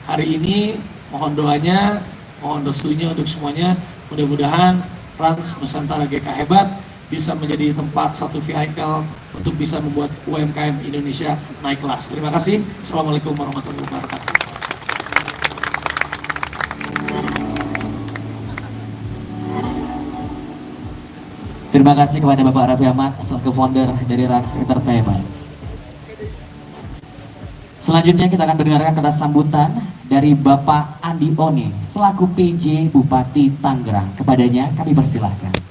hari ini mohon doanya, mohon restunya untuk semuanya. Mudah-mudahan Trans Nusantara GK Hebat bisa menjadi tempat satu vehicle untuk bisa membuat UMKM Indonesia naik kelas. Terima kasih. Assalamualaikum warahmatullahi wabarakatuh. Terima kasih kepada Bapak Raffi Ahmad selaku founder dari Rans Entertainment. Selanjutnya kita akan mendengarkan kata sambutan dari Bapak Andi Oni selaku PJ Bupati Tangerang. Kepadanya kami persilahkan.